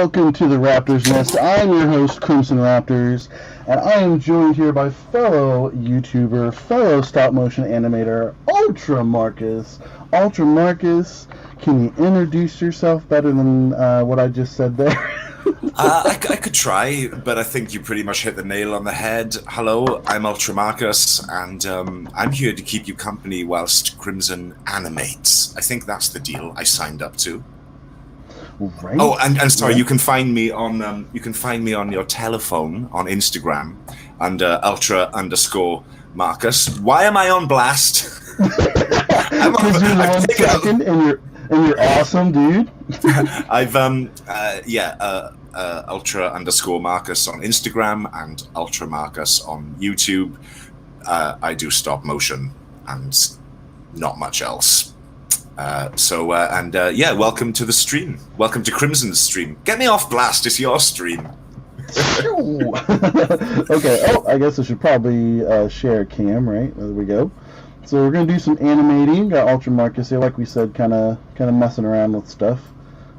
Welcome to the Raptors Nest. I'm your host, CrimsonRaptors, and I am joined here by fellow YouTuber, fellow stop-motion animator, Ultra Marcus. Ultra Marcus, can you introduce yourself better than what I just said there? I could try, but I think you pretty much hit the nail on the head. Hello, I'm Ultra Marcus, and I'm here to keep you company whilst Crimson animates. I think that's the deal I signed up to. Right. Oh, and sorry, you can find me on your telephone on Instagram under Ultra_Marcus. Why am I on blast? Because you're 1 second and you're awesome, dude. I've Ultra_Marcus on Instagram and Ultra Marcus on YouTube. I do stop motion and not much else. Welcome to the stream. Welcome to Crimson's stream. Get me off blast, it's your stream. Okay, I guess I should probably share a cam, right? There we go. So we're going to do some animating. Got Ultra Marcus here, like we said, kind of messing around with stuff.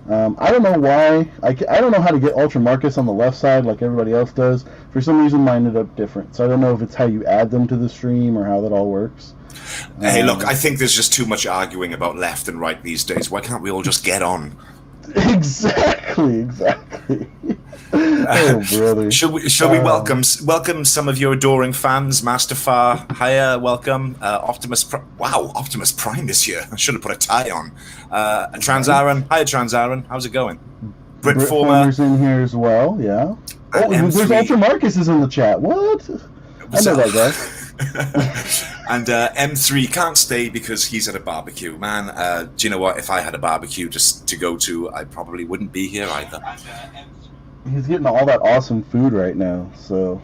I don't know why. I don't know how to get Ultra Marcus on the left side like everybody else does. For some reason, mine ended up different. So I don't know if it's how you add them to the stream or how that all works. Hey, look, I think there's just too much arguing about left and right these days. Why can't we all just get on? Exactly. Oh, brother. Shall we welcome some of your adoring fans? Masterfar, hiya, welcome. Optimus Prime is here. I should have put a tie on. Transaran, hiya Transaran, how's it going? Britformer's in here as well, yeah. Oh, there's Ultra Marcus is in the chat. What? I know that guy. And M3 can't stay because he's at a barbecue. Man, do you know what? If I had a barbecue just to go to, I probably wouldn't be here either. He's getting all that awesome food right now, so...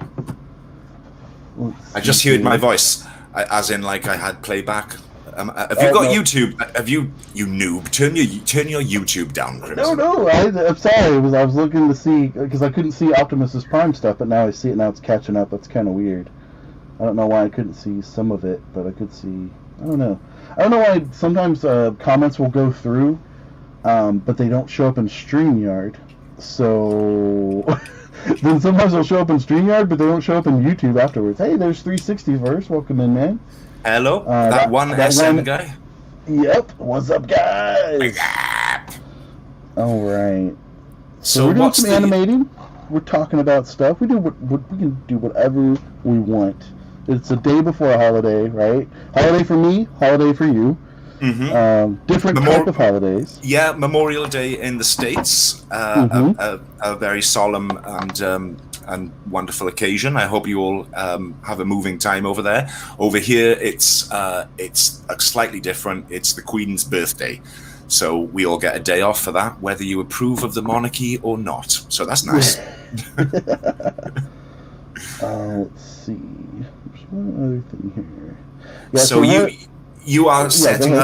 I just heard my voice, as in like I had playback. Have you got YouTube? Have you noob? Turn your YouTube down, Crimson. No, I'm sorry. I was looking to see, because I couldn't see Optimus's Prime stuff, but now I see it, now it's catching up. That's kind of weird. I don't know why I couldn't see some of it, but I could see... I don't know why sometimes comments will go through, but they don't show up in StreamYard. So... then sometimes they'll show up in StreamYard, but they don't show up in YouTube afterwards. Hey, there's 360verse. Welcome in, man. Hello? that one SM guy? Yep. What's up, guys? All right. So we're doing some animating. We're talking about stuff. We can do whatever we want. It's a day before a holiday, right? Holiday for me, holiday for you. Mm-hmm. Different type of holidays. Yeah, Memorial Day in the States. A very solemn and wonderful occasion. I hope you all have a moving time over there. Over here, it's slightly different. It's the Queen's birthday. So we all get a day off for that, whether you approve of the monarchy or not. So that's nice. Let's see. There's one other thing here. Yeah, so you are setting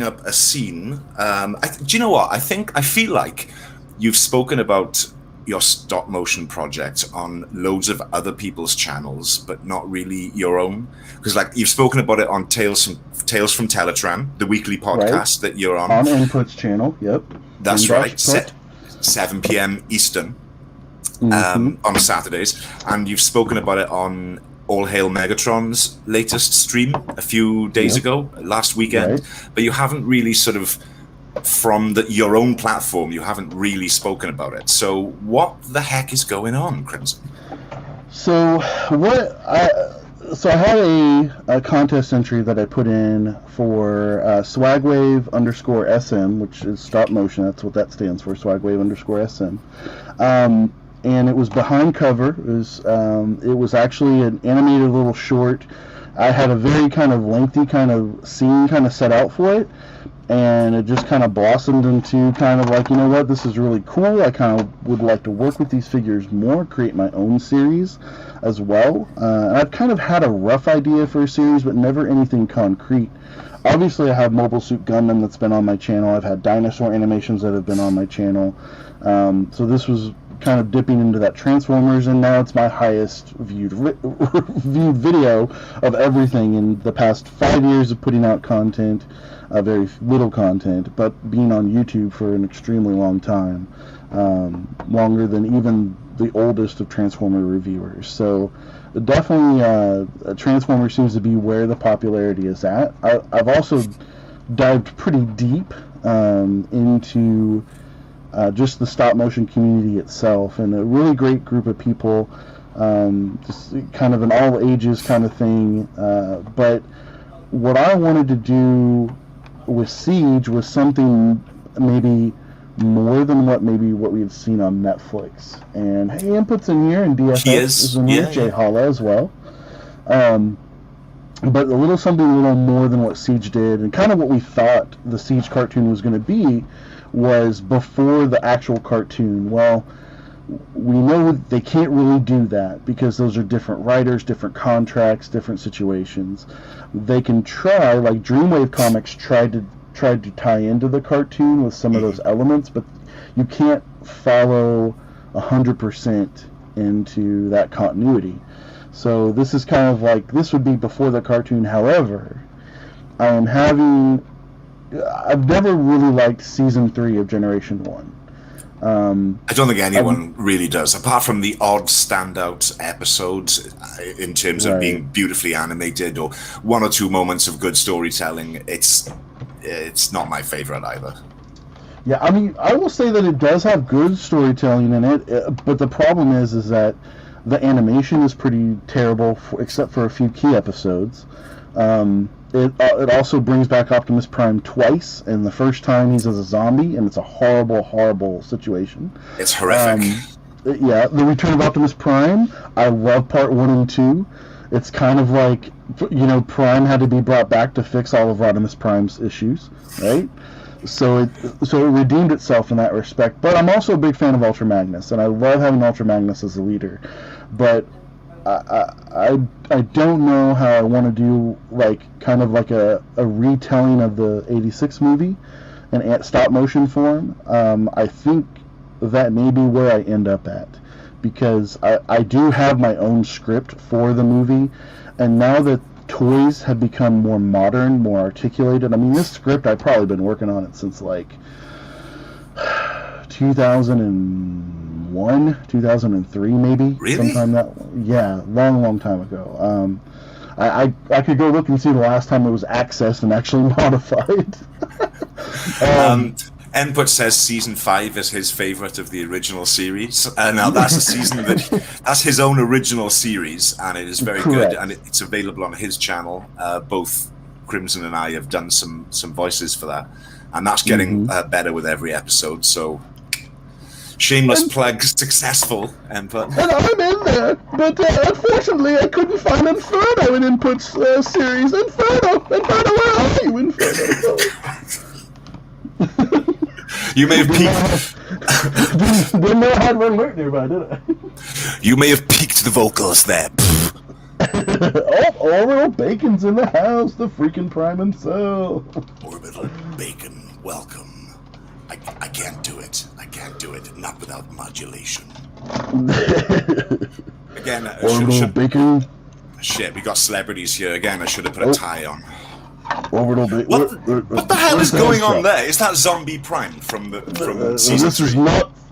up a scene. Do you know what? I feel like you've spoken about your stop motion project on loads of other people's channels, but not really your own. Because like you've spoken about it on Tales from Teletran, the weekly podcast that you're on. On Input's channel, yep. That's right. 7 p.m. Eastern on Saturdays, and you've spoken about it on All Hail Megatron's latest stream a few days ago, last weekend. Right. But you haven't really sort of, from your own platform, you haven't really spoken about it. So what the heck is going on, Crimson? So I had a contest entry that I put in for swagwave_SM, which is stop motion. That's what that stands for, swagwave_SM. And it was behind cover. It was actually an animated little short. I had a very kind of lengthy kind of scene kind of set out for it, and it just kind of blossomed into kind of like, you know what, this is really cool. I kind of would like to work with these figures more, create my own series as well. And I've kind of had a rough idea for a series, but never anything concrete. Obviously, I have Mobile Suit Gundam that's been on my channel. I've had dinosaur animations that have been on my channel. So this was kind of dipping into that Transformers, and now it's my highest viewed video of everything in the past 5 years of putting out content. Very little content, but being on YouTube for an extremely long time. longer than even the oldest of Transformer reviewers. So definitely, Transformer seems to be where the popularity is at. I've also dived pretty deep into just the stop motion community itself, and a really great group of people, just kind of an all ages kind of thing. But what I wanted to do with Siege was something maybe more than what we had seen on Netflix. And hey, Input's in here, and DFS is in here, Jay Holla as well. But something a little more than what Siege did, and kind of what we thought the Siege cartoon was going to be, was before the actual cartoon. Well, we know they can't really do that because those are different writers, different contracts, different situations. They can try, like Dreamwave Comics tried to tie into the cartoon with some of those elements, but you can't follow 100% into that continuity. So this is kind of like, this would be before the cartoon. However, I've never really liked Season 3 of Generation 1. I don't think anyone really does, apart from the odd standout episodes in terms of being beautifully animated or one or two moments of good storytelling. It's not my favorite either. Yeah, I mean, I will say that it does have good storytelling in it, but the problem is that the animation is pretty terrible, except for a few key episodes. It also brings back Optimus Prime twice, and the first time he's as a zombie, and it's a horrible, horrible situation. It's horrific. The Return of Optimus Prime, I love part 1 and 2. It's kind of like, Prime had to be brought back to fix all of Optimus Prime's issues, right? So it redeemed itself in that respect. But I'm also a big fan of Ultra Magnus, and I love having Ultra Magnus as a leader. But I don't know how I want to do kind of like a retelling of the '86 movie in stop motion form. I think that may be where I end up at, because I do have my own script for the movie, and now that toys have become more modern, more articulated. I mean, this script, I've probably been working on it since 2001, 2003 maybe. Really? Long time ago. I could go look and see the last time it was accessed and actually modified. Input says season 5 is his favorite of the original series. Now that's a season that's his own original series, and it is very Correct. good, and it's available on his channel. Both Crimson and I have done some voices for that, and that's getting better with every episode. So shameless plug successful, Input. And I'm in there, but unfortunately I couldn't find Inferno in Input's series. Inferno, where are you, Inferno? You may have peaked. Didn't know I had one right nearby, did I? You may have peaked the vocals there. Orbital Bacon's in the house, the freaking Prime himself. Orbital Bacon, welcome. I can't do it. Not without modulation. Again, Orbital Bacon. Shit, we got celebrities here again. I should have put a tie on. Orbital Bacon. What the hell is going on there? Is that Zombie Prime from season 3?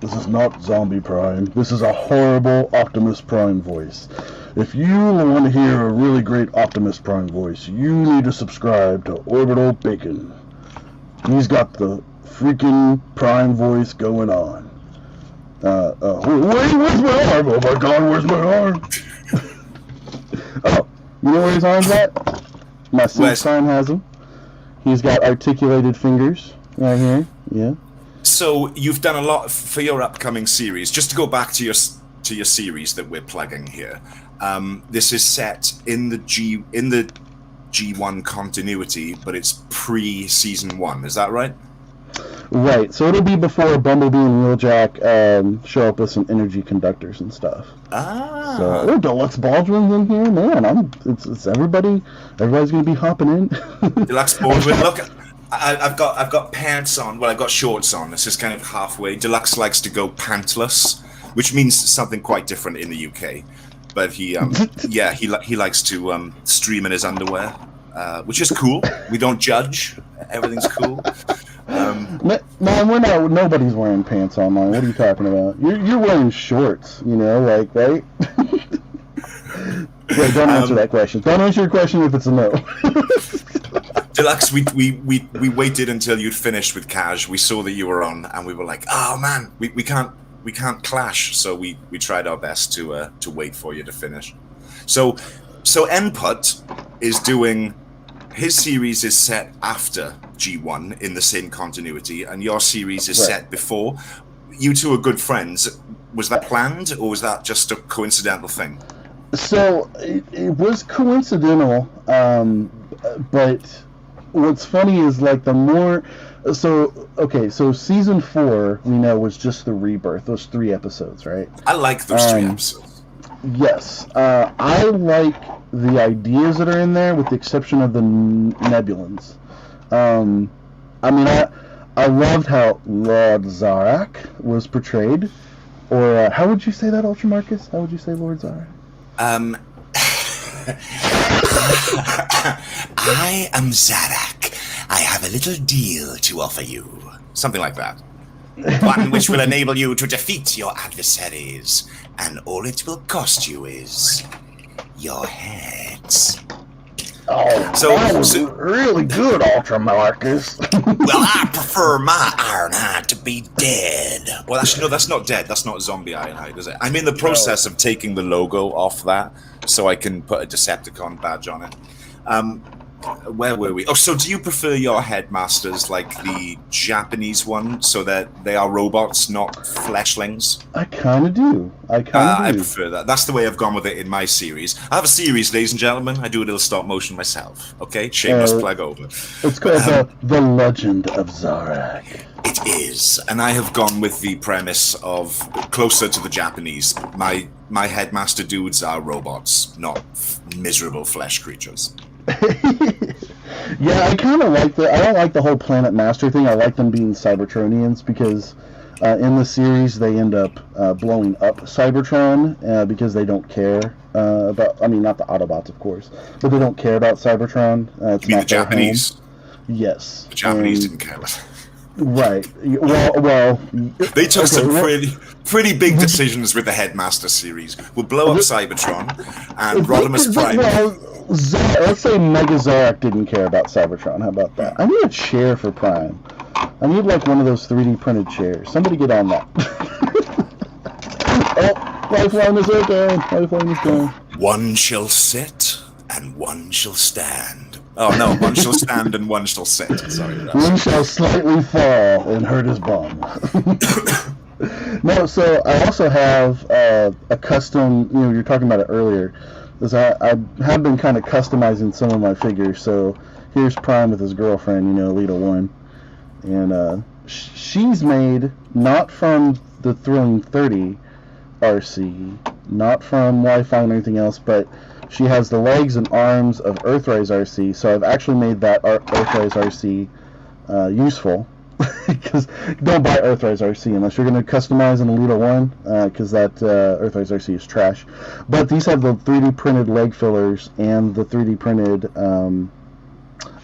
This is not Zombie Prime. This is a horrible Optimus Prime voice. If you want to hear a really great Optimus Prime voice, you need to subscribe to Orbital Bacon. He's got the freaking Prime voice going on. Where's my arm? Oh my God, where's my arm? Oh, you know where his arm's at? My son has him. He's got articulated fingers right here. Yeah. So you've done a lot for your upcoming series. Just to go back to your series that we're plugging here. This is set in the G1 continuity, but it's pre-season 1. Is that right? Right. So it'll be before Bumblebee and Wheeljack show up with some energy conductors and stuff. Ah. So Deluxe Baldwin's in here, man. It's everybody. Everybody's gonna be hopping in. Deluxe Baldwin. Look, I've got pants on. Well, I've got shorts on. It's just kind of halfway. Deluxe likes to go pantless, which means something quite different in the UK. But he likes to stream in his underwear, which is cool. We don't judge. Everything's cool. Man, we're not. Nobody's wearing pants online. What are you talking about? You're wearing shorts. You know, like, right? Wait, don't answer that question. Don't answer your question if it's a no. Deluxe, we waited until you'd finished with Kaj. We saw that you were on, and we were like, oh man, we can't clash. So we tried our best to wait for you to finish. So Input is doing. His series is set after G1 in the same continuity, and your series is set before. You two are good friends. Was that planned, or was that just a coincidental thing? So it was coincidental, but what's funny is like the more. So season 4 we know was just the rebirth. Those 3 episodes, right? I like those 3 episodes. Yes, I like the ideas that are in there, with the exception of the Nebulans. I mean, I loved how Lord Zarak was portrayed, or how would you say that, Ultramarcus? How would you say Lord Zarak? I am Zarak. I have a little deal to offer you. Something like that. One which will enable you to defeat your adversaries, and all it will cost you is your heads. Oh, so that was really good, Ultramarcus. Well, I prefer my Ironhide to be dead. Well, actually, no, that's not dead. That's not zombie Ironhide, is it? I'm in the process of taking the logo off that, so I can put a Decepticon badge on it. Where were we? Oh, so do you prefer your headmasters like the Japanese one, so that they are robots, not fleshlings? I kind of do. I prefer that. That's the way I've gone with it in my series. I have a series, ladies and gentlemen. I do a little stop motion myself. Okay, shameless plug over. It's called the Legend of Zarak. It is, and I have gone with the premise of closer to the Japanese. My headmaster dudes are robots, not miserable flesh creatures. Yeah, I kind of like I don't like the whole Planet Master thing. I like them being Cybertronians because in the series they end up blowing up Cybertron because they don't care about. I mean, not the Autobots, of course, but they don't care about Cybertron. It's you mean not the Japanese? Home. Yes, the Japanese didn't care about it. Right. Well, they took some pretty big decisions with the Headmaster series. We'll blow up Cybertron and Rodimus Prime. Let's say Mega Zarak didn't care about Cybertron. How about that? I need a chair for Prime. I need like one of those 3D printed chairs. Somebody get on that. Oh, Lifeline is open. Lifeline is gone. One shall sit and one shall stand. Oh no, one shall stand and one shall sit. Sorry. One shall slightly fall and hurt his bum. No, so I also have a custom, you know, you're talking about it earlier, is I have been kind of customizing some of my figures. So here's Prime with his girlfriend, you know, Elita 1. And she's made not from the Thrilling 30 RC, not from Wi-Fi or anything else, but she has the legs and arms of Earthrise RC, so I've actually made that Earthrise RC useful. Because don't buy Earthrise RC unless you're going to customize an Elita 1, because that Earthrise RC is trash. But these have the 3D printed leg fillers and the 3D printed...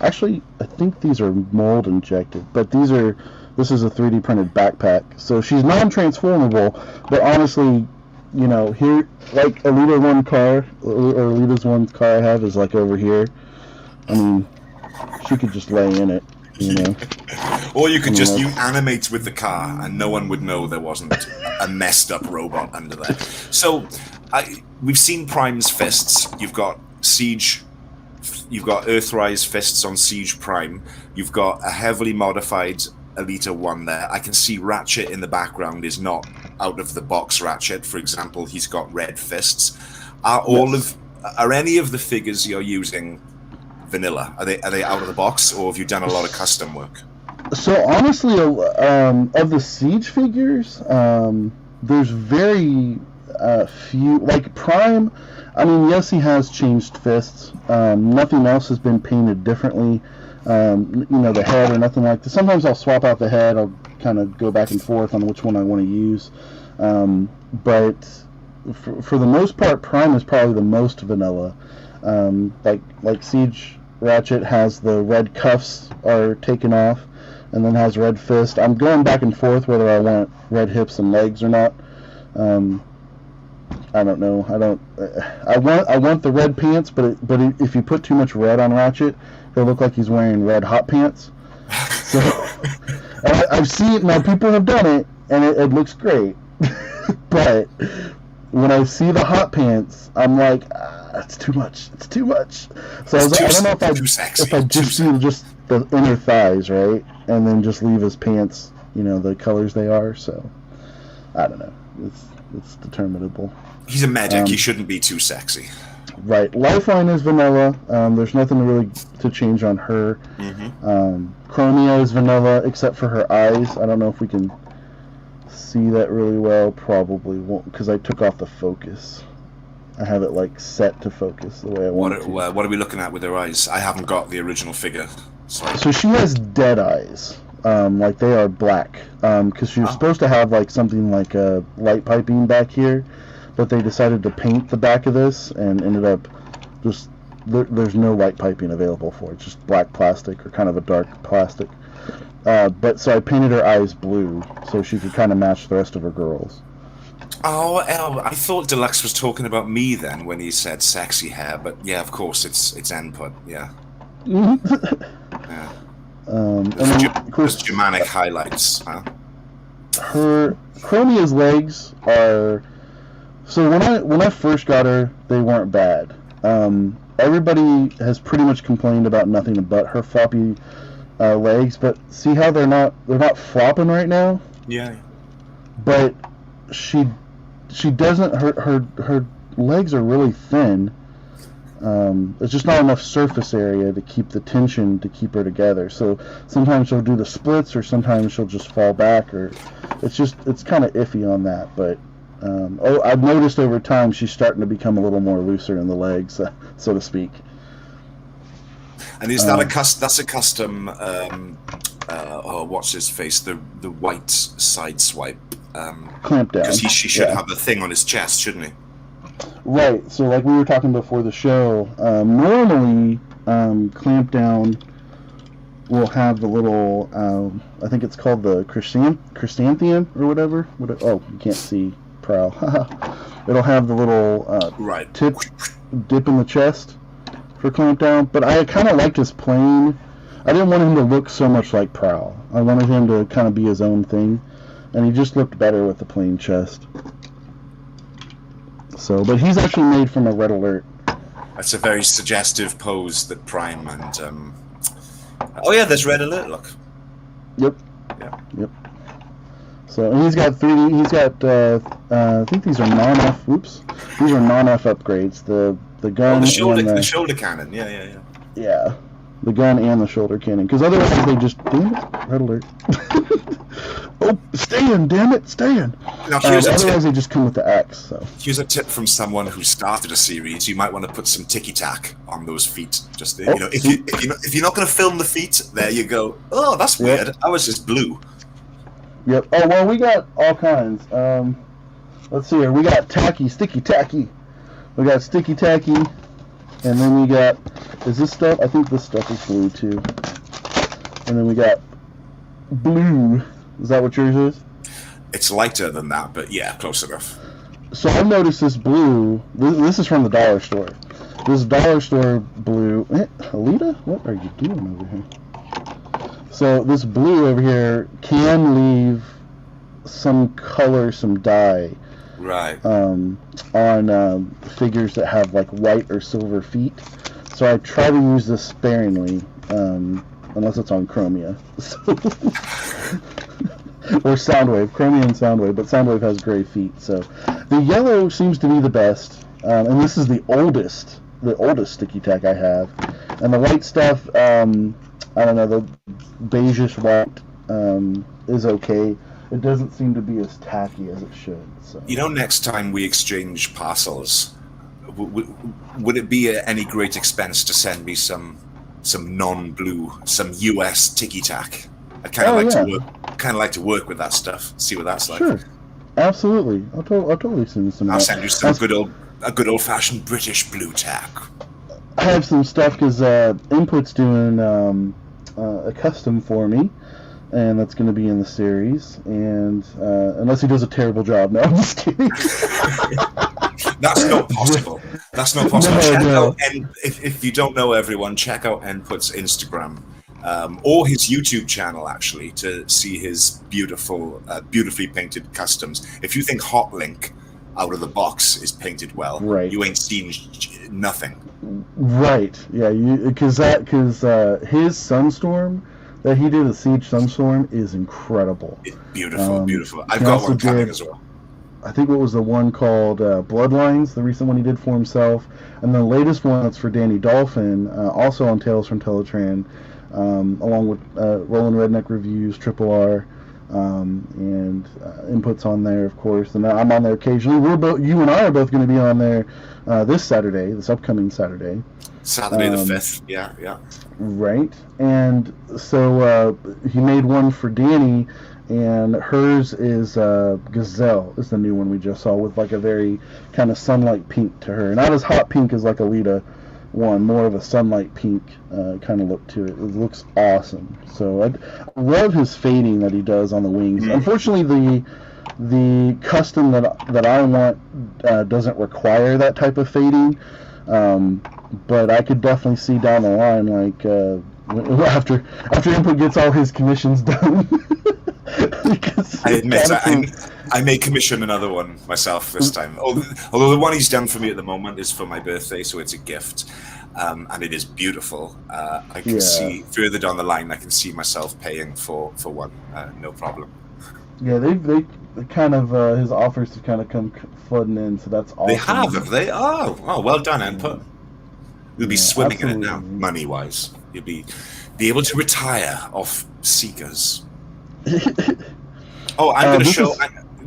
actually, I think these are mold injected, but this is a 3D printed backpack. So she's non-transformable, but honestly... You know, here, like Elita 1 car, or Elita's 1 car I have is like over here. I mean, she could just lay in it, you know. Or you could just animate with the car and no one would know there wasn't a messed up robot under there. So, we've seen Prime's fists. You've got Siege, you've got Earthrise fists on Siege Prime. You've got a heavily modified Elita 1 there. I can see Ratchet in the background is not out of the box Ratchet. For example, he's got red fists. Are any of the figures you're using vanilla? Are they out of the box, or have you done a lot of custom work? So honestly, of the Siege figures, there's very few. Like Prime, I mean, yes, he has changed fists. Nothing else has been painted differently. You know, the head or nothing like that. Sometimes I'll swap out the head. I'll kind of go back and forth on which one I want to use. But for the most part, Prime is probably the most vanilla. Like Siege Ratchet has the red cuffs are taken off. and then has red fist. I'm going back and forth whether I want red hips and legs or not. I don't know. I want the red pants, but if you put too much red on Ratchet, he'll look like he's wearing red hot pants. So I've seen it now. People have done it, and it looks great. But when I see the hot pants, I'm like, it's too much. It's too much. So I don't know if I just do just the inner thighs, right, and then just leave his pants, the colors they are. So I don't know. It's determinable. He's a medic. He shouldn't be too sexy. Right. Lifeline is vanilla. There's nothing really to change on her. Chromia is vanilla, except for her eyes. I don't know if we can see that really well. Probably won't, because I took off the focus. I have it set to focus the way I want it to. What are we looking at with her eyes? I haven't got the original figure. So she has dead eyes. They are black. Because she was supposed to have something like a light piping back here, but they decided to paint the back of this and ended up just there's no light piping available for it. It's just black plastic or kind of a dark plastic. But so I painted her eyes blue so she could kind of match the rest of her girls. Oh, I thought Deluxe was talking about me then when he said sexy hair, but yeah, of course it's input, yeah. Yeah. And then, of course, Germanic highlights, huh? Her Chromia's legs are. So when I first got her, they weren't bad. Everybody has pretty much complained about nothing but her floppy legs, but see how they're not flopping right now? Yeah. But she doesn't. Her legs are really thin. There's just not enough surface area to keep the tension to keep her together. So sometimes she'll do the splits, or sometimes she'll just fall back, or it's kind of iffy on that. But I've noticed over time she's starting to become a little more looser in the legs, so to speak. And is that that's a custom? What's his face? The white side swipe. Clamp down. Because she should have the thing on his chest, shouldn't he? Right, so like we were talking before the show, normally Clamp Down will have the little, I think it's called the chrysanthemum or whatever. Oh, you can't see Prowl. It'll have the little dip in the chest for Clamp Down, but I kind of liked his plain. I didn't want him to look so much like Prowl. I wanted him to kind of be his own thing, and he just looked better with the plain chest. So, but he's actually made from a Red Alert. That's a very suggestive pose that Prime and oh yeah, there's Red Alert. Look. Yep. Yeah. Yep. So, and he's got 3D. He's got. I think these are non-F. Oops. These are non-F upgrades. The gun. The shoulder cannon. Yeah. Yeah. The gun and the shoulder cannon. Because otherwise they just. Damn it. Red Alert. Oh, stand! Damn it, stand! Now, otherwise, they just come with the axe. So. Here's a tip from someone who started a series: you might want to put some ticky tack on those feet. Just if you're not going to film the feet, there you go. Oh, that's weird. I was just blue. Yep. Oh well, we got all kinds. Let's see here. We got sticky tacky. We got sticky tacky, and then we got. Is this stuff? I think this stuff is blue too. And then we got blue. Is that what yours is? It's lighter than that, but yeah, close enough. So I've noticed this blue. This is from the dollar store. This dollar store blue. Alita, what are you doing over here? So this blue over here can leave some color, some dye. Right. On figures that have like white or silver feet. So I try to use this sparingly, unless it's on Chromia. Or Soundwave, Chromia and Soundwave, but Soundwave has gray feet. So the yellow seems to be the best, and this is the oldest sticky tack I have. And the white stuff, I don't know, the beigeish white is okay. It doesn't seem to be as tacky as it should. So. Next time we exchange parcels, would it be at any great expense to send me some non-blue, some US ticky tack? I kind of like to work with that stuff. See what that's like. Sure, absolutely. I'll totally send you some. I'll send you some good old fashioned British blue tack. I have some stuff because Input's doing a custom for me, and that's going to be in the series. And unless he does a terrible job, no, I'm just kidding. That's not possible. That's not possible. No, Check no. out if you don't know, everyone, check out Enput's Instagram or his YouTube channel, actually, to see his beautifully painted customs. If you think Hotlink out of the box is painted well, right, you ain't seen nothing. Right. Yeah. Because his Sunstorm that he did, a Siege Sunstorm, is incredible. It's beautiful, beautiful. I've got one coming as well. I think what was the one called Bloodlines, the recent one he did for himself, and the latest one that's for Danny Dolphin, also on Tales from Teletran, along with Roland Redneck Reviews, Triple R, and Inputs on there, of course, and I'm on there occasionally. You and I are both going to be on there this upcoming Saturday. Saturday the 5th, yeah. Right, and so he made one for Danny, and hers is Gazelle, is the new one we just saw, with like a very kind of sunlight pink to her. Not as hot pink as like Alita one, more of a sunlight pink kind of look to it. It looks awesome. So I love his fading that he does on the wings. Unfortunately, the custom that I want doesn't require that type of fading, but I could definitely see down the line, like after Input gets all his commissions done. I admit, I may commission another one myself this time. Although the one he's done for me at the moment is for my birthday, so it's a gift, and it is beautiful. I can see further down the line, I can see myself paying for one, no problem. Yeah, they kind of his offers have kind of come flooding in, so that's awesome. They have they? Oh, well done, Input. You'll be swimming in it now, money-wise. You'll be able to retire off Seekers. I'm going to show.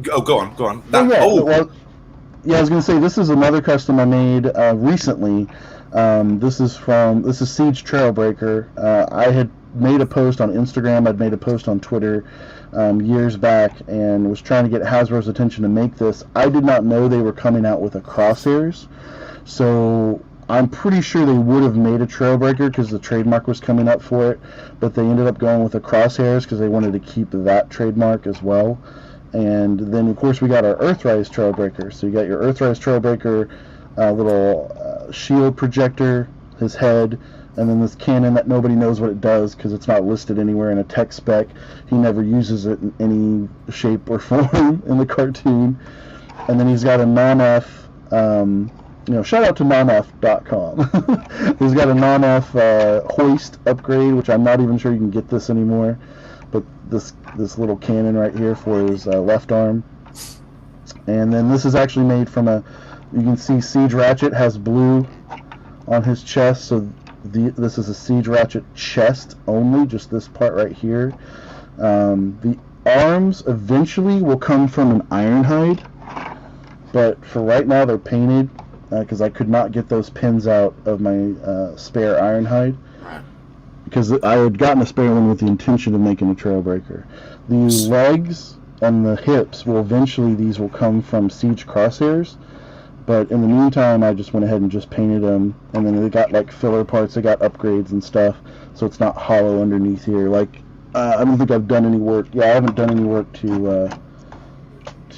Go on. I was going to say, this is another custom I made recently. This is Siege Trailbreaker. I had made a post on Instagram. I'd made a post on Twitter years back, and was trying to get Hasbro's attention to make this. I did not know they were coming out with a Crosshairs, so I'm pretty sure they would have made a Trailbreaker because the trademark was coming up for it, but they ended up going with the Crosshairs because they wanted to keep that trademark as well. And then, of course, we got our Earthrise Trailbreaker. So you got your Earthrise Trailbreaker little shield projector, his head, and then this cannon that nobody knows what it does because it's not listed anywhere in a tech spec. He never uses it in any shape or form in the cartoon. And then he's got a non-F... shout out to nonf.com. He's got a non-F hoist upgrade, which I'm not even sure you can get this anymore. But this little cannon right here for his left arm. And then this is actually made from you can see Siege Ratchet has blue on his chest, so this is a Siege Ratchet chest only, just this part right here. The arms eventually will come from an Ironhide, but for right now they're painted, because I could not get those pins out of my spare Ironhide, because I had gotten a spare one with the intention of making a Trailbreaker. The legs and the hips these will come from Siege Crosshairs, but in the meantime I just went ahead and just painted them, and then they got like filler parts, they got upgrades and stuff, so it's not hollow underneath here. Like I don't think I've done any work. I haven't done any work to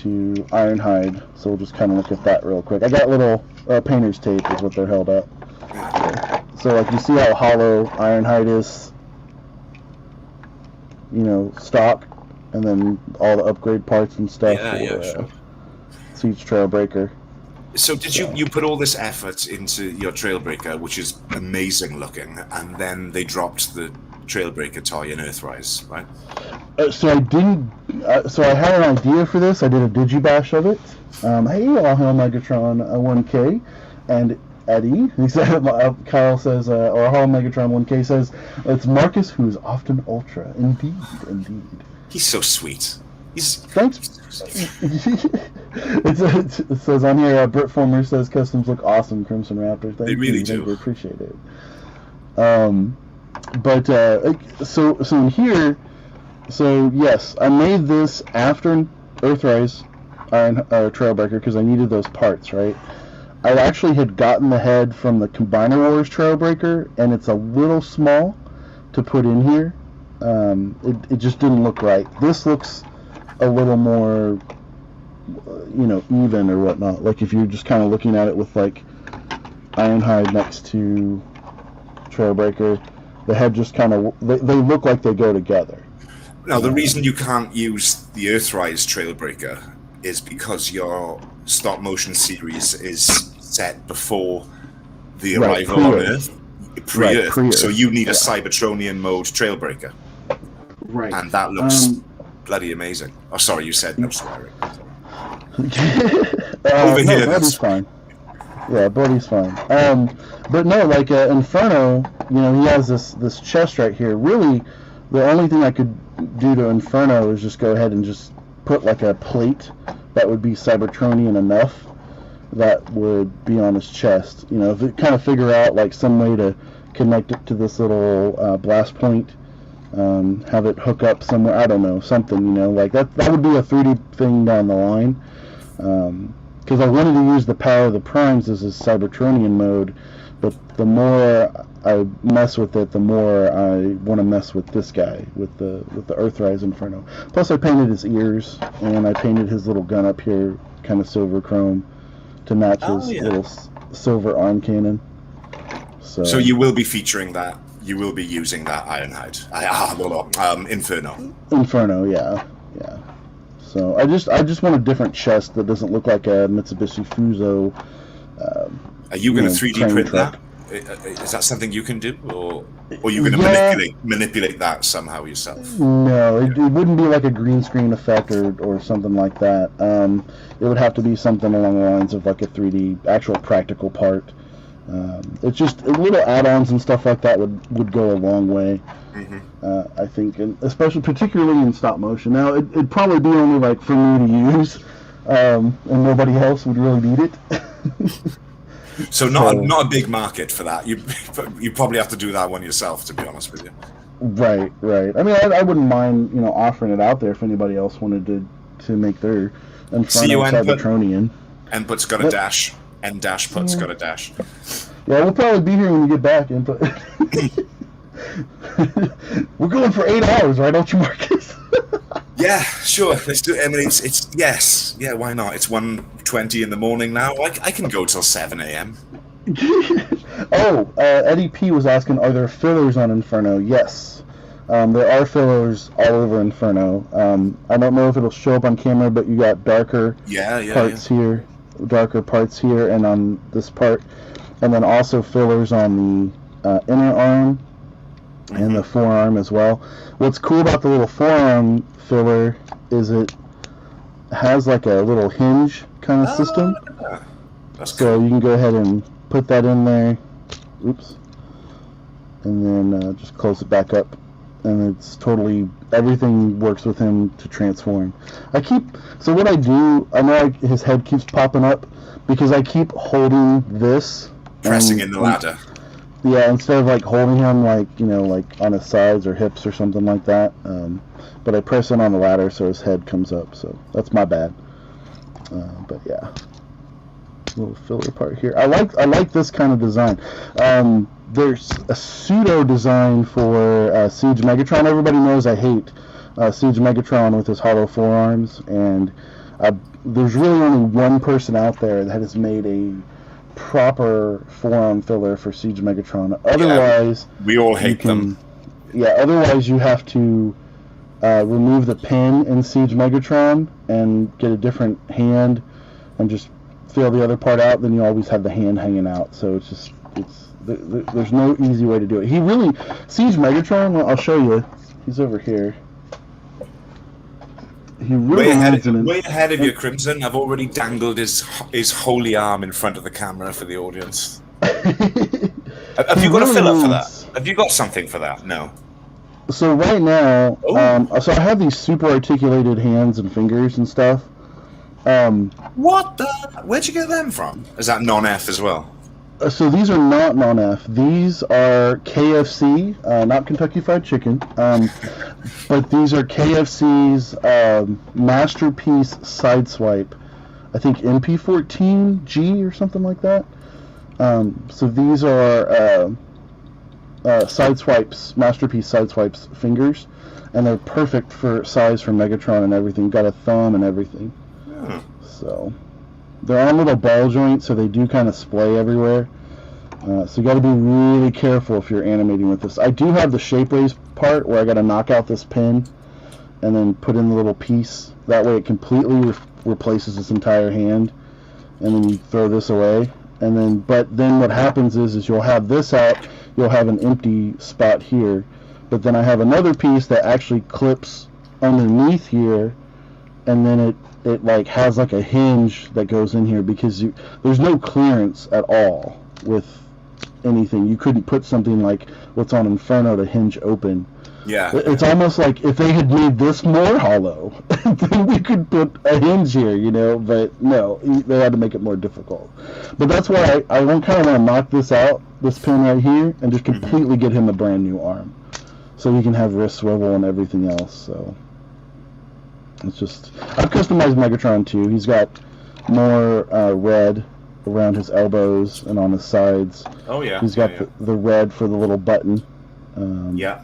Ironhide, so we'll just kind of look at that real quick. I got little painter's tape is what they're held up. So like you see how hollow Ironhide is, stock, and then all the upgrade parts and stuff for Siege Trailbreaker. So did you put all this effort into your Trailbreaker, which is amazing looking, and then they dropped the Trailbreaker toy in Earthrise, right? So I didn't. So I had an idea for this. I did a digibash of it. Hey, all hail Megatron 1K, and Eddie. He said, Kyle says, or Hall Megatron 1K says, it's Marcus who is often Ultra. Indeed. He's so sweet. Thanks. It says on here, Britt Former says customs look awesome, Crimson Raptors. They really do. We appreciate it. So in here, so yes, I made this after Earthrise Trailbreaker because I needed those parts, right? I actually had gotten the head from the Combiner Wars Trailbreaker, and it's a little small to put in here. It just didn't look right. This looks a little more, even or whatnot. Like if you're just kind of looking at it with like Ironhide next to Trailbreaker, the head just kind of, they look like they go together. Now, the reason you can't use the Earthrise Trailbreaker is because your stop motion series is set before the arrival on Earth, pre-Earth. So you need a Cybertronian mode Trailbreaker. Right. And that looks bloody amazing. Oh, sorry, you said no swearing. Over here, Buddy's fine. Yeah, Buddy's fine. But no, like Inferno, he has this chest right here. Really, the only thing I could do to Inferno is just go ahead and just put like a plate that would be Cybertronian enough that would be on his chest. If it kind of figure out like some way to connect it to this little blast point, have it hook up somewhere, I don't know, something, like that would be a 3D thing down the line. Because I wanted to use the power of the primes as his Cybertronian mode, but the more I mess with it, the more I want to mess with this guy, with the Earthrise Inferno. Plus I painted his ears, and I painted his little gun up here, kind of silver chrome, to match his little silver arm cannon. So you will be featuring that. You will be using that Ironhide. Inferno. Inferno, yeah. So I just want a different chest that doesn't look like a Mitsubishi Fuso. Are you going to 3D print that? Is that something you can do, or are you going to manipulate that somehow yourself? No, it wouldn't be like a green screen effect or something like that. It would have to be something along the lines of like a 3D actual practical part. It's just little add-ons and stuff like that would go a long way. Mm-hmm. I think, and particularly in stop motion. Now it'd probably be only like for me to use, and nobody else would really need it. So not a big market for that. You probably have to do that one yourself, to be honest with you. Right. I mean, I wouldn't mind offering it out there if anybody else wanted to make their Inferno Cybertronian. Input's got a dash. And dash put's got a dash. Yeah, we'll probably be here when you get back, Input. We're going for 8 hours, right? Don't you, Marcus? Yeah, sure. Let's do it. I mean, it's yes. Yeah, why not? It's 1:20 in the morning now. I can go till 7 a.m. Eddie P was asking, are there fillers on Inferno? Yes. There are fillers all over Inferno. I don't know if it'll show up on camera, but you got darker parts here. Darker parts here and on this part, and then also fillers on the inner arm and the forearm as well. What's cool about the little forearm filler is it has like a little hinge kind of system. That's so cool. You can go ahead and put that in there. Oops. And then just close it back up. And it's totally, everything works with him to transform. So what I do, I know his head keeps popping up because I keep holding this. Pressing in the ladder. Yeah, instead of like holding him like on his sides or hips or something like that. But I press it on the ladder so his head comes up, so that's my bad. But yeah. Little filler part here. I like this kind of design. There's a pseudo design for Siege Megatron. Everybody knows I hate Siege Megatron with his hollow forearms, and there's really only one person out there that has made a proper forearm filler for Siege Megatron. Otherwise, we all hate them. Yeah, otherwise you have to remove the pin in Siege Megatron and get a different hand and just fill the other part out. Then you always have the hand hanging out. So there's no easy way to do it. Siege Megatron, I'll show you. He's over here. He really way ahead of you, Crimson. I've already dangled his holy arm in front of the camera for the audience. Have you got a filler for that? Have you got something for that? No. So right now, so I have these super articulated hands and fingers and stuff. What the? Where'd you get them from? Is that non-F as well? So these are not non-F. These are KFC, not Kentucky Fried Chicken, but these are KFC's Masterpiece Sideswipe. I think MP14G or something like that. So these are sideswipes, Masterpiece sideswipes fingers, and they're perfect for size for Megatron and everything. Got a thumb and everything. Yeah. So they're on little ball joints, so they do kind of splay everywhere. So you got to be really careful if you're animating with this. I do have the shapeways part where I got to knock out this pin and then put in the little piece. That way it completely replaces this entire hand, and then you throw this away. And then, but then what happens is you'll have this out, you'll have an empty spot here, but then I have another piece that actually clips underneath here, and then it like has like a hinge that goes in here, because there's no clearance at all with anything. You couldn't put something like what's on Inferno to hinge open. Yeah. It's almost like if they had made this more hollow, then we could put a hinge here, you know, but no, they had to make it more difficult. But that's why I kind of want to knock this out, this pin right here, and just completely get him a brand new arm. So he can have wrist swivel and everything else, so. It's just, I've customized Megatron too. He's got more red around his elbows and on his sides. Oh yeah. He's got the red for the little button. Yeah.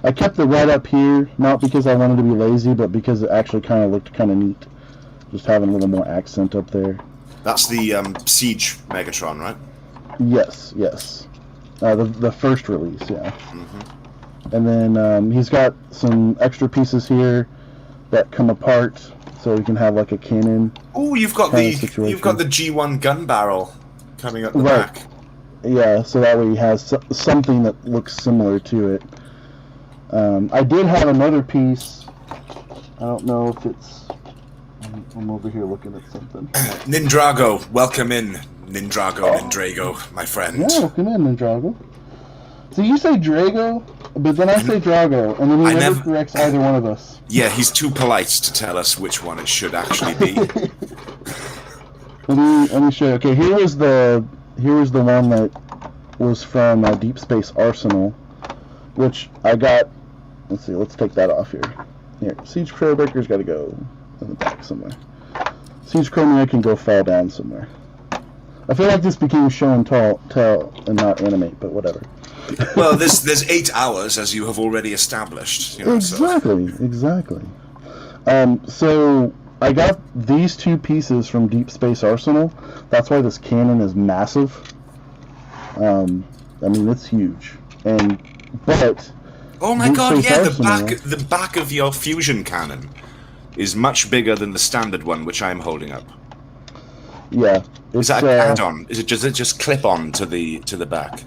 I kept the red up here, not because I wanted to be lazy, but because it actually kind of looked kind of neat. Just having a little more accent up there. That's the Siege Megatron, right? Yes, yes. The first release, yeah. And then he's got some extra pieces here that come apart, so we can have like a cannon. Oh, you've got the G1 gun barrel coming up the back. Yeah, so that way he has something that looks similar to it. I did have another piece. I don't know if it's... I'm over here looking at something. Nindrago, welcome in. Nindrago, my friend. Yeah, welcome in, Nindrago. So you say Drago, but then I say Drago, and then he never corrects either one of us. Yeah, he's too polite to tell us which one it should actually be. Let me show you. Okay, here was the one that was from Deep Space Arsenal, which I got. Let's see. Let's take that off here. Here, Siege Trailbreaker's got to go in the back somewhere. Siege Chromia can go fall down somewhere. I feel like this became show and tell and not animate, but whatever. Well, there's 8 hours, as you have already established. You know, exactly. So I got these two pieces from Deep Space Arsenal. That's why this cannon is massive. I mean, it's huge. But oh my god, yeah, the back of your fusion cannon is much bigger than the standard one, which I'm holding up. Yeah. Is that an add-on? Does it just clip on to the back?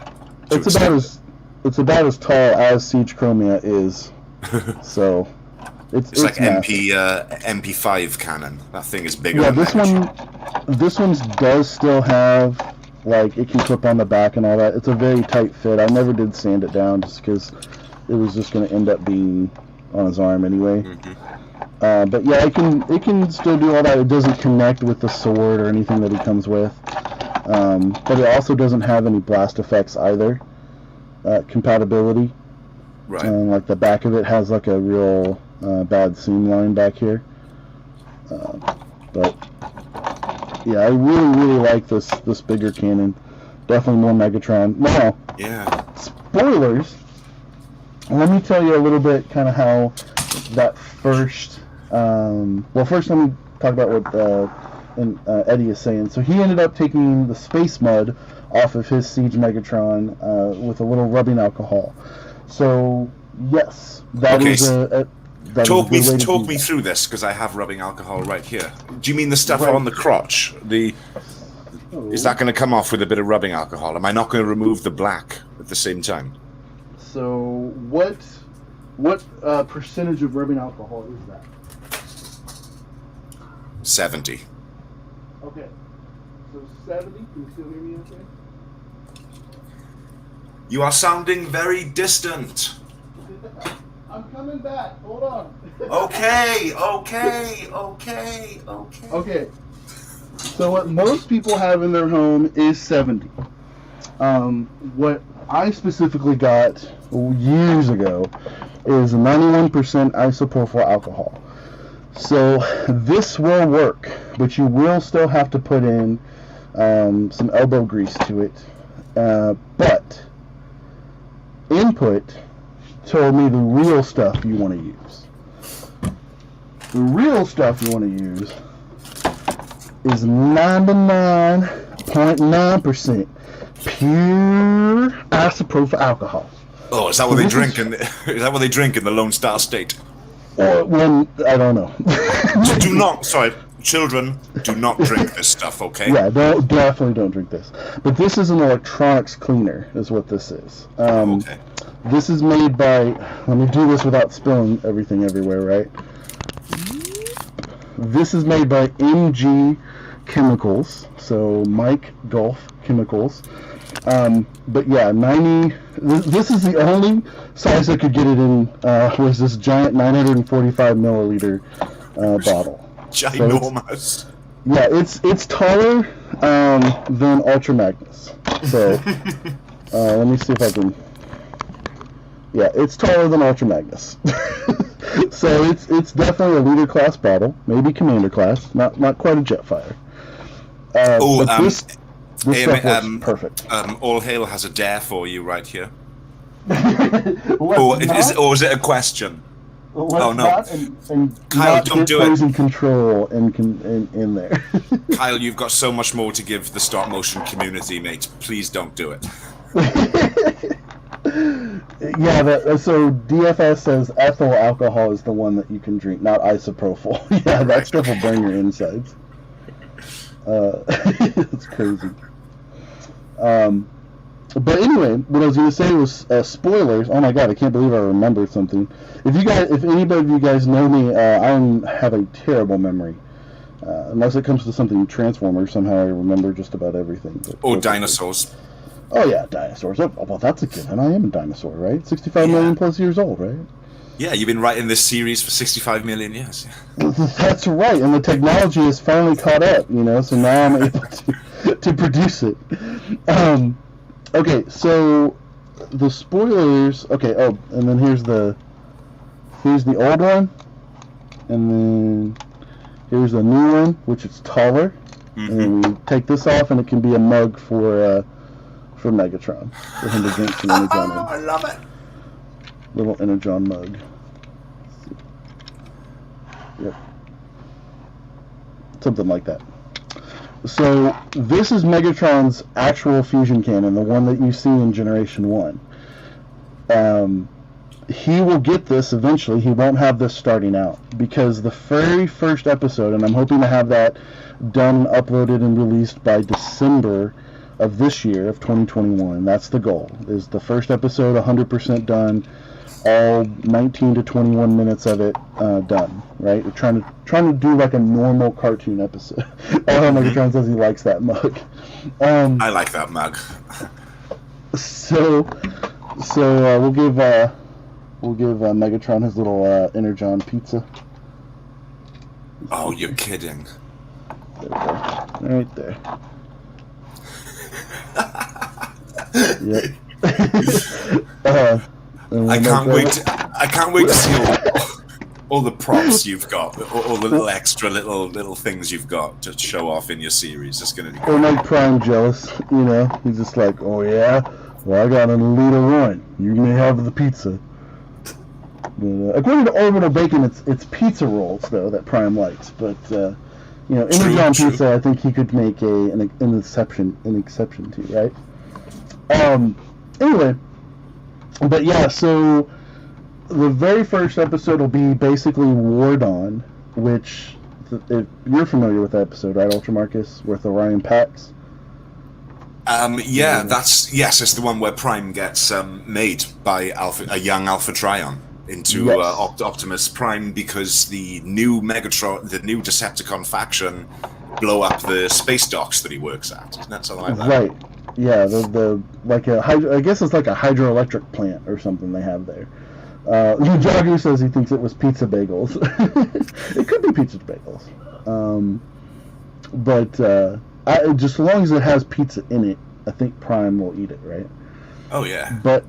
It's about as tall as Siege Chromia is. So it's like MP5 cannon. That thing is bigger. Yeah, than this one does still have, like, it can clip on the back and all that. It's a very tight fit. I never did sand it down just because it was just going to end up being on his arm anyway. But yeah, it can still do all that. It doesn't connect with the sword or anything that he comes with. But it also doesn't have any blast effects either. Compatibility. Right. Like the back of it has like a real bad seam line back here. But yeah, I really like this bigger cannon. Definitely more Megatron. Now, spoilers. Let me tell you a little bit kind of how that first. Well, first let me talk about what Eddie is saying. So he ended up taking the space mud off of his Siege Megatron with a little rubbing alcohol. So yes, that is a talk me through this, because I have rubbing alcohol right here. Do you mean the stuff on the crotch? Is that going to come off with a bit of rubbing alcohol? Am I not going to remove the black at the same time? So what percentage of rubbing alcohol is that? 70. Okay. So 70. Can you still hear me okay? You are sounding very distant. I'm coming back. Hold on. Okay. Okay. So what most people have in their home is 70. What I specifically got years ago is 91% isopropyl alcohol. So this will work, but you will still have to put in some elbow grease to it. But input told me the real stuff you want to use. The real stuff you want to use is 99.9% pure isopropyl alcohol. Oh, is that what they drink? Is that what they drink in the Lone Star State? Or when I don't know. Do not. Sorry, children, do not drink this stuff. Okay. Yeah, definitely don't drink this. But this is an electronics cleaner, is what this is. Okay. This is made by. Let me do this without spilling everything everywhere, right? This is made by MG Chemicals, so Mike Gulf Chemicals. But yeah, 90. This is the only size I could get it in. Was this giant 945 milliliter bottle? Ginormous. So it's taller than Ultra Magnus. So let me see if I can. Yeah, it's taller than Ultra Magnus. So it's definitely a leader class bottle, maybe commander class, not quite a Jetfire. This stuff works perfect. All Hail has a dare for you right here. Or is it a question? Oh no, and Kyle, don't do it. In control in there. Kyle, you've got so much more to give the stop motion community, mate. Please don't do it. Yeah, so DFS says ethyl alcohol is the one that you can drink, not isopropyl. Yeah, that stuff will burn your insides. It's crazy. But anyway, what I was going to say was spoilers. Oh my god, I can't believe I remembered something. If anybody of you guys know me, I have a terrible memory. Unless it comes to something Transformers, somehow I remember just about everything. Or dinosaurs. Oh yeah, dinosaurs. Oh, well, that's a given. I am a dinosaur, right? 65 million plus years old, right? Yeah, you've been writing this series for 65 million years. That's right, and the technology has finally caught up, so now I'm able to produce it. Okay, so the spoilers. Okay, and then here's the old one, and then here's the new one, which is taller. Mm-hmm. And we take this off, and it can be a mug for Megatron, for him to drink some Energon. Oh, I love it. Little Energon mug. Yep. Something like that. So this is Megatron's actual fusion cannon, the one that you see in Generation 1. He will get this eventually. He won't have this starting out, because the very first episode, and I'm hoping to have that done, uploaded, and released by December of this year, of 2021. That's the goal, is the first episode 100% done, all 19 to 21 minutes of it done, right? We're trying to do like a normal cartoon episode. Megatron says he likes that mug. I like that mug. So we'll give Megatron his little Energon pizza. Oh, you're kidding. There we go. Right there. Yep. I can't wait to see all the props you've got, all the little extra little things you've got to show off in your series. It's gonna be or make Prime jealous, He's just like, oh yeah, well I got an Elite one. You may have the pizza. But, according to Orbital Bacon, it's pizza rolls though that Prime likes. But Energon pizza, I think he could make an exception to, right? Anyway, but yeah, so the very first episode will be basically War Dawn, which, if you're familiar with that episode, right, Ultra Marcus, with Orion Pax? It's the one where Prime gets made by a young Alpha Trion into Optimus Prime, because the new Megatron, the new Decepticon faction, blow up the space docks that he works at. Isn't that something like that? Right. Yeah, I guess it's like a hydroelectric plant or something they have there. Jagu says he thinks it was pizza bagels. It could be pizza bagels. But just as long as it has pizza in it, I think Prime will eat it, right? Oh yeah. But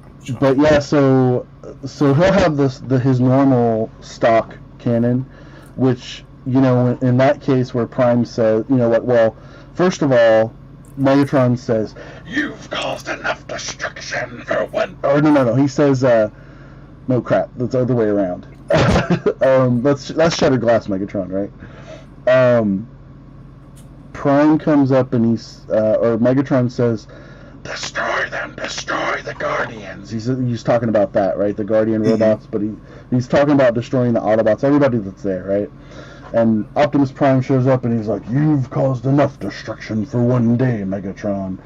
yeah, so he'll have his normal stock cannon, which in that case where Prime says, well, first of all, Megatron says, "You've caused enough destruction for one." Or no. He says, "No crap. That's the other way around." That's Shattered Glass Megatron, right? Prime comes up and or Megatron says, "Destroy them, destroy the Guardians." He's talking about that, right? The Guardian robots, but he's talking about destroying the Autobots, everybody that's there, right? And Optimus Prime shows up and he's like, "You've caused enough destruction for one day, Megatron.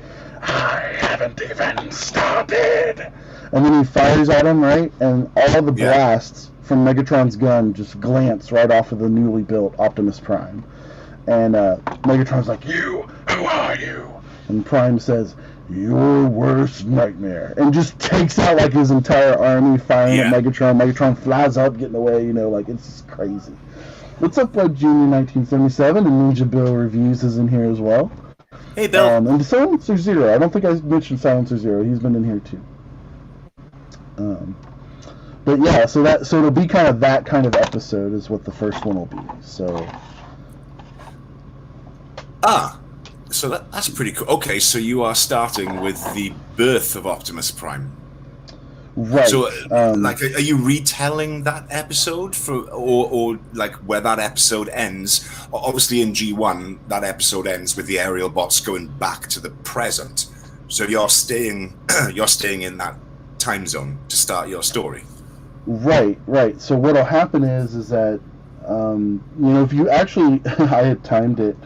I haven't even started." And then he fires at him, right? And all the blasts from Megatron's gun just glance right off of the newly built Optimus Prime. And Megatron's like, "Who are you?" And Prime says, "Your worst nightmare," and just takes out like his entire army firing at Megatron. Megatron flies up, getting away, like it's just crazy. What's up, Junior 1977, and Ninja Bill Reviews is in here as well. Hey, Bill. And Silencer Zero. I don't think I mentioned Silencer Zero. He's been in here too. But yeah, so it'll be kind of that kind of episode is what the first one will be. So. So that's pretty cool. Okay, so you are starting with the birth of Optimus Prime. Right. So, are you retelling that episode or like where that episode ends? Obviously, in G1, that episode ends with the aerial bots going back to the present. So you're staying in that time zone to start your story. Right. So what'll happen is that if you actually, I had timed it,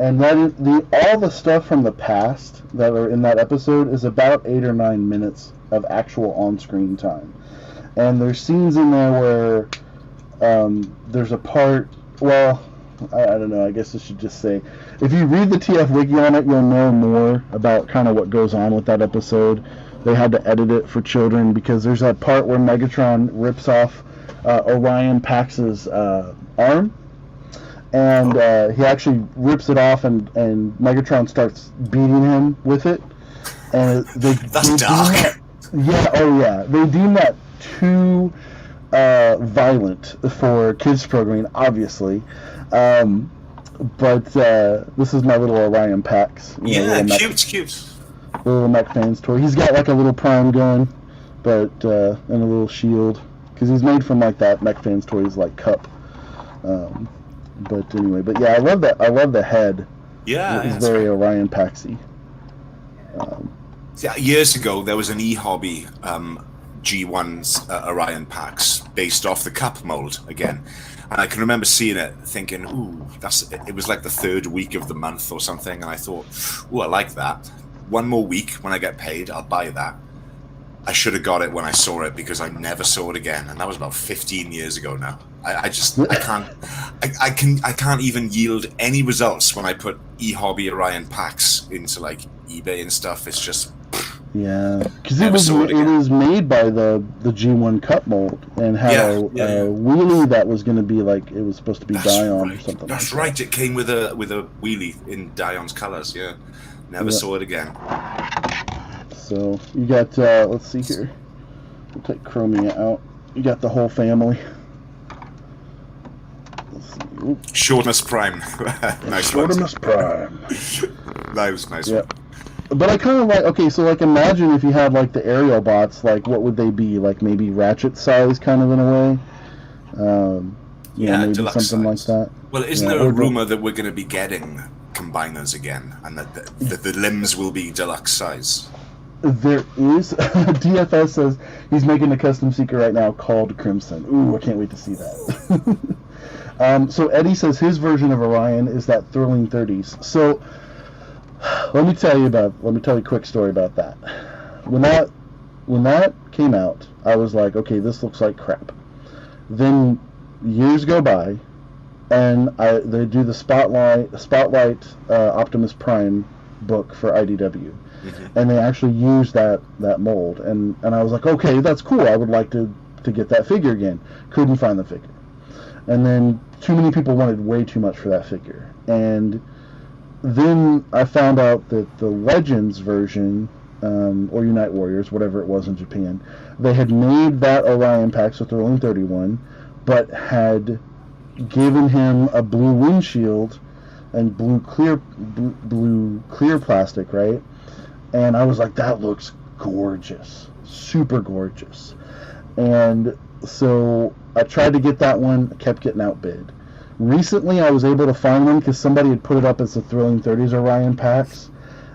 and that is all the stuff from the past that are in that episode is about 8 or 9 minutes of actual on-screen time. And there's scenes in there where there's a part, well, I don't know, I guess I should just say, if you read the TF Wiki on it, you'll know more about kind of what goes on with that episode. They had to edit it for children because there's that part where Megatron rips off Orion Pax's arm. And he actually rips it off, and Megatron starts beating him with it. And That's dark. They deem that too violent for kids programming, obviously. But this is my little Orion Pax. Cute. Little Mech Fans toy. He's got like a little Prime gun, but and a little shield, because he's made from like that Mech Fans toys like cup. But anyway, I love that. I love the head. Yeah, it's very Orion Paxy. Years ago, there was an eHobby G1's Orion Pax based off the cup mold again, and I can remember seeing it, thinking, "Ooh, it was like the third week of the month or something," and I thought, "Ooh, I like that. One more week when I get paid, I'll buy that." I should have got it when I saw it because I never saw it again, and that was about 15 years ago now. I can't even yield any results when I put eHobby Orion Pax into like eBay and stuff. It's just because it was made by the G1 cup mold and had a wheelie that was going to be like it was supposed to be Dion or something. That's like right. It came with a wheelie in Dion's colors. Yeah, never saw it again. So you got let's see here. We'll take Chromia out. You got the whole family. Shortness Prime. Nice one. Shortness Prime. That was nice. Yeah. But I kind of like, imagine if you had like the aerial bots, like what would they be? Like maybe Ratchet size kind of in a way? Maybe something size. Like that. Well, isn't there a rumor that we're going to be getting combiners again and that the limbs will be deluxe size? There is. DFS says he's making a custom seeker right now called Crimson. Ooh, I can't wait to see that. So Eddie says his version of Orion is that thrilling 30s. So let me tell you a quick story about that. When that came out, I was like, okay, this looks like crap. Then years go by, and they do the Spotlight Optimus Prime book for IDW. Mm-hmm. And they actually used that mold, and I was like, okay, that's cool. I would like to get that figure again. Couldn't find the figure, and then too many people wanted way too much for that figure, and then I found out that the Legends version, or Unite Warriors, whatever it was in Japan, they had made that Orion Pax with the Rolling 31, but had given him a blue windshield and blue clear plastic, right? And I was like, that looks gorgeous, super gorgeous. And so I tried to get that one, kept getting outbid. Recently, I was able to find one because somebody had put it up as the Thrilling 30s Orion packs,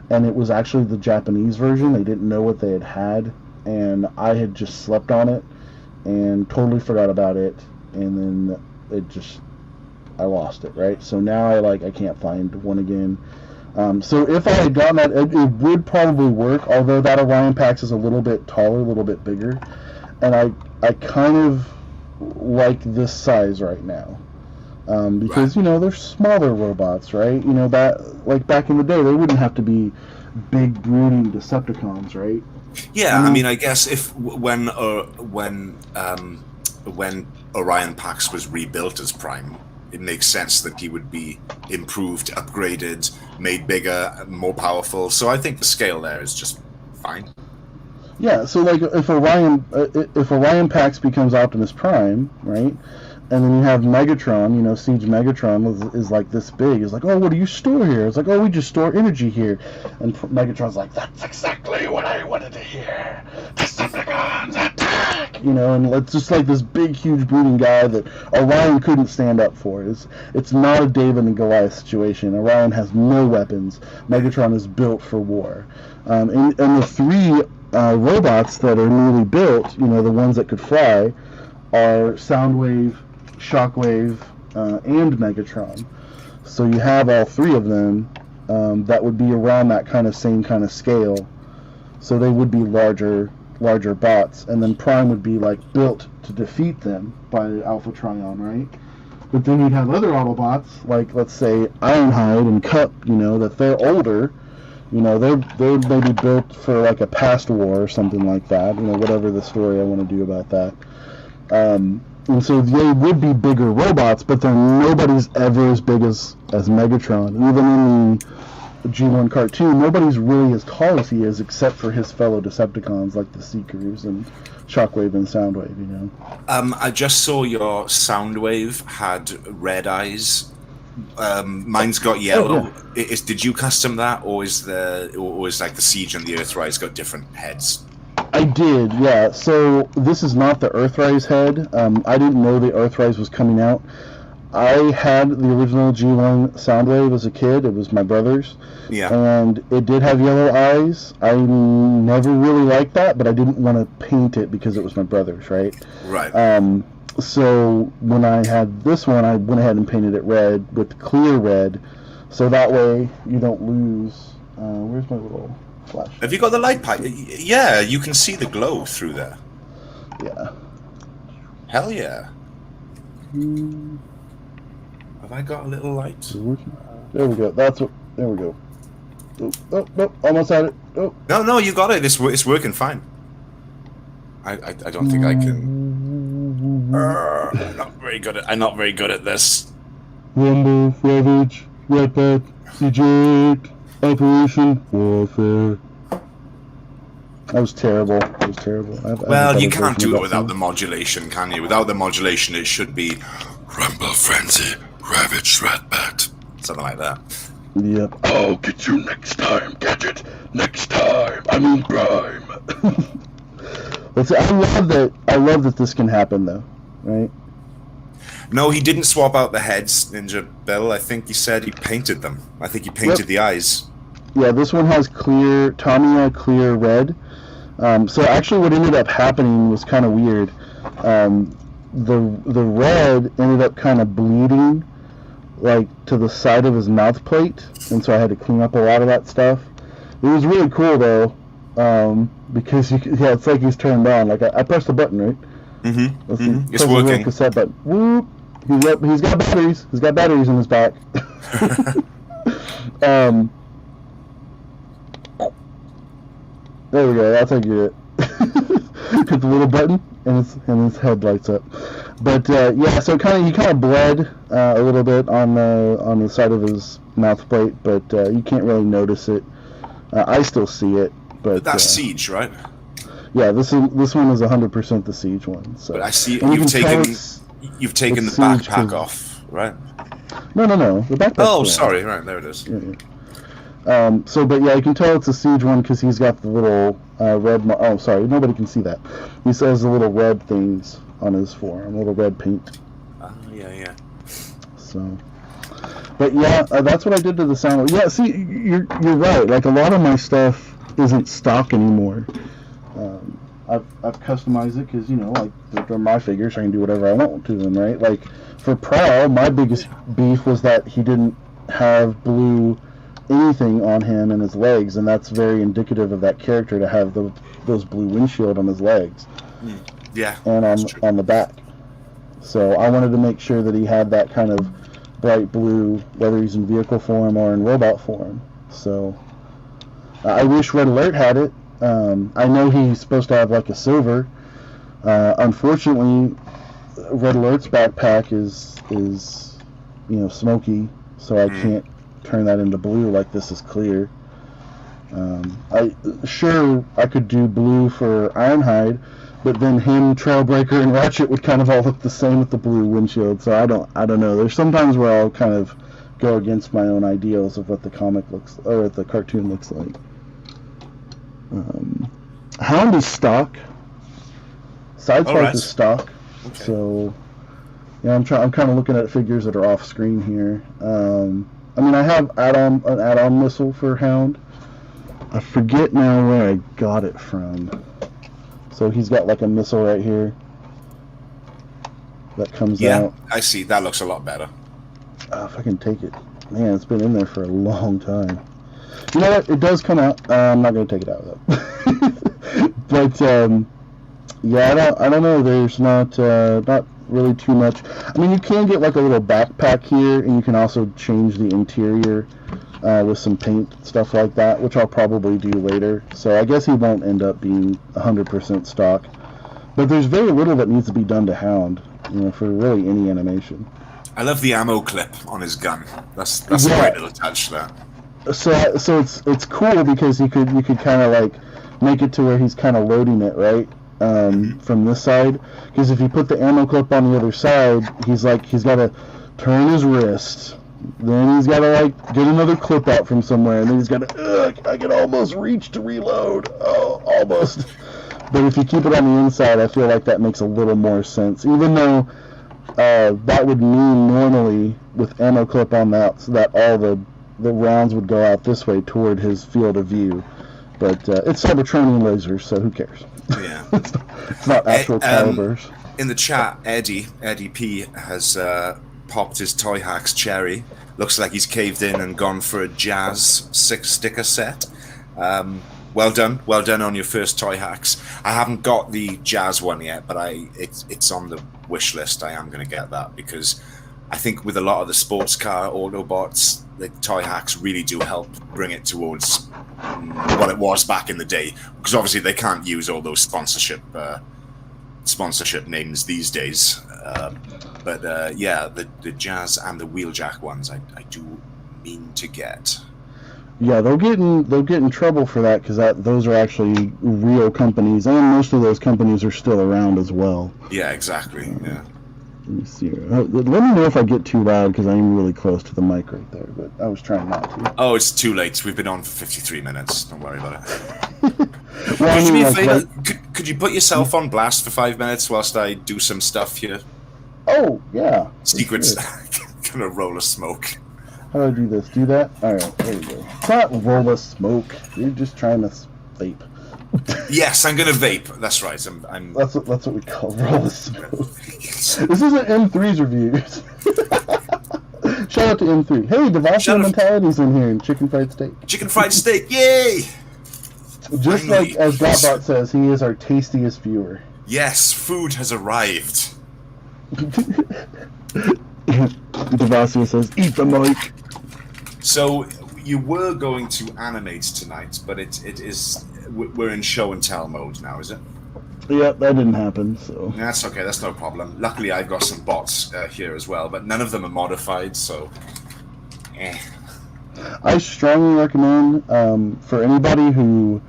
and it was actually the Japanese version. They didn't know what they had, and I had just slept on it and totally forgot about it, and then I lost it, right? So now I can't find one again. So if I had gotten that, it would probably work, although that Orion Pax is a little bit taller, a little bit bigger, and I kind of like this size right now. Because, they're smaller robots, right? That, like back in the day, they wouldn't have to be big, brooding Decepticons, right? Yeah, I mean, I guess when Orion Pax was rebuilt as Prime, it makes sense that he would be improved, upgraded, made bigger, more powerful. So I think the scale there is just fine. Yeah, so like if Orion Pax becomes Optimus Prime, right? And then you have Megatron, Siege Megatron is like this big. It's like, oh, what do you store here? It's like, oh, we just store energy here. And Megatron's like, that's exactly what I wanted to hear. Decepticons attack! And it's just like this big, huge brooding guy that Orion couldn't stand up for. It's not a David and Goliath situation. Orion has no weapons. Megatron is built for war. And the three robots that are newly built, the ones that could fly, are Soundwave, Shockwave, and Megatron. So you have all three of them that would be around that same kind of scale. So they would be larger bots, and then Prime would be built to defeat them by Alpha Trion, right? But then you'd have other Autobots, like let's say Ironhide and Cup, that they're older. They're maybe built for a past war or something like that. Whatever the story I want to do about that. And so they would be bigger robots, but nobody's ever as big as Megatron. Even in the G1 cartoon, nobody's really as tall as he is, except for his fellow Decepticons, like the Seekers and Shockwave and Soundwave, I just saw your Soundwave had red eyes. Mine's got yellow. Oh, yeah. Did you custom that, or is like the Siege and the Earthrise got different heads? I did, yeah. So this is not the Earthrise head. I didn't know the Earthrise was coming out. I had the original G1 Soundwave as a kid. It was my brother's. Yeah. And it did have yellow eyes. I never really liked that, but I didn't want to paint it because it was my brother's, right? Right. So when I had this one, I went ahead and painted it red with clear red, so that way you don't lose. Where's my little flash? Have you got the light pipe? Yeah, you can see the glow through there. Yeah. Hell yeah. Have I got a little light? There we go. There we go. Oh, almost had it. Oh. No, you got it. It's working fine. I don't think I can. I'm not very good at this. Rumble, Ravage, Redback, CJ, Operation Warfare. That was terrible. Well, you can't do it without the modulation, can you? Without the modulation, it should be Rumble, Frenzy, Ravage, Redback, something like that. Yep. I'll get you next time, Gadget. Next time. I mean, Prime. I love that this can happen, though, right? No, he didn't swap out the heads, Ninja Bill. I think he said he painted them. I think he painted the eyes. Yeah, this one has Tamiya clear red. So actually what ended up happening was kind of weird. The red ended up kind of bleeding to the side of his mouth plate, and so I had to clean up a lot of that stuff. It was really cool, though. Because it's like he's turned on. I pressed the button, right? Mm-hmm. It's working. Cassette button. Whoop. He's got batteries. He's got batteries in his back. There we go. That's how you do it. Hit the little button, and his head lights up. But yeah, so he kind of bled a little bit on the side of his mouth plate, but you can't really notice it. I still see it. But that's Siege, right? Yeah, this one is 100% the Siege one. So. But I see you've taken the backpack off, right? No. The backpack. Oh, sorry. Right, there it is. Yeah. But yeah, you can tell it's a siege one because he's got the little red. Oh, sorry, nobody can see that. He says the little red things on his forearm, little red paint. Yeah. So, but yeah, that's what I did to the sound. Yeah, see, you're right. Like a lot of my stuff isn't stock anymore. I've customized it because like they're my figures. I can do whatever I want to them, right? Like for Prowl, my biggest beef was that he didn't have blue anything on him and his legs, and that's very indicative of that character to have those blue windshield on his legs. Yeah, and on the back. So I wanted to make sure that he had that kind of bright blue, whether he's in vehicle form or in robot form. So I wish Red Alert had it. I know he's supposed to have like a silver. Unfortunately, Red Alert's backpack is smoky, so I can't turn that into blue like this is clear. I could do blue for Ironhide, but then him, Trailbreaker, and Ratchet would kind of all look the same with the blue windshield. So I don't know. There's sometimes where I'll kind of go against my own ideals of what the comic looks or what the cartoon looks like. Hound is stock. Sideswipe is stock. Okay. So yeah, I'm kind of looking at figures that are off screen here. I have an add-on missile for Hound. I forget now where I got it from. So he's got like a missile right here that comes out. Yeah, I see. That looks a lot better. If I can take it. Man, it's been in there for a long time. You know what? It does come out. I'm not going to take it out, though. But, yeah, I don't know. There's not really too much. I mean, you can get like a little backpack here, and you can also change the interior with some paint, stuff like that, which I'll probably do later. So I guess he won't end up being 100% stock. But there's very little that needs to be done to Hound, for really any animation. I love the ammo clip on his gun. That's a great little touch there. So it's cool because you could kind of like make it to where he's kind of loading it, right? From this side, because if you put the ammo clip on the other side, he's got to turn his wrist. Then he's got to like get another clip out from somewhere, and then he's got to. I can almost reach to reload. Oh, almost. But if you keep it on the inside, I feel like that makes a little more sense. Even though that would mean normally with ammo clip on that, so that all the rounds would go out this way toward his field of view. But it's Cybertronian lasers, so who cares? Yeah, it's not actual calibers. In the chat, Eddie P has popped his Toy Hacks cherry. Looks like he's caved in and gone for a Jazz 6-sticker set. Well done on your first Toy Hacks. I haven't got the Jazz one yet, but it's on the wish list. I am going to get that because I think with a lot of the sports car Autobots, the Toy Hacks really do help bring it towards what it was back in the day. Because obviously they can't use all those sponsorship names these days. But yeah, the Jazz and the Wheeljack ones I do mean to get. Yeah, they'll get in trouble for that because those are actually real companies, and most of those companies are still around as well. Yeah, exactly. Yeah. Let me see. Let me know if I get too loud because I'm really close to the mic right there, but I was trying not to. Oh, it's too late. We've been on for 53 minutes. Don't worry about it. Well, could you put yourself on blast for 5 minutes whilst I do some stuff here? Oh, yeah. Secrets. Gonna roll a smoke. How do I do this? Do that? Alright, there you go. It's not roll a smoke. You're just trying to vape. Yes, I'm gonna vape. That's right. I'm. That's what we call roll a smoke. This isn't M3's reviews. Shout out to M3. Hey, Devastation Mentality's in here and Chicken Fried Steak. Chicken Fried Steak, yay! Just like as Godbot says, he is our tastiest viewer. Yes, food has arrived. Devastation says, eat the mic. So you were going to animate tonight, but we're in show and tell mode now, is it? Yeah, that didn't happen. So that's okay. That's no problem. Luckily, I've got some bots here as well, but none of them are modified. So, I strongly recommend for anybody who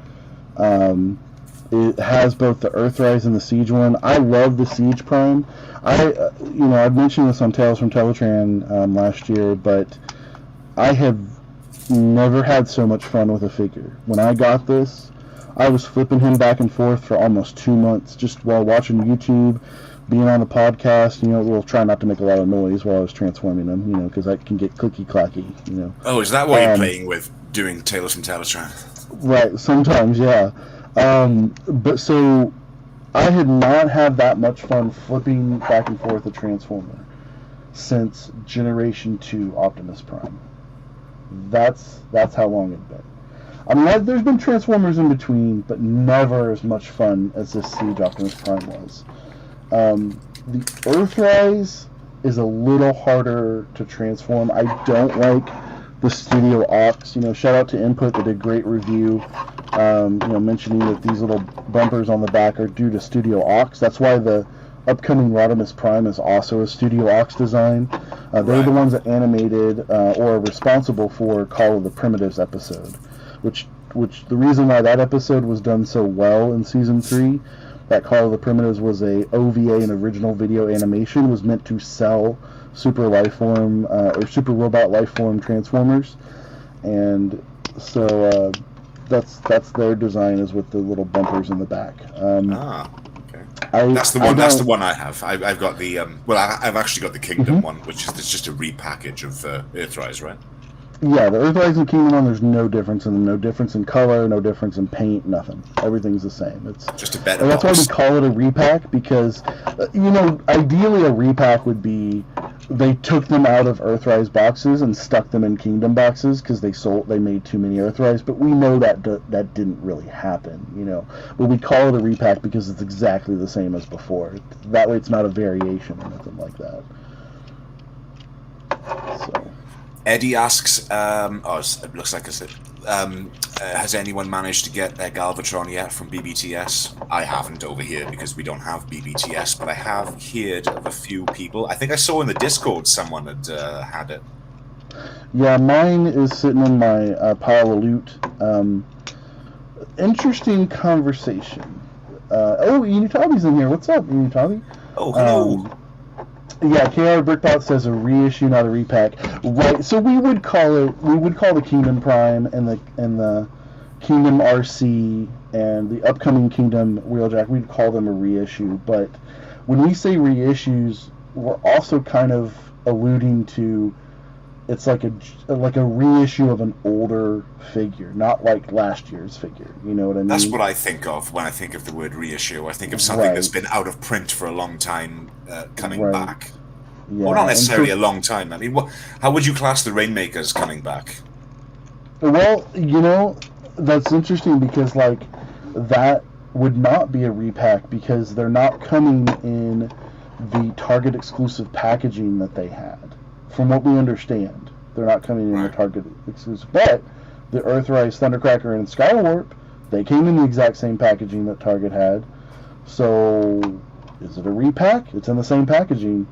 It has both the Earthrise and the Siege one. I love the Siege Prime. I've mentioned this on Tales from Teletran last year, but I have never had so much fun with a figure. When I got this, I was flipping him back and forth for almost 2 months, just while watching YouTube, being on the podcast. We'll try not to make a lot of noise while I was transforming him, because I can get clicky-clacky, Oh, is that what you're playing with, doing Tales from Teletran? Right, sometimes, yeah. But so I had not had that much fun flipping back and forth a Transformer since Generation 2 Optimus Prime. That's how long it's been. I mean, there's been Transformers in between, but never as much fun as this Siege Optimus Prime was. The Earthrise is a little harder to transform. I don't like the Studio Ox. Shout out to Input, they did a great review, mentioning that these little bumpers on the back are due to Studio Ox. That's why the upcoming Rodimus Prime is also a Studio Ox design. They're the ones that animated or are responsible for Call of the Primitives episode, which the reason why that episode was done so well in Season 3, that Call of the Primitives was a OVA, an original video animation, was meant to sell Super Lifeform or Super Robot Lifeform Transformers, and so that's their design, is with the little bumpers in the back. Okay. That's the one I have. I've got the I've actually got the Kingdom one, which is just a repackage of Earthrise, right? Yeah, the Earthrise and Kingdom one, there's no difference in them, no difference in color, no difference in paint, nothing. Everything's the same. It's just a better box. That's why we call it a repack, because, ideally a repack would be they took them out of Earthrise boxes and stuck them in Kingdom boxes because they made too many Earthrise, but we know that didn't really happen, But we call it a repack because it's exactly the same as before. That way it's not a variation or nothing like that. So... Eddie asks, it looks like it's has anyone managed to get their Galvatron yet from BBTS? I haven't over here because we don't have BBTS, but I have heard of a few people. I think I saw in the Discord someone had it. Yeah, mine is sitting in my pile of loot. Interesting conversation. Unitabi's in here. What's up, Unitabi? Oh, hello. Yeah, KR Brickbot says a reissue, not a repack. Right. So we would call the Kingdom Prime and the Kingdom RC and the upcoming Kingdom Wheeljack, we'd call them a reissue. But when we say reissues, we're also kind of alluding to it's like a reissue of an older figure, not like last year's figure. You know what I mean? That's what I think of when I think of the word reissue. I think of something that's been out of print for a long time coming back. Yeah. Well, not necessarily a long time. I mean, how would you class the Rainmakers coming back? Well, that's interesting because that would not be a repack because they're not coming in the Target exclusive packaging that they had. From what we understand, they're not coming in the Target exclusive. But the Earthrise, Thundercracker, and Skywarp, they came in the exact same packaging that Target had. So, is it a repack? It's in the same packaging.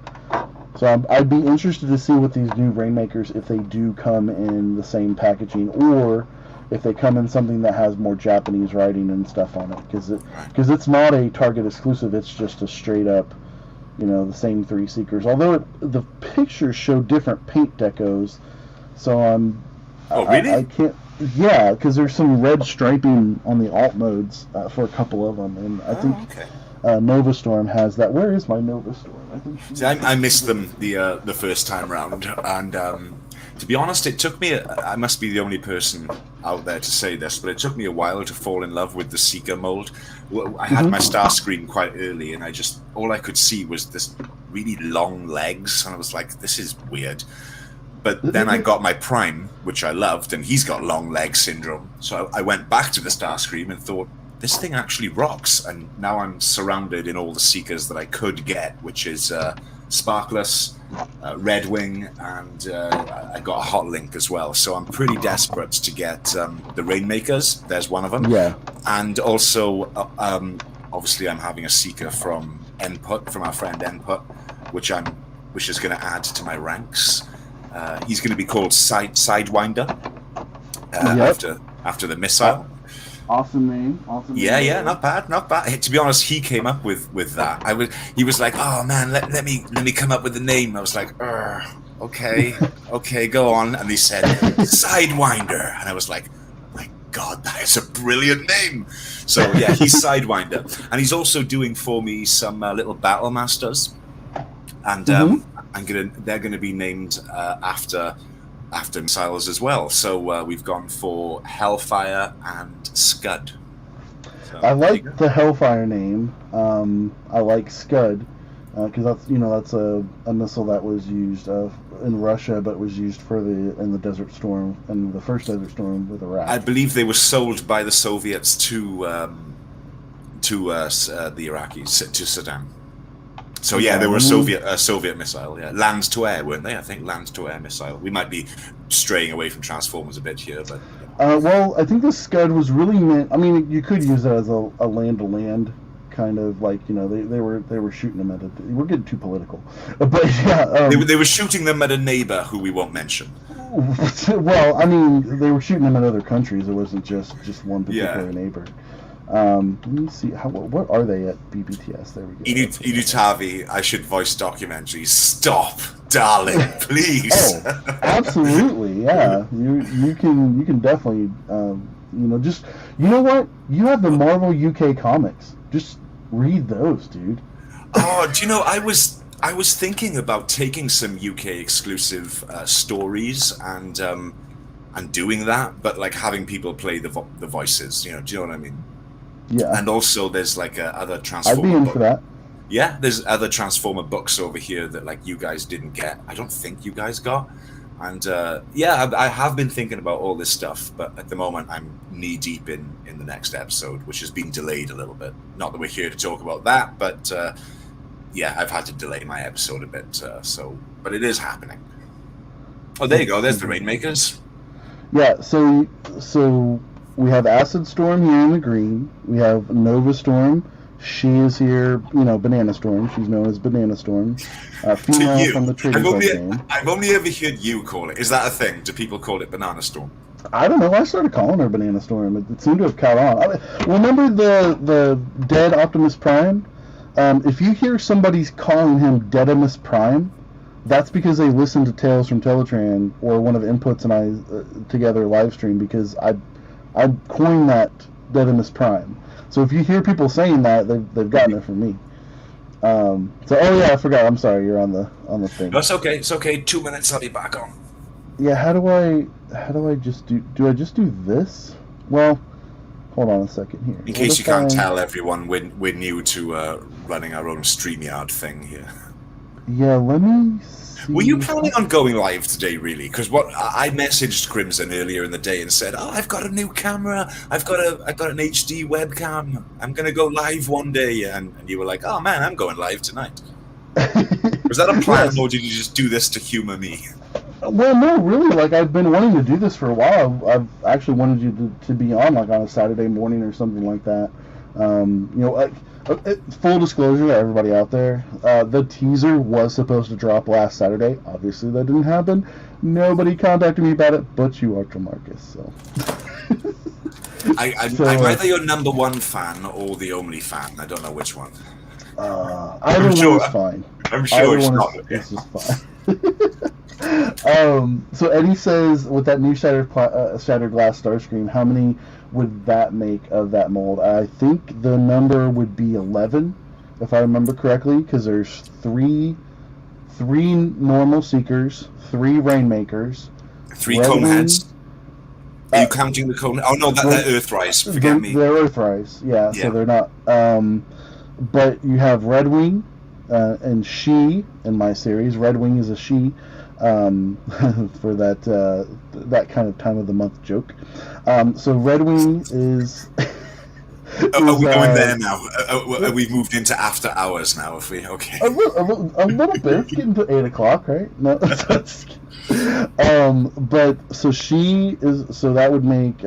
So I'd be interested to see what these new Rainmakers, if they do come in the same packaging, or if they come in something that has more Japanese writing and stuff on it. Because it's not a Target exclusive, it's just a straight up, the same three Seekers. Although the pictures show different paint decos, so Oh, really? I can't. Yeah, because there's some red striping on the alt modes for a couple of them, and I think Nova Storm has that. Where is my Nova Storm? I think I missed them the first time round, and to be honest, it took me. I must be the only person out there to say this, but it took me a while to fall in love with the Seeker mold. I had my star screen quite early, and all I could see was this really long legs, and I was like, this is weird. But then I got my Prime, which I loved, and he's got long leg syndrome. So I went back to the Starscream and thought, this thing actually rocks. And now I'm surrounded in all the Seekers that I could get, which is Sparkless, Redwing, and I got a Hot Link as well. So I'm pretty desperate to get the Rainmakers. There's one of them. Yeah. And also, obviously, I'm having a Seeker from Input, from our friend Input, which is going to add to my ranks. He's going to be called Sidewinder after the missile. Awesome name. Awesome name. Yeah, not bad, not bad. To be honest, he came up with that. He was like, "Oh man, let me come up with the name." I was like, okay, go on." And he said, "Sidewinder," and I was like, "My God, that is a brilliant name." So yeah, he's Sidewinder, and he's also doing for me some little battle masters, and they're gonna be named after missiles as well. So we've gone for Hellfire and Scud. So, I like the Hellfire name. I like Scud because that's a missile that was used in Russia, but was used in the Desert Storm, and the first Desert Storm with Iraq. I believe they were sold by the Soviets to the Iraqis, to Saddam. So yeah, they were a Soviet missile. Yeah, land to air, weren't they? I think land to air missile. We might be straying away from Transformers a bit here, but. Well, I think the Scud was really meant. I mean, you could use it as a land to land kind of like they were shooting them at it. We're getting too political, but yeah, they were shooting them at a neighbor who we won't mention. Well, I mean, they were shooting them at other countries. It wasn't just one particular neighbor. Let me see. What are they at BBTS? There we go. Inutavi, I should voice documentaries. Stop, darling, please. Oh, absolutely, yeah. You can definitely just what? You have the Marvel UK comics. Just read those, dude. Oh, do you know I was thinking about taking some UK exclusive stories and doing that, but like having people play the voices. Do you know what I mean? Yeah. And also, there's like other Transformer. I'd be in for that. Yeah, there's other Transformer books over here that like you guys didn't get. I don't think you guys got. And I have been thinking about all this stuff, but at the moment I'm knee deep in the next episode, which has been delayed a little bit. Not that we're here to talk about that, but I've had to delay my episode a bit. But it is happening. Oh, there you go. There's the Rainmakers. Yeah. So we have Acid Storm here in the green. We have Nova Storm. She is here, Banana Storm. She's known as Banana Storm. Female from the trading card game. I've only ever heard you call it. Is that a thing? Do people call it Banana Storm? I don't know. I started calling her Banana Storm. It seemed to have caught on. Remember the dead Optimus Prime? If you hear somebody's calling him Dedimus Prime, that's because they listened to Tales from Teletran or one of Inputs and I together live stream, because I coined that Dedimus Prime. So if you hear people saying that, they've gotten it from me. I forgot. I'm sorry. You're on the thing. That's okay. It's okay. 2 minutes. I'll be back on. Yeah. How do I just do? Do I just do this? Well, hold on a second here. In case you can't tell everyone, we're new to running our own StreamYard thing here. Yeah. Let me see. Were you planning on going live today, really? Because I messaged Crimson earlier in the day and said, "Oh, I've got a new camera. I've got an HD webcam. I'm gonna go live one day." And you were like, "Oh man, I'm going live tonight." Was that a plan, yes. Or did you just do this to humor me? Well, no, really. Like, I've been wanting to do this for a while. I've actually wanted you to be on, like, on a Saturday morning or something like that. Full disclosure to everybody out there, the teaser was supposed to drop last Saturday. Obviously, that didn't happen. Nobody contacted me about it, but you, Archer Marcus. So, I'm either your number one fan or the only fan. I don't know which one. Either one is fine. I'm sure it's not. It's just fine. So Eddie says, with that new shattered glass Starscream, how many would that make of that mold? I think the number would be 11, if I remember correctly, because there's three normal Seekers, 3 Rainmakers, 3 Coneheads. Are you counting the Cone? Oh no, they're Earthrise. Forget me. They're Earthrise. Yeah, so they're not. But you have Redwing and She in my series. Redwing is a she. For that kind of time of the month joke. So Redwing is. Are we going there now? We've moved into after hours now. If we okay. A little bit. It's getting to 8 o'clock, right? No. But so she is. So that would make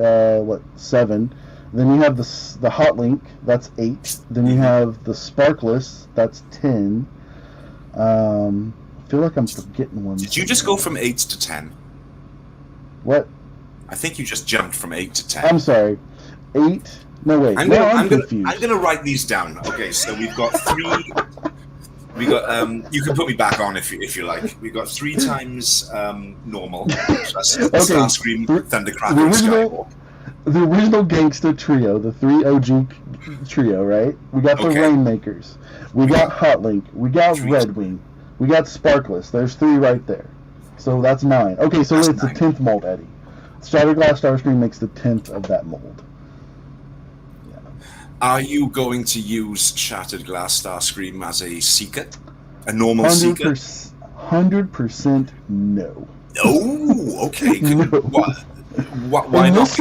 7. Then you have the Hot Link. That's 8. Then you have the Sparkless. That's 10. I feel like I'm forgetting one. Did you just go from 8 to 10? What? I think you just jumped from 8 to 10. I'm sorry. 8. No, wait. I'm confused. I'm gonna write these down. Okay, so we've got 3. We got you can put me back on if you like. We got 3 times normal. So that's Starscream, Thundercracker, and Skywarp. The original gangster trio, the 3 OG trio, right? We got the Rainmakers. We got Hotlink. We got Redwing. We got Sparkless. There's 3 right there. So that's 9. Okay, so it's the 10th mold, Eddie. Shatterglass Starscream makes the 10th of that mold. Yeah. Are you going to use Shattered Glass Starscream as a seeker? A normal seeker? 100% no. Oh, okay. No. Why in not?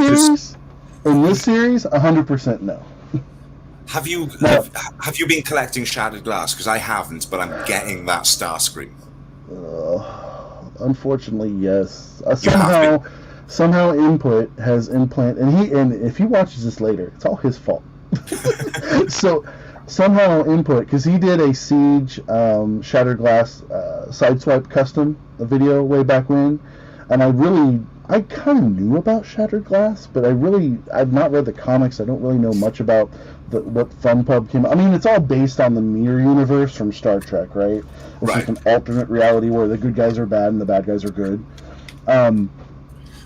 In this series, 100% no. Have you been collecting Shattered Glass? Because I haven't, but I'm getting that Starscream. Unfortunately, yes. Somehow Input has implanted, and if he watches this later, it's all his fault. So somehow Input, because he did a Siege Shattered Glass Sideswipe custom video way back when, and I kind of knew about Shattered Glass, but I've not read the comics. I don't really know much about what FunPub came. I mean, it's all based on the mirror universe from Star Trek, right? It's like an alternate reality where the good guys are bad and the bad guys are good.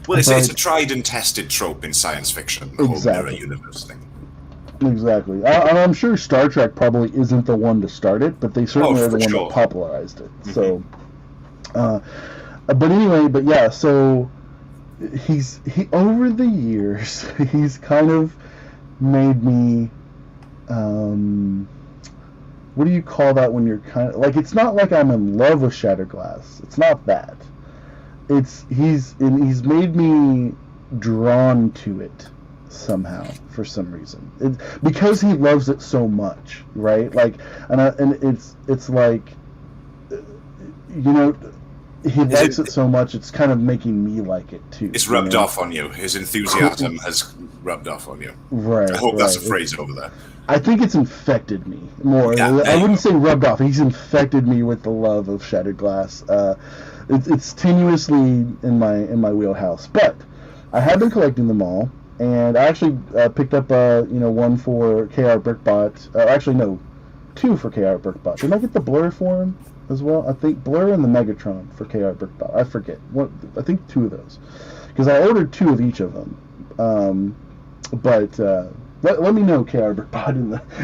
Well, it's a tried and tested trope in science fiction, the whole mirror universe thing. Exactly. I'm sure Star Trek probably isn't the one to start it, but they certainly are the one that popularized it. Mm-hmm. So, but anyway, so he over the years he's kind of made me what do you call that when you're kind of like, it's not like I'm in love with Shattered Glass, it's not that, he's made me drawn to it somehow for some reason, because he loves it so much, right? Like, and it's like, you know, he likes it so much, it's kind of making me like it too. It's rubbed off on you. His enthusiasm has rubbed off on you. Right. I hope that's a phrase over there. I think it's infected me more. Yeah, I wouldn't say rubbed off. He's infected me with the love of Shattered Glass. It's tenuously in my wheelhouse. But I have been collecting them all, and I actually picked up one for KR Brickbot. Actually, no, 2 for KR Brickbot. Did I get the Blur for him as well? I think Blur and the Megatron for KR Brickbot. I forget. I think 2 of those, because I ordered 2 of each of them. Let me know, KR Brickbot,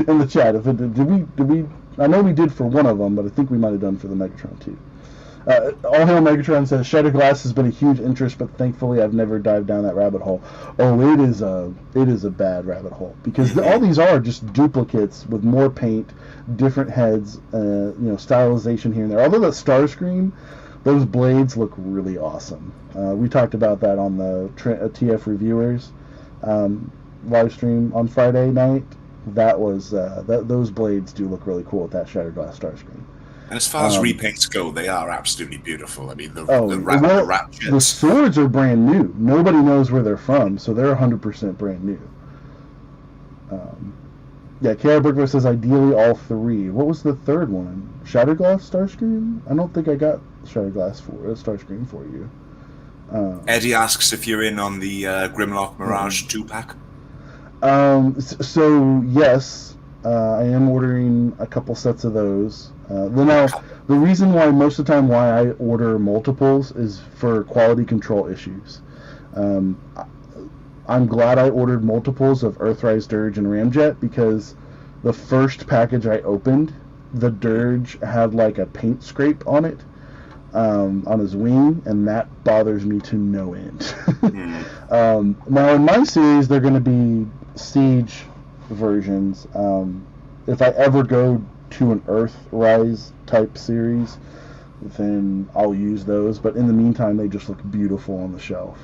in the chat. If did we? I know we did for one of them, but I think we might have done for the Megatron too. All Hail Megatron says Shattered Glass has been a huge interest, but thankfully I've never dived down that rabbit hole. Oh, it is a bad rabbit hole, because all these are just duplicates with more paint, different heads, stylization here and there. Although that Starscream, those blades look really awesome. We talked about that on the TF Reviewers live stream on Friday night. That was those blades do look really cool with that Shattered Glass Starscream. And as far as repaints go, they are absolutely beautiful. I mean, the ratchets. The swords are brand new. Nobody knows where they're from, so they're 100% brand new. Kara Burger says ideally all 3. What was the third one? Shattered Glass Starscream? I don't think I got Shattered Glass Starscream for you. Eddie asks if you're in on the Grimlock Mirage 2-pack. So yes, I am ordering a couple sets of those. Now, the reason why most of the time why I order multiples is for quality control issues. I'm glad I ordered multiples of Earthrise, Dirge, and Ramjet, because the first package I opened, the Dirge had like a paint scrape on it, on his wing, and that bothers me to no end. Now in my series, they're going to be Siege versions. If I ever go to an Earthrise type series, then I'll use those. But in the meantime, they just look beautiful on the shelf.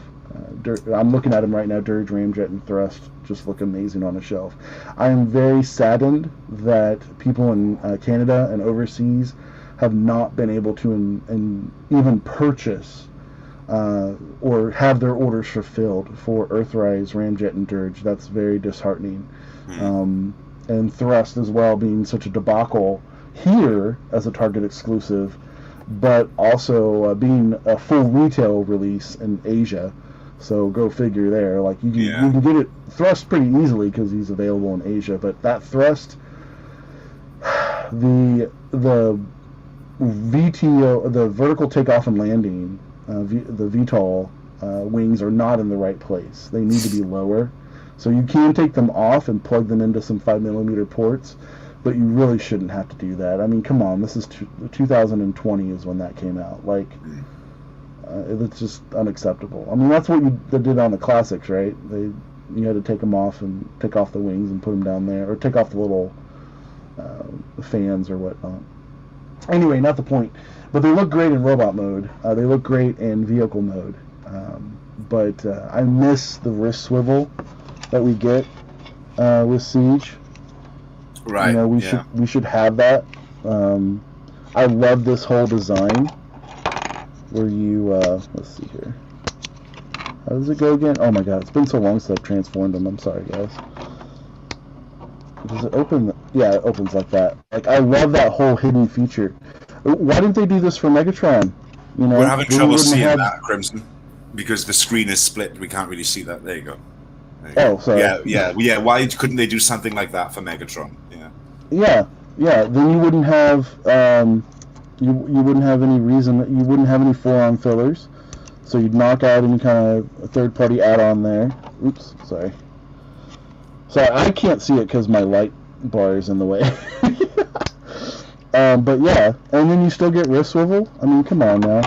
I'm looking at them right now. Dirge, Ramjet, and Thrust just look amazing on the shelf. I am very saddened that people in Canada and overseas have not been able to even purchase or have their orders fulfilled for Earthrise, Ramjet, and Dirge. That's very disheartening. And Thrust as well, being such a debacle here as a Target exclusive, but also being a full retail release in Asia. So go figure there. Like you can get it thrust pretty easily because he's available in Asia. But that thrust, the VTO, the vertical takeoff and landing, the VTOL wings are not in the right place. They need to be lower. So you can take them off and plug them into some 5mm ports, but you really shouldn't have to do that. I mean, come on, this is 2020 is when that came out. Like, it's just unacceptable. I mean, that's what they did on the classics, right? You had to take them off and take off the wings and put them down there, or take off the little fans or whatnot. Anyway, not the point. But they look great in robot mode. They look great in vehicle mode. But I miss the wrist swivel that we get with Siege. Right. You know, we should have that. I love this whole design where you let's see here. How does it go again? Oh my god, it's been so long since I've transformed them. I'm sorry, guys. Does it open? Yeah, it opens like that. Like, I love that whole hidden feature. Why didn't they do this for Megatron? You know, we're having trouble seeing that, Crimson, because the screen is split. We can't really see that. There you go. Oh, sorry. Yeah. Why couldn't they do something like that for Megatron? Yeah. Then you wouldn't have you wouldn't have any reason. You wouldn't have any forearm fillers, so you'd knock out any kind of third-party add-on there. Oops, sorry. Sorry, I can't see it because my light bar is in the way. But yeah, and then you still get wrist swivel. I mean, come on now.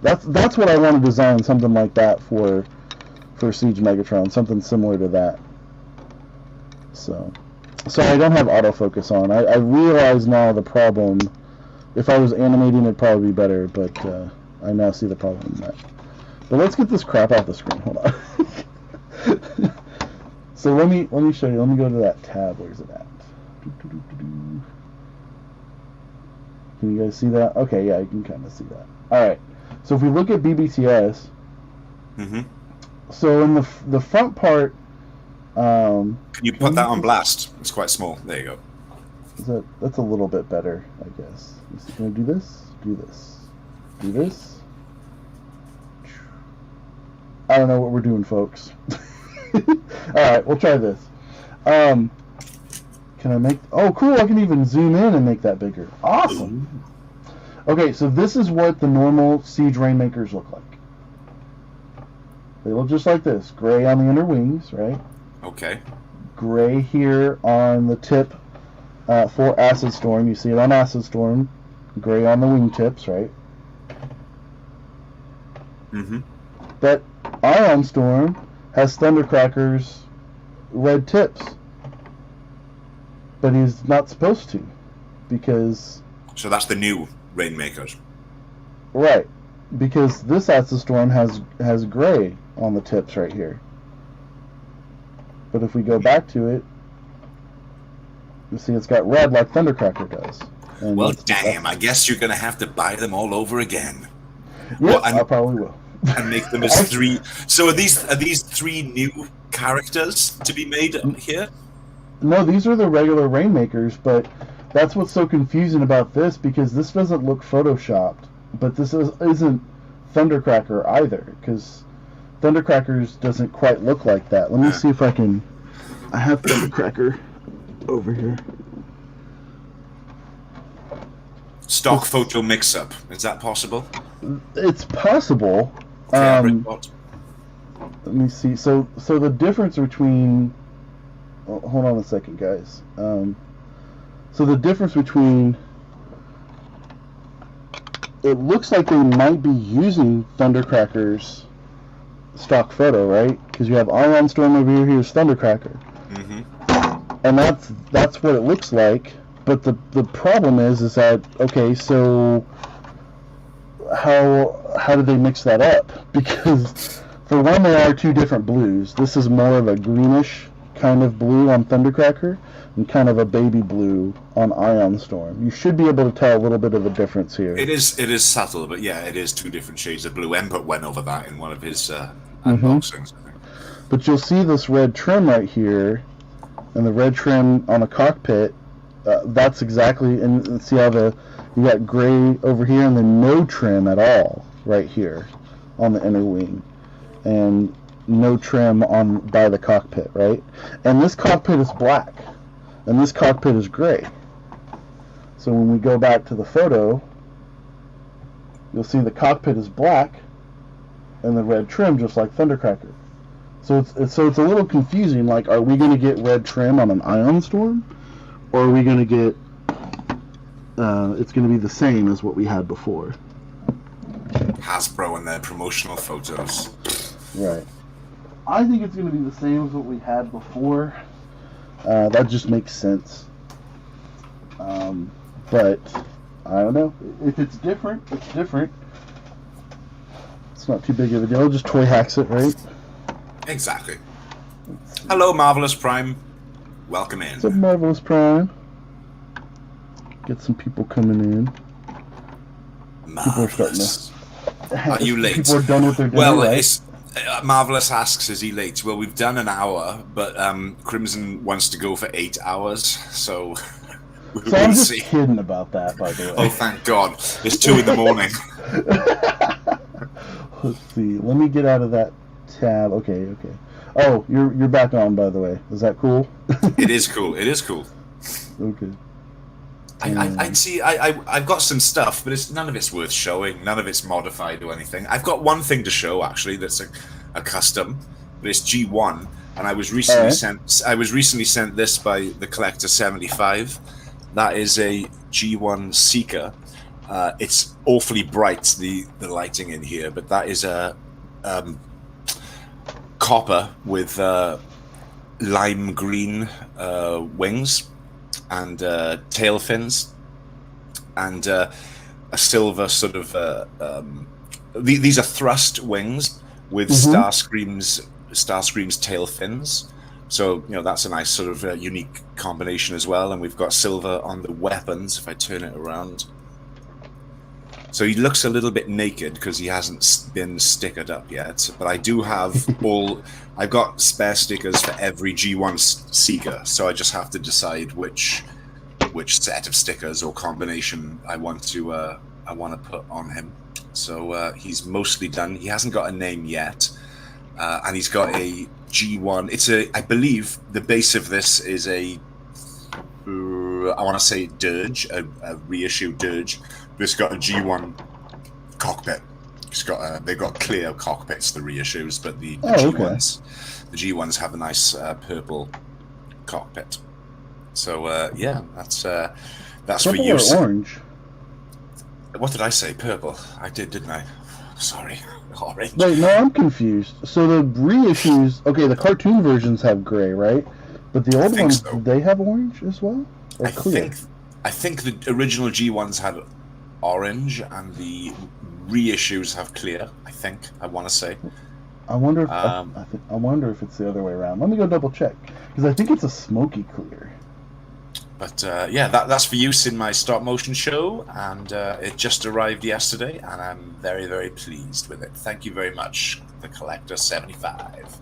That's what I want to design, something like that for Siege Megatron, something similar to that. So I don't have autofocus on. I realize now the problem. If I was animating, it'd probably be better, but I now see the problem in that. But let's get this crap off the screen. Hold on. So let me show you. Let me go to that tab. Where's it at? Can you guys see that? Okay, yeah, you can kind of see that. All right. So if we look at BBTS, so in the front part, can you put that on blast? It's quite small. There you go. That's a little bit better, I guess. Can I do this? Do this. Do this. I don't know what we're doing, folks. Alright, we'll try this. Can I make... Oh, cool, I can even zoom in and make that bigger. Awesome! Okay, so this is what the normal Siege Rainmakers look like. They look just like this. Gray on the inner wings, right? Okay. Gray here on the tip for Acid Storm. You see it on Acid Storm. Gray on the wingtips, right? But Ion Storm has Thundercracker's red tips. But he's not supposed to, because... So that's the new Rainmakers. Right. Because this Acid Storm has gray on the tips right here. But if we go back to it, you see it's got red like Thundercracker does. And well, damn, I guess you're going to have to buy them all over again. Yeah, I probably will. And make them as three... So are these three new characters to be made here? No, these are the regular Rainmakers, but that's what's so confusing about this, because this doesn't look photoshopped, but this isn't Thundercracker either, because Thundercrackers doesn't quite look like that. Let me see if I can... I have Thundercracker over here. Stock photo mix-up. Is that possible? It's possible. Okay, let me see. So the difference between... Oh, hold on a second, guys. So the difference between... It looks like they might be using Thundercracker's stock photo, right? Because you have Ion Storm over here, here's Thundercracker. And that's what it looks like. But the problem is that, okay, so how did they mix that up? Because for one, there are two different blues. This is more of a greenish kind of blue on Thundercracker and kind of a baby blue on Ion Storm. You should be able to tell a little bit of a difference here. It is subtle, but yeah, it is two different shades of blue. Empert went over that in one of his unboxings, I think. But you'll see this red trim right here, and the red trim on the cockpit. That's exactly, and see how you got gray over here, and then no trim at all right here on the inner wing, and no trim on by the cockpit, right? And this cockpit is black, and this cockpit is gray. So when we go back to the photo, you'll see the cockpit is black and the red trim, just like Thundercracker. So it's a little confusing. Like, are we going to get red trim on an Ion Storm, or are we going to get it's going to be the same as what we had before? Hasbro and their promotional photos. Right. I think it's going to be the same as what we had before. That just makes sense. But I don't know. If it's different, it's different. It's not too big of a deal. Just toy hacks it, right? Exactly. Hello, Marvelous Prime. Welcome in. What's up, Marvelous Prime? Get some people coming in. Marvelous. Are you late? People are done with their dinner, well, right? it's, Marvelous asks, is he late? Well, we've done an hour, but Crimson wants to go for 8 hours, so we'll I'm just see. kidding about that, by the way. Oh, thank God. It's 2 in the morning. Let's see. Let me get out of that tab. Okay. Oh, you're back on, by the way. Is that cool? It is cool. Okay. I've got some stuff, but none of it's worth showing. None of it's modified or anything. I've got one thing to show actually. That's a custom, but it's G1, and I was recently sent this by the Collector 75. That is a G1 Seeker. It's awfully bright, the lighting in here, but that is a copper with lime green wings and tail fins, and a silver sort of these are thrust wings with Starscream's tail fins. So that's a nice sort of unique combination as well. And we've got silver on the weapons. If I turn it around, so he looks a little bit naked because he hasn't been stickered up yet. But I do have I've got spare stickers for every G1 Seeker, so I just have to decide which set of stickers or combination I want to put on him. So he's mostly done. He hasn't got a name yet, and he's got a G1. I believe the base of this is I want to say Dirge, a reissue Dirge. But it's got a G1 cockpit. They've got clear cockpits, the reissues, but the G1s have a nice purple cockpit. So that's purple for you. Or orange? What did I say? Purple. I did, didn't I? Sorry, orange. Wait, no, I'm confused. So the reissues, the cartoon versions have gray, right? But the old ones, do they have orange as well? Or clear? I think the original G1s had orange, and the reissues have clear. I want to say. I wonder if I wonder if it's the other way around. Let me go double check, because I think it's a smoky clear. But that's for use in my stop motion show, and it just arrived yesterday, and I'm very, very pleased with it. Thank you very much, the Collector 75.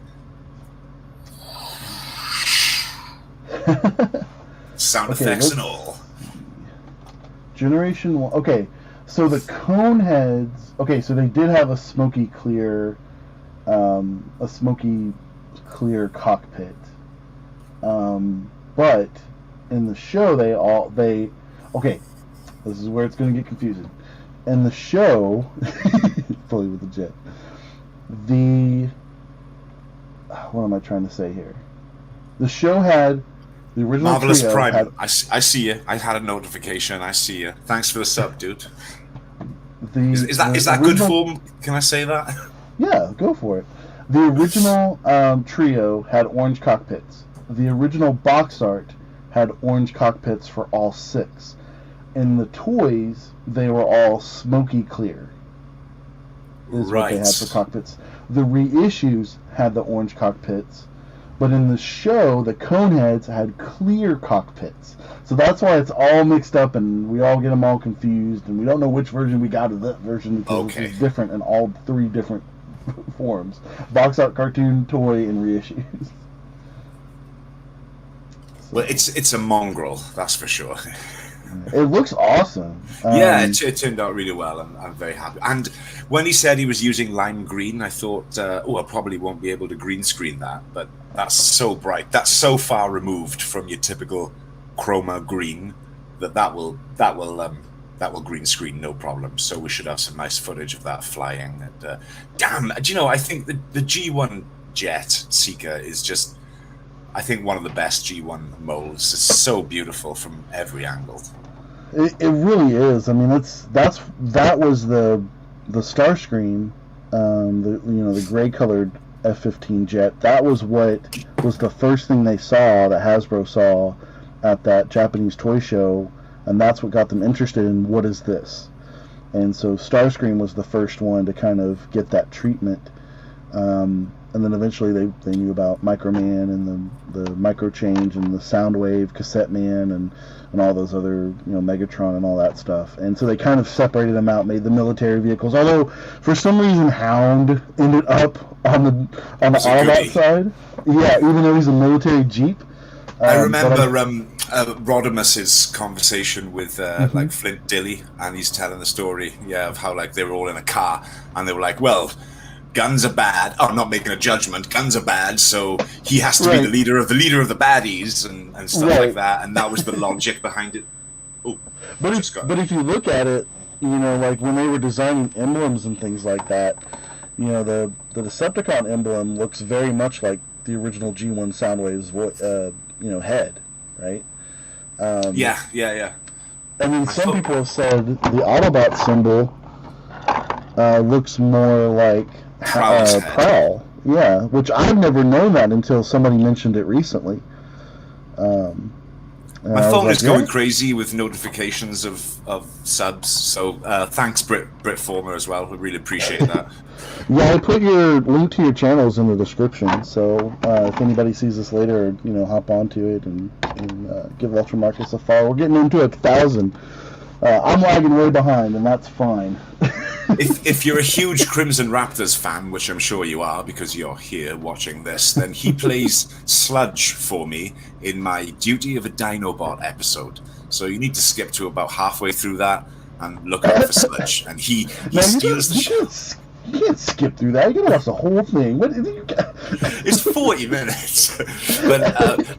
Sound effects and all. Generation 1. Okay, so the cone heads. Okay, so they did have a smoky clear cockpit. But in the show, they. Okay, this is where it's going to get confusing. In the show, fully with the jet. What am I trying to say here? The show had. The original Marvelous trio Prime. I see you. I had a notification. I see you. Thanks for the sub, dude. Is that good form? Can I say that? Yeah, go for it. The original trio had orange cockpits. The original box art had orange cockpits for all 6. In the toys, they were all smoky clear. Is what they had for cockpits. The reissues had the orange cockpits. But in the show, the Coneheads had clear cockpits. So that's why it's all mixed up, and we all get them all confused, and we don't know which version we got of that version, because it's different in all 3 different forms. Box art, cartoon, toy, and reissues. Well, it's a mongrel, that's for sure. It looks awesome. Yeah, it turned out really well. I'm very happy. And when he said he was using lime green, I thought, I probably won't be able to green screen that. But that's so bright. That's so far removed from your typical chroma green that will green screen no problem. So we should have some nice footage of that flying. And damn, do you know? I think the G1 jet Seeker is just, I think, one of the best G1 molds. It's so beautiful from every angle. It really is. I mean, that was the Starscream, the gray colored F-15 jet. That was what was the first thing they saw, that Hasbro saw at that Japanese toy show, and that's what got them interested in what is this. And so Starscream was the first one to kind of get that treatment. And then eventually they knew about Microman and the Micro Change and the Soundwave Cassette Man and all those other, Megatron and all that stuff. And so they kind of separated them out, made the military vehicles. Although for some reason Hound ended up on the Autobot side. Yeah, even though he's a military Jeep. I remember Rodimus's conversation with like Flint Dilley, and he's telling the story, of how like they were all in a car and they were like, well, guns are bad. Oh, I'm not making a judgment. Guns are bad, so he has to be the leader of the baddies and stuff like that. And that was the logic behind it. Oh, but if you look at it, like when they were designing emblems and things like that, the Decepticon emblem looks very much like the original G1 Soundwave's head, right? Yeah. I mean, some people have said the Autobot symbol looks more like Prowl, which I've never known that until somebody mentioned it recently. My phone is going crazy with notifications of subs, so thanks Brit Former as well. We really appreciate that. Yeah, I put your link to your channels in the description, so if anybody sees this later, hop onto it and give Ultra Marcus a follow. We're getting into 1,000. I'm lagging way behind, and that's fine. If you're a huge Crimson Raptors fan, which I'm sure you are because you're here watching this, then he plays Sludge for me in my Duty of a Dinobot episode. So you need to skip to about halfway through that and look out for Sludge. And he steals the show. You can't skip through that. You gotta watch the whole thing. It's 40 minutes. But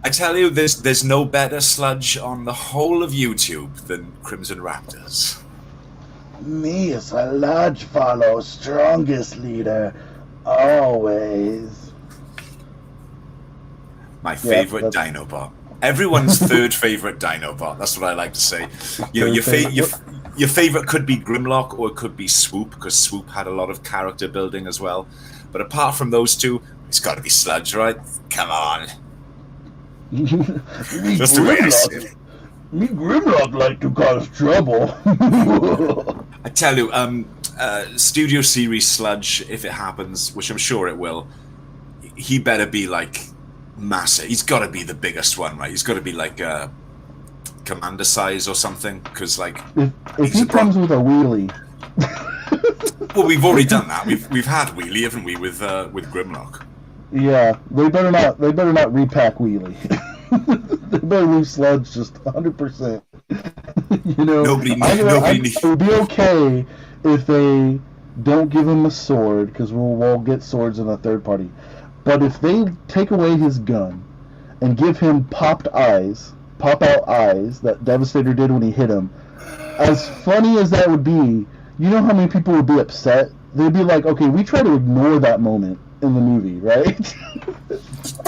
I tell you, there's no better Sludge on the whole of YouTube than Crimson Raptors. Me as a Sludge follow strongest leader, always. My favorite Dinobot. Everyone's third favorite Dinobot. That's what I like to say. Your favorite could be Grimlock or it could be Swoop, because Swoop had a lot of character building as well. But apart from those two, it's got to be Sludge, right? Come on. That's the way I see it. Me Grimlock like to cause trouble. I tell you, Studio Series Sludge, if it happens, which I'm sure it will, he better be like massive. He's got to be the biggest one, right? He's got to be like Commander size or something, because like if he comes with a wheelie. Well, we've already done that. We've had wheelie, haven't we, with Grimlock? Yeah, they better not repack wheelie. They better leave Sludge just 100%. It would be okay if they don't give him a sword, because we'll get swords in a third party. But if they take away his gun and give him pop-out eyes that Devastator did when he hit him, as funny as that would be, you know how many people would be upset? They'd be like, okay, we try to ignore that moment in the movie, right?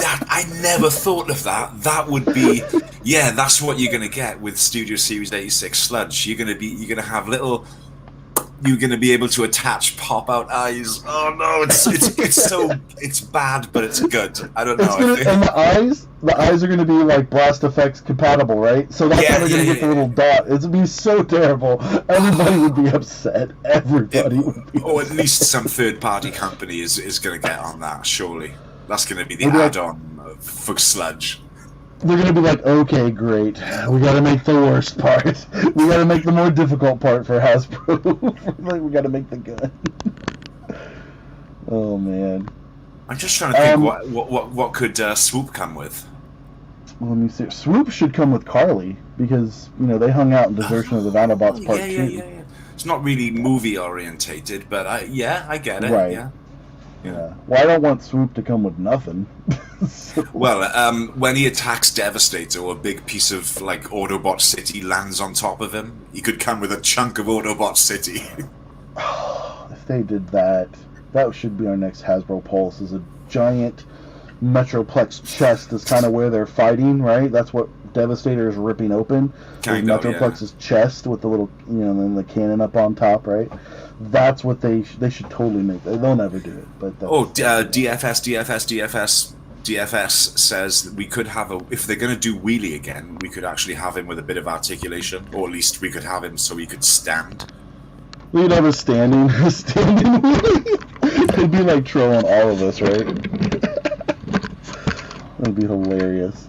I never thought of that. That would be, that's what you're gonna get with Studio Series 86 Sludge. You're gonna be able to attach pop-out eyes. Oh no, it's bad, but it's good. I don't know. And the eyes are gonna be like Blast Effects compatible, right? So that's how they're gonna get the little dot. It'd be so terrible. Everybody would be upset. Everybody would be. Or at least some third-party company is gonna get on that. Surely that's gonna be the add-on for Sludge. They're gonna be like, okay, great. We gotta make the worst part. We gotta make the more difficult part for Hasbro. We gotta make the gun. Oh man. I'm just trying to think what could Swoop come with. Let me see. Swoop should come with Carly because they hung out in Desertion of the Dinobots Part 2. Yeah. It's not really movie orientated, but I get it. Right. Yeah. Well, I don't want Swoop to come with nothing. Well, when he attacks Devastator, or a big piece of like Autobot City lands on top of him, he could come with a chunk of Autobot City. If they did that, that should be our next Hasbro Pulse. Is a giant Metroplex chest is kind of where they're fighting, right? That's what Devastator is ripping open. Metroplex's chest with the little, and then the cannon up on top, right? That's what they should totally make. They'll never do it, but DFS says we could have if they're going to do Wheelie again, we could actually have him with a bit of articulation, or at least we could have him so he could stand. We'd have a standing Wheelie. It'd be like trolling all of us, right? That'd be hilarious.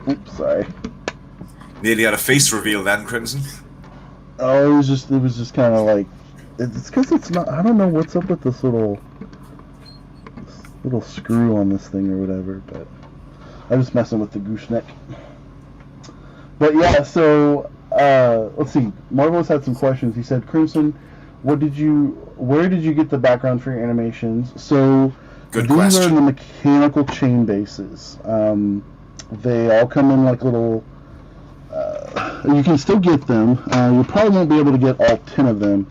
Oops, sorry. Nearly had a face reveal then, Crimson. Oh, it was just kind of like, it's because it's not. I don't know what's up with this little screw on this thing or whatever, but I'm just messing with the gooseneck. But yeah, so let's see. Marvelous had some questions. He said, "Crimson, where did you get the background for your animations?" So Good these question. are the mechanical chain bases. They all come in like little. You can still get them. You probably won't be able to get all 10 of them,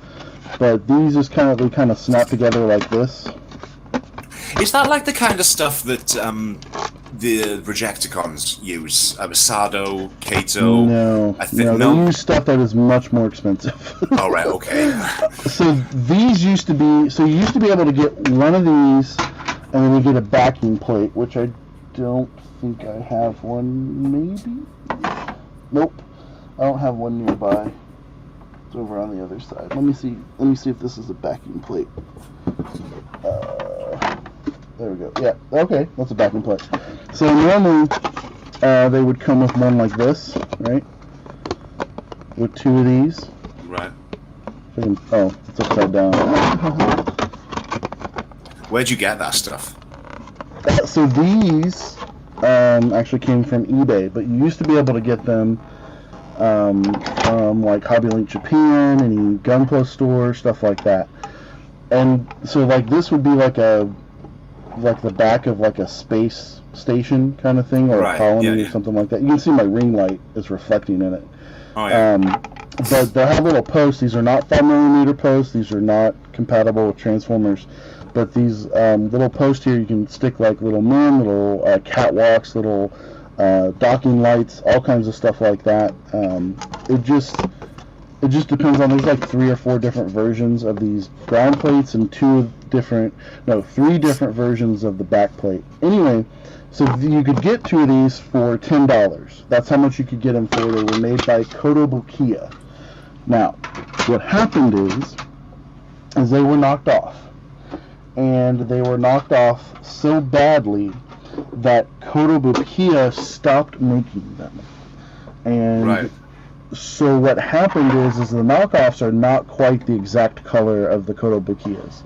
but these just kind of snap together like this. Is that like the kind of stuff that the Rejecticons use? Sado, Kato? No, they use stuff that is much more expensive. All right, okay. So these used to be. So you used to be able to get one of these, and then you get a backing plate, which I don't think I have one. Maybe. Nope, I don't have one nearby. It's over on the other side. Let me see if this is a backing plate. There we go. Yeah, okay, that's a backing plate. So normally, they would come with one like this, right? With 2 of these. Right. Oh, it's upside down. Where'd you get that stuff? So these actually came from eBay, but you used to be able to get them from like Hobby Link Japan, any Gunpla store, stuff like that. And so like this would be like the back of like a space station kind of thing, or a colony or something like that. You can see my ring light is reflecting in it. Oh yeah. But they'll have little posts. These are not 5mm posts. These are not compatible with Transformers. But these little posts here, you can stick like little men, little catwalks, little docking lights, all kinds of stuff like that. It just depends on. There's like 3 or 4 different versions of these ground plates and 3 different versions of the back plate. Anyway, so you could get 2 of these for $10. That's how much you could get them for. They were made by Kotobukiya. Now, what happened is they were knocked off. And they were knocked off so badly that Kotobukiya stopped making them. And so what happened is the knockoffs are not quite the exact color of the Kotobukiyas.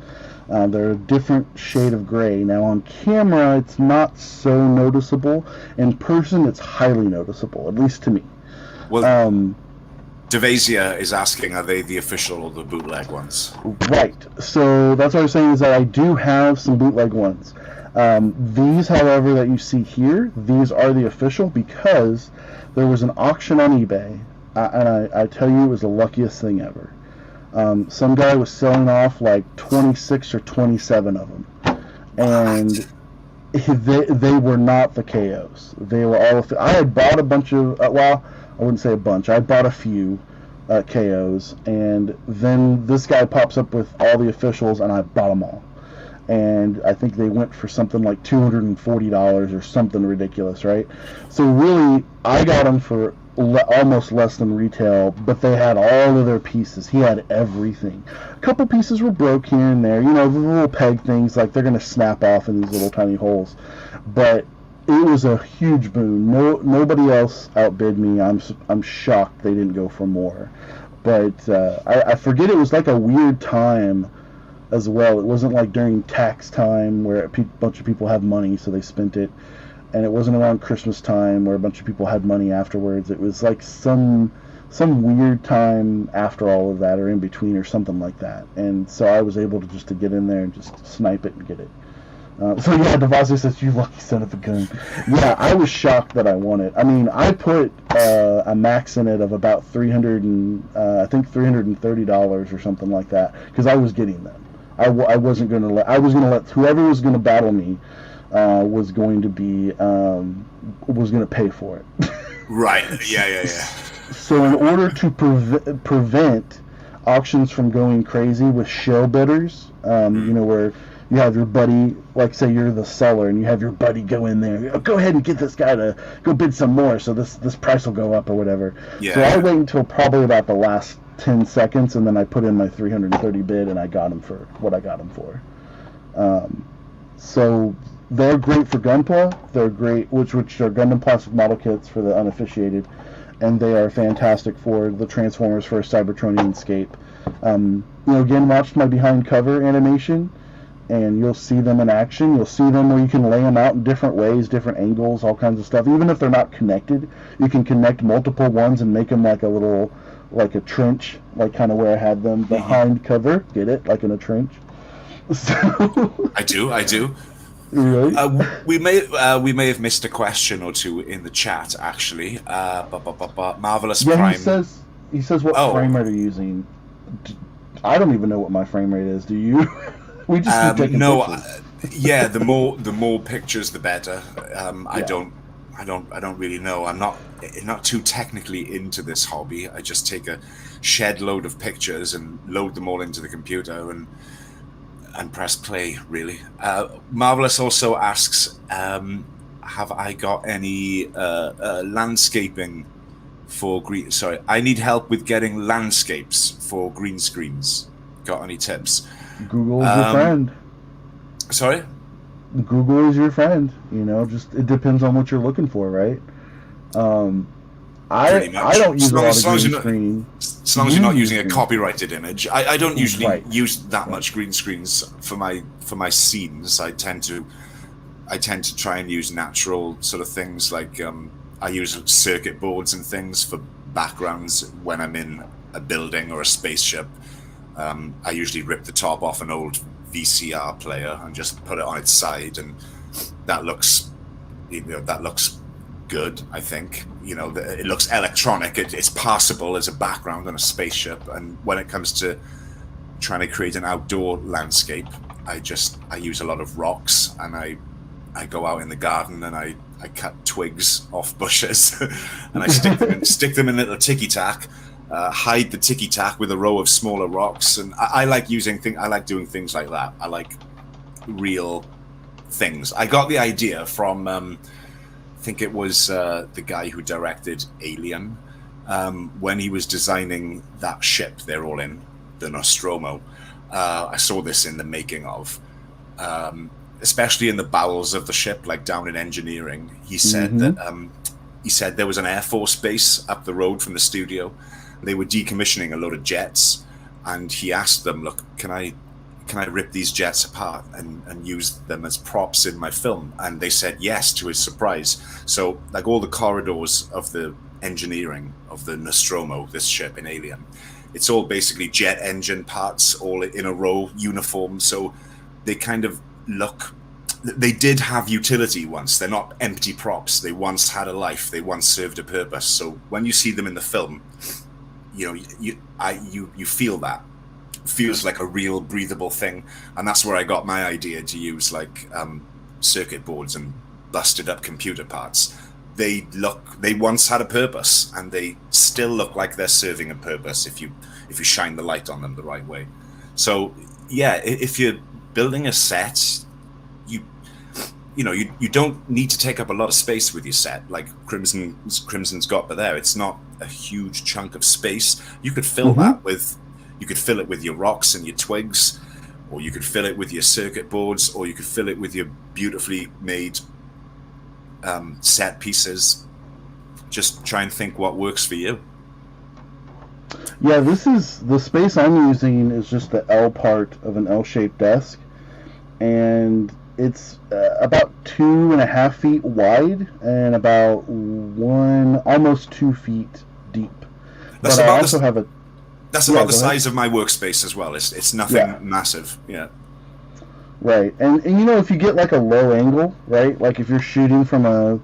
They're a different shade of gray. Now on camera, it's not so noticeable. In person, it's highly noticeable, at least to me. Well, Devasia is asking, are they the official or the bootleg ones? Right. So that's what I was saying, is that I do have some bootleg ones. These, however, that you see here, these are the official because there was an auction on eBay, and I tell you, it was the luckiest thing ever. Some guy was selling off like 26 or 27 of them, and they were not the KOs. They were all. I had bought a bunch of. I wouldn't say a bunch. I bought a few KOs, and then this guy pops up with all the officials, and I bought them all. And I think they went for something like $240 or something ridiculous, right? So really, I got them for almost less than retail, but they had all of their pieces. He had everything. A couple pieces were broke here and there, the little peg things, like they're going to snap off in these little tiny holes. But it was a huge boon. Nobody else outbid me. I'm shocked they didn't go for more. But I forget, it was like a weird time as well. It wasn't like during tax time where a bunch of people have money, so they spent it. and it wasn't around Christmas time where a bunch of people had money afterwards. It was like some weird time after all of that, or in between, or something like that. And so I was able to get in there and just snipe it and get it. So yeah, Devasi says, "You lucky son of a gun." Yeah, I was shocked that I won it. I mean, I put a max in it of about $330 or something like that, because I was getting them. I wasn't going to let. I was going to let whoever was going to battle me was going to pay for it. Right. Yeah. So in order to prevent auctions from going crazy with shell bidders, where you have your buddy, like say you're the seller, and you have your buddy go in there, go ahead and get this guy to go bid some more, so this price will go up or whatever. Yeah. So I wait until probably about the last 10 seconds, and then I put in my 330 bid, and I got him for what I got him for. So they're great for Gunpla. They're great, which are Gundam plastic model kits for the uninitiated, and they are fantastic for the Transformers for a Cybertronian Escape. Again, watch my behind cover animation, and you'll see them in action. You'll see them where you can lay them out in different ways, different angles, all kinds of stuff. Even if they're not connected, you can connect multiple ones and make them like a trench, like kind of where I had them behind cover. Get it? Like in a trench. So I do. Really? We may have missed a question or two in the chat, actually. Marvelous Prime. He says what frame rate are you using? I don't even know what my frame rate is. Do you? We just keep taking pictures. The more pictures, the better. I don't really know. I'm not too technically into this hobby. I just take a shed load of pictures and load them all into the computer and press play, really. Marvelous also asks, have I got any landscaping for green... Sorry, I need help with getting landscapes for green screens. Got any tips? Google is your friend. Sorry? Google is your friend. Just it depends on what you're looking for, right? I don't use a lot of green screen. As long as you're not using a copyrighted image. I don't usually use that much green screens for my scenes. I tend to try and use natural sort of things, like I use circuit boards and things for backgrounds when I'm in a building or a spaceship. I usually rip the top off an old VCR player and just put it on its side, and that looks good, I think. It looks electronic. It's passable as a background on a spaceship. And when it comes to trying to create an outdoor landscape, I use a lot of rocks, and I go out in the garden and I cut twigs off bushes and I stick them in little ticky tack. Hide the ticky tack with a row of smaller rocks, and I like doing things like that. I like real things. I got the idea from I think it was the guy who directed Alien, when he was designing that ship they're all in, the Nostromo. I saw this in the making of, especially in the bowels of the ship, like down in engineering. He said that there was an Air Force base up the road from the studio. They were decommissioning a load of jets, and he asked them, "Look, can I rip these jets apart and use them as props in my film?" And they said yes, to his surprise. So, like, all the corridors of the engineering of the Nostromo, this ship in Alien, it's all basically jet engine parts, all in a row, uniform. So they kind of look... They did have utility once. They're not empty props. They once had a life. They once served a purpose. So when you see them in the film, you feel that. It feels like a real breathable thing. And that's where I got my idea to use circuit boards and busted up computer parts. They once had a purpose, and they still look like they're serving a purpose if you shine the light on them the right way. So yeah, if you're building a set, you don't need to take up a lot of space with your set, like Crimson's got there. It's not a huge chunk of space. You could fill it with your rocks and your twigs, or you could fill it with your circuit boards, or you could fill it with your beautifully made set pieces. Just try and think what works for you. Yeah, the space I'm using is just the L part of an L-shaped desk, and It's about 2.5 feet wide and about almost 2 feet deep. That's But I about also have a That's yeah, about the go ahead. size of my workspace as well. It's nothing Yeah. massive. Yeah. Right, and if you get like a low angle, right, like if you're shooting from a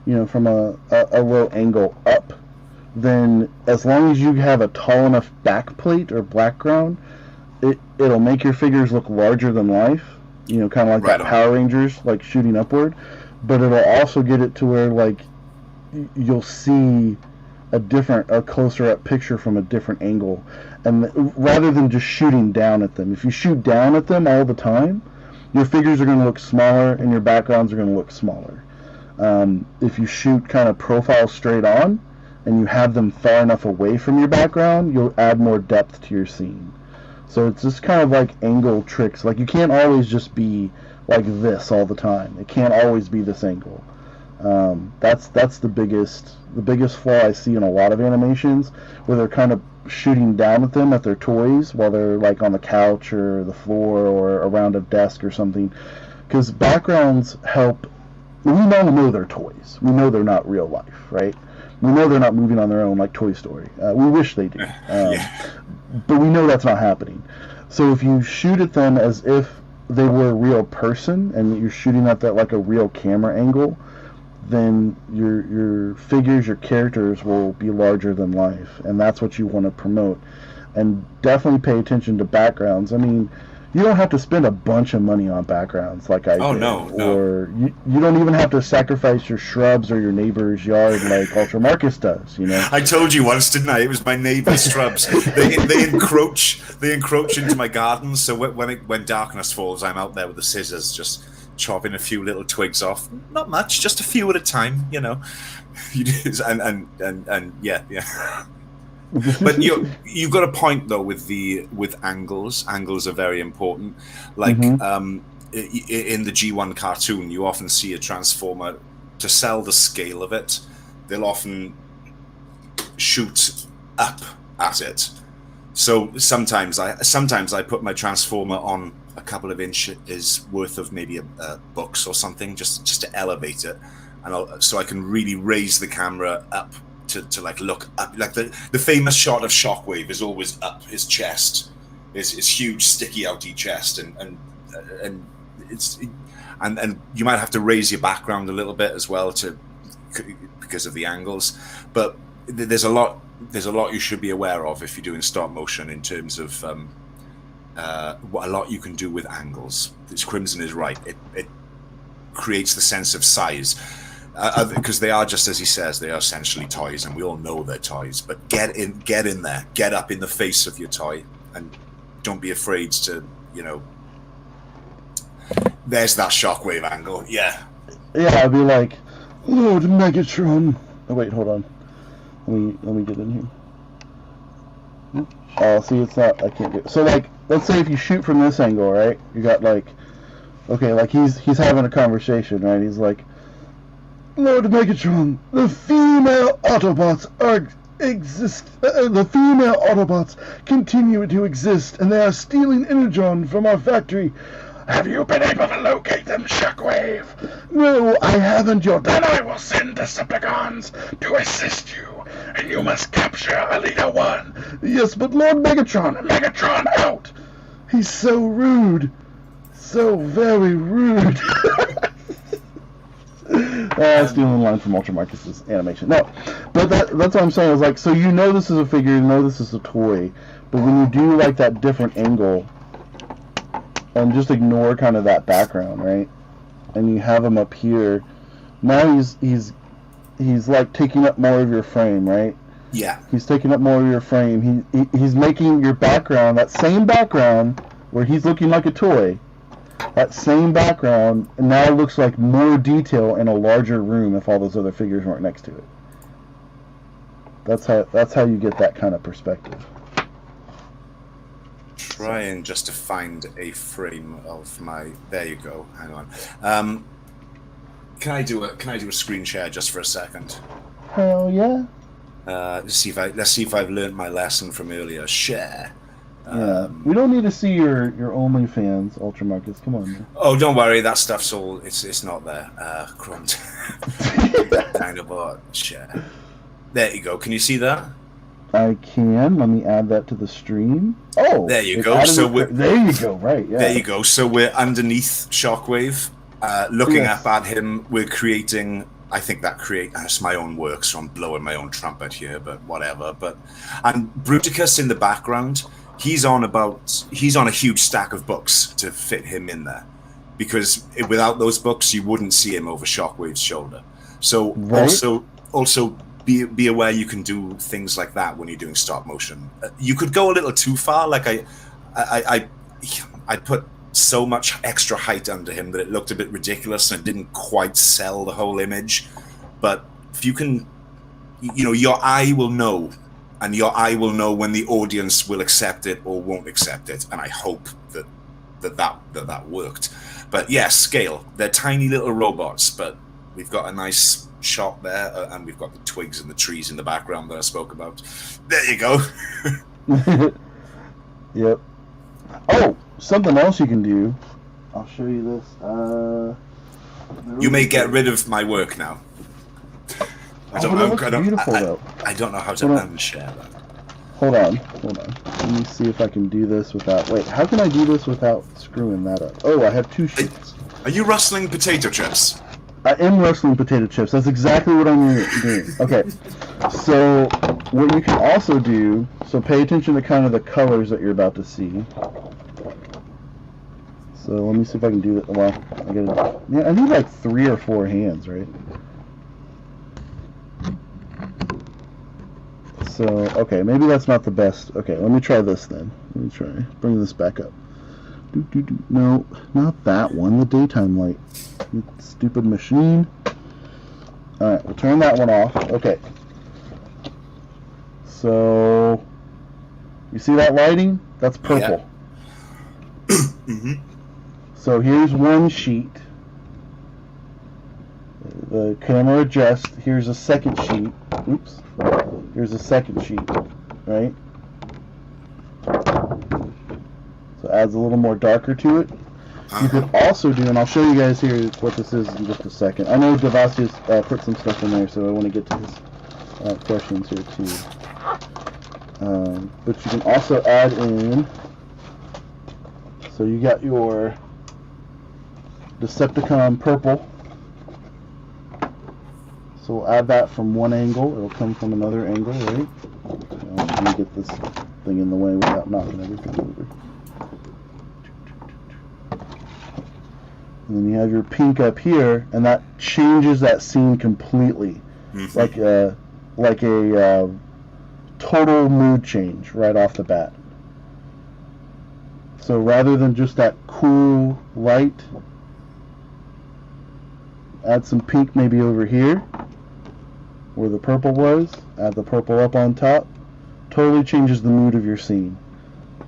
low angle up, then as long as you have a tall enough back plate or background, it'll make your figures look larger than life. Kind of like Right that on. Power Rangers, like shooting upward, but it'll also get it to where like you'll see a closer up picture from a different angle, and rather than just shooting down at them. If you shoot down at them all the time, your figures are going to look smaller and your backgrounds are going to look smaller. If you shoot kind of profile straight on and you have them far enough away from your background, you'll add more depth to your scene. So it's just kind of like angle tricks. Like you can't always just be like this all the time. It can't always be this angle. That's the biggest flaw I see in a lot of animations, where they're kind of shooting down at them at their toys while they're like on the couch or the floor or around a desk or something. Because backgrounds help. We now know they're toys. We know they're not real life, right? We know they're not moving on their own like Toy Story. We wish they do. But we know that's not happening. So if you shoot at them as if they were a real person and you're shooting at that like a real camera angle, then your figures, your characters will be larger than life, and that's what you want to promote. And definitely pay attention to backgrounds. I mean, you don't have to spend a bunch of money on backgrounds like I did. No. Or you don't even have to sacrifice your shrubs or your neighbor's yard like Ultra Marcus does, I told you once, didn't I? It was my neighbour's shrubs. They encroach into my garden, so when darkness falls, I'm out there with the scissors just chopping a few little twigs off. Not much, just a few at a time, and yeah. But you've got a point though with angles. Angles are very important. Like in the G1 cartoon, you often see a transformer, to sell the scale of it, they'll often shoot up at it. So sometimes I put my transformer on a couple of inches worth of maybe a books or something, just to elevate it, and so I can really raise the camera up to like look up. Like the famous shot of Shockwave is always up his chest, his huge sticky outy chest, and you might have to raise your background a little bit as well because of the angles. But there's a lot you should be aware of if you're doing stop motion in terms of what a lot you can do with angles. Crimson is right. It creates the sense of size. Because they are, just as he says, they are essentially toys, and we all know they're toys. But get in there, get up in the face of your toy, and don't be afraid to, There's that Shockwave angle, yeah. Yeah, I'd be like, Lord Megatron. Oh wait, hold on. Let me get in here. Oh, see, it's not. I can't get. So like, let's say if you shoot from this angle, right? You got like, okay, like he's having a conversation, right? He's like, Lord Megatron, the female Autobots the female Autobots continue to exist, and they are stealing energon from our factory. Have you been able to locate them, Shockwave? No, I haven't yet. Then I will send Decepticons to assist you, and you must capture Alita 1. Yes, but Lord Megatron out! He's so rude. So very rude. Stealing a line from Ultra Marcus's animation. No, but that's what I'm saying. Is like, so this is a figure, this is a toy, but when you do like that different angle, and just ignore kind of that background, right? And you have him up here. Now he's like taking up more of your frame, right? Yeah. He's taking up more of your frame. He's making your background, that same background where he's looking like a toy. That same background now looks like more detail in a larger room if all those other figures weren't next to it. That's how you get that kind of perspective. Trying just to find a frame of my. There you go. Hang on. Can I do a screen share just for a second? Hell yeah. Let's see if I've learned my lesson from earlier. Share. Yeah, we don't need to see your OnlyFans, Ultramarcus. Come on, man. Oh, don't worry, that stuff's all. It's not there. Crumbed. Dinobot share. There you go. Can you see that? I can. Let me add that to the stream. Oh, there you go. So there you go. Right. Yeah. There you go. So we're underneath Shockwave, looking up at him. We're creating. I think that's my own work, so I'm blowing my own trumpet here, but whatever. And Bruticus in the background. He's on a huge stack of books to fit him in there, because without those books, you wouldn't see him over Shockwave's shoulder. So also be aware you can do things like that when you're doing stop motion. You could go a little too far. Like I put so much extra height under him that it looked a bit ridiculous and it didn't quite sell the whole image. But if you can, your eye will know. And your eye will know when the audience will accept it or won't accept it. And I hope that worked. But yeah, scale. They're tiny little robots, but we've got a nice shot there, and we've got the twigs and the trees in the background that I spoke about. There you go. Yep. Oh, something else you can do. I'll show you this. You may get rid of my work now. I don't know how to unshare that. Hold on. Let me see if I can do this without... Wait, how can I do this without screwing that up? Oh, I have two sheets. Are you rustling potato chips? I am rustling potato chips. That's exactly what I'm doing. Okay. So, what you can also do... So, pay attention to kind of the colors that you're about to see. So, let me see if I can do that. Well, I need like 3 or 4 hands, right? So, okay, maybe that's not the best. Okay, let me try this then. Let me try. Bring this back up. No, not that one. The daytime light. You stupid machine. Alright, we'll turn that one off. Okay. So, you see that lighting? That's purple. Yeah. Mm-hmm. So here's one sheet. The camera adjusts. Here's a second sheet. Oops. Here's a second sheet, right? So it adds a little more darker to it. You could also do, and I'll show you guys here what this is in just a second. I know Devasius put some stuff in there, so I want to get to his questions here too. But you can also add in, so you got your Decepticon purple. So we'll add that from one angle. It'll come from another angle, right? Let me get this thing in the way without knocking everything over. And then you have your pink up here, and that changes that scene completely, like a total mood change right off the bat. So rather than just that cool light, add some pink maybe over here where the purple was, add the purple up on top. Totally changes the mood of your scene,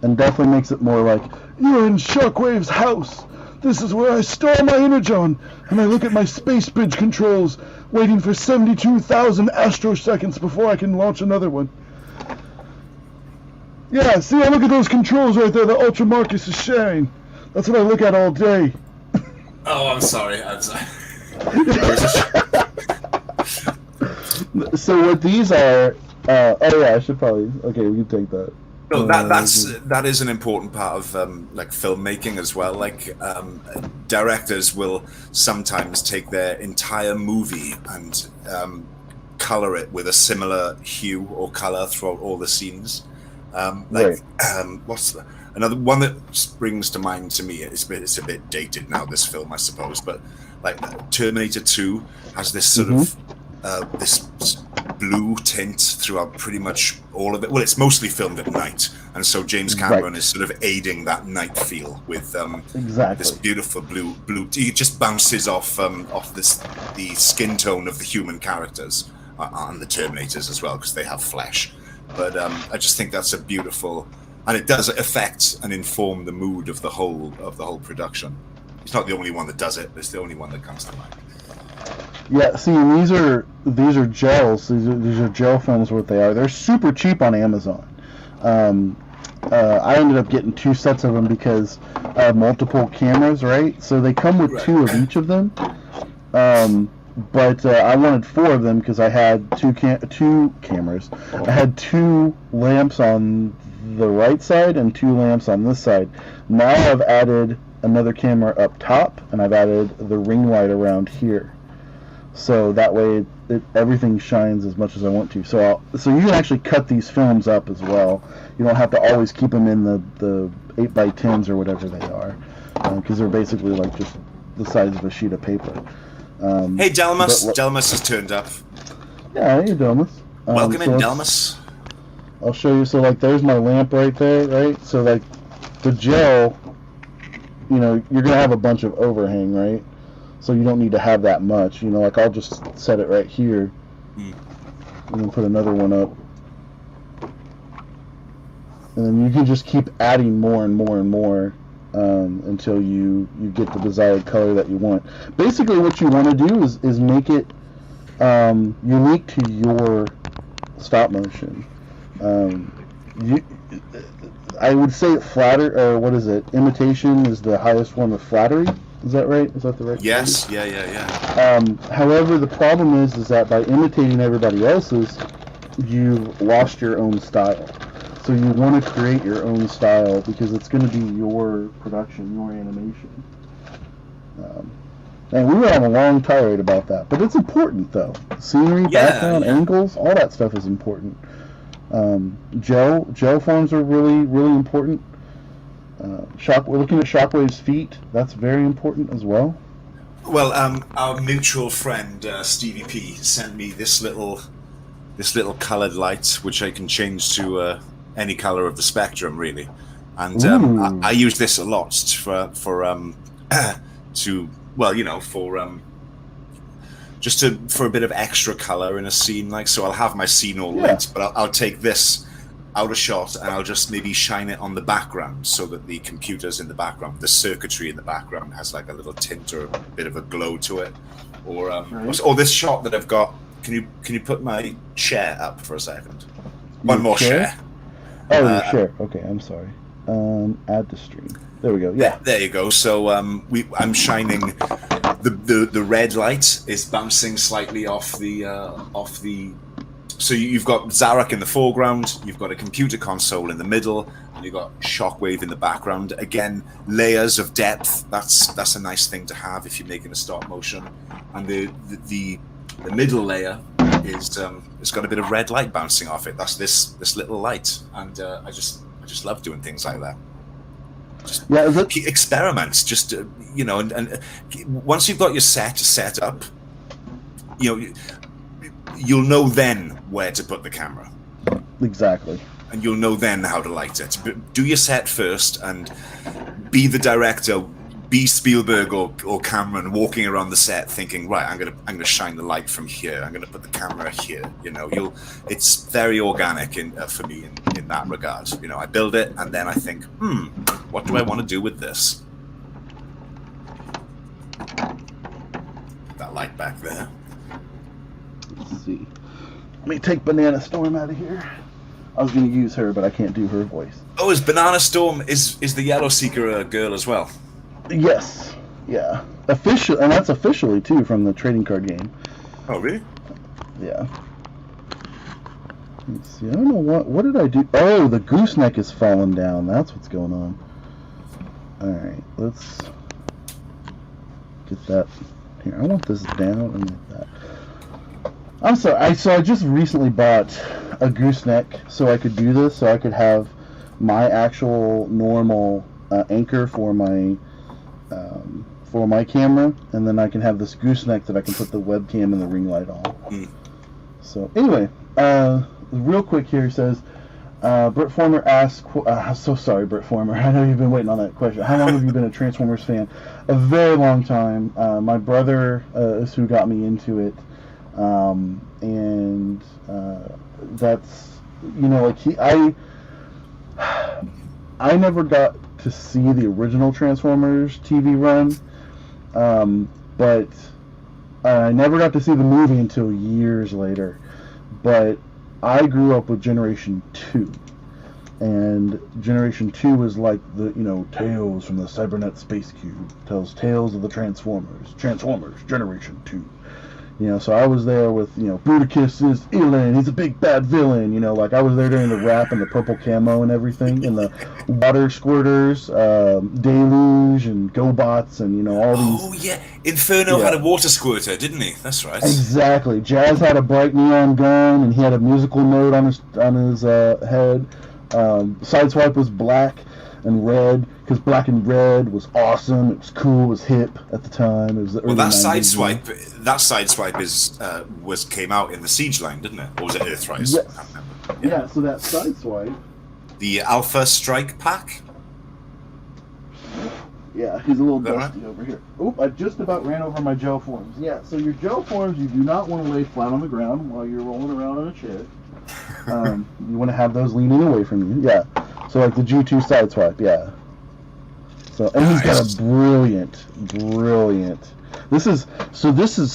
and definitely makes it more like, you're in Shockwave's house. This is where I store my energon, and I look at my space bridge controls, waiting for 72,000 astroseconds before I can launch another one. Yeah, see, I look at those controls right there that Ultramarcus is sharing. That's what I look at all day. Oh, I'm sorry. So what these are... oh yeah, I should probably... Okay, we can take that. No, that is an important part of like filmmaking as well. Like directors will sometimes take their entire movie and color it with a similar hue or color throughout all the scenes. What's another one that springs to mind to me? It's a bit dated now, this film, I suppose, but like Terminator 2 has this sort of this blue tint throughout pretty much all of it. Well, it's mostly filmed at night, and so James Cameron is sort of aiding that night feel with this beautiful blue. It just bounces off the skin tone of the human characters and the Terminators as well, because they have flesh. But I just think that's a beautiful, and it does affect and inform the mood of the whole production. It's not the only one that does it, but it's the only one that comes to mind. Yeah, see, these are gels. These are gel films. What they are? They're super cheap on Amazon. I ended up getting 2 sets of them because I have multiple cameras, right? So they come with 2 of each of them. But I wanted 4 of them because I had 2 cameras. I had 2 lamps on the right side and 2 lamps on this side. Now I've added another camera up top, and I've added the ring light around here. So that way everything shines as much as I want to. So you can actually cut these films up as well. You don't have to always keep them in the 8x10s or whatever they are, because they're basically like just the size of a sheet of paper. Hey, Delmas. Delmas has turned up. Yeah, hey, Delmas. Welcome in, Delmas. I'll show you. So, like, there's my lamp right there, right? So, like, the gel, you know, you're going to have a bunch of overhang, right? So you don't need to have that much. You know, like, I'll just set it right here. And then put another one up. And then you can just keep adding more and more and more until you get the desired color that you want. Basically, what you want to do is make it unique to your stop motion. I would say imitation is the highest form of flattery. Is that right? Is that the right? Yes. Word? Yeah. However, the problem is that by imitating everybody else's, you've lost your own style. So you want to create your own style because it's going to be your production, your animation. And we went on a long tirade about that, but it's important though. Scenery, background, angles, all that stuff is important. Gel forms are really, really important. We're looking at Shockwave's feet. That's very important as well. Well, our mutual friend Stevie P sent me this little colored light, which I can change to any color of the spectrum, really. And I use this a lot for a bit of extra color in a scene. Like, so I'll have my scene all lit, but I'll take this out of shot and I'll just maybe shine it on the background so that the computers in the background, the circuitry in the background has like a little tint or a bit of a glow to it. Or this shot that I've got. Can you put my chair up for a second? One more share. Oh, sure. Okay, I'm sorry. Add to stream. There we go. Yeah. There you go. So I'm shining. The red light is bouncing slightly off the. So you've got Zarek in the foreground. You've got a computer console in the middle, and you've got Shockwave in the background. Again, layers of depth. That's a nice thing to have if you're making a stop motion. And the middle layer is it's got a bit of red light bouncing off it. That's this little light, and I just love doing things like that. Experiments, just and once you've got your set up, you'll know then where to put the camera. Exactly. And you'll know then how to light it. But do your set first, and be the director. Be Spielberg or Cameron walking around the set thinking, right, I'm gonna shine the light from here. I'm gonna put the camera here. It's very organic for me in that regard. I build it and then I think, what do I want to do with this? Put that light back there. Let's see. Let me take Banana Storm out of here. I was gonna use her, but I can't do her voice. Oh, is Banana Storm is the Yellow Seeker a girl as well? Yes, yeah, official, and that's officially too from the trading card game. Oh, really? Yeah. Let's see. I don't know what did I do. Oh, the gooseneck is falling down. That's what's going on. All right, let's get that here. I want this down and like that. I'm sorry. I just recently bought a gooseneck so I could do this. So I could have my actual normal anchor for my camera, and then I can have this gooseneck that I can put the webcam and the ring light on. So anyway, real quick here, he says, Brett Former asks, so sorry, Brett Former, I know you've been waiting on that question. How long have you been a Transformers fan? A very long time. My brother is who got me into it, and that's, I never got to see the original Transformers TV run, but I never got to see the movie until years later. But I grew up with Generation 2, And Generation 2 was like the, Tales from the Cybernet Space Cube. Tells tales of the Transformers. Transformers, Generation 2. So I was there with, Bruticus is Elan, he's a big bad villain, like I was there during the rap and the purple camo and everything, and the water squirters, Deluge and GoBots and, all these. Oh, yeah. Inferno had a water squirter, didn't he? That's right. Exactly. Jazz had a bright neon gun, and he had a musical note on his head. Sideswipe was black and red, because black and red was awesome. It was cool. It was hip at the time. It was the early 90s. That sideswipe came out in the Siege line, didn't it? Or was it Earthrise? Yes. Yeah. So that sideswipe. The Alpha Strike pack. Yeah, he's a little dusty over here. Oop! I just about ran over my gel forms. Yeah. So your gel forms, you do not want to lay flat on the ground while you're rolling around on a chair. You want to have those leaning away from you. Yeah. So like the G2 sideswipe, yeah. So and he's got a brilliant. This is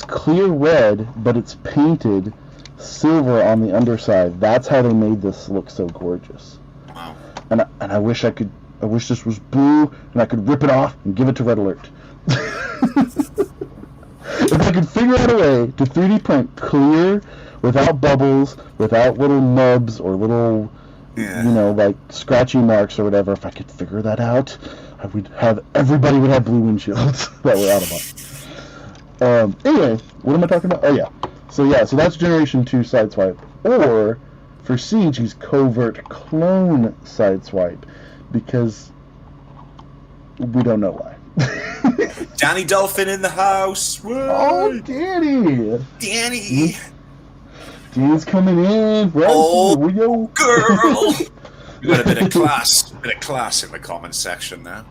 clear red, but it's painted silver on the underside. That's how they made this look so gorgeous. Wow. And I wish this was blue and I could rip it off and give it to Red Alert. If I could figure out a way to 3D print clear, without bubbles, without little nubs or little, like scratchy marks or whatever, if I could figure that out, everybody would have blue windshields that were out of Anyway, what am I talking about? Oh yeah. So that's Generation 2 sideswipe. Or for Siege, he's covert clone sideswipe, because we don't know why. Danny Dolphin in the house. Woo! Oh, Danny! Danny's coming in. Right? Oh, yo, girl! We got a bit of class in the comments section now.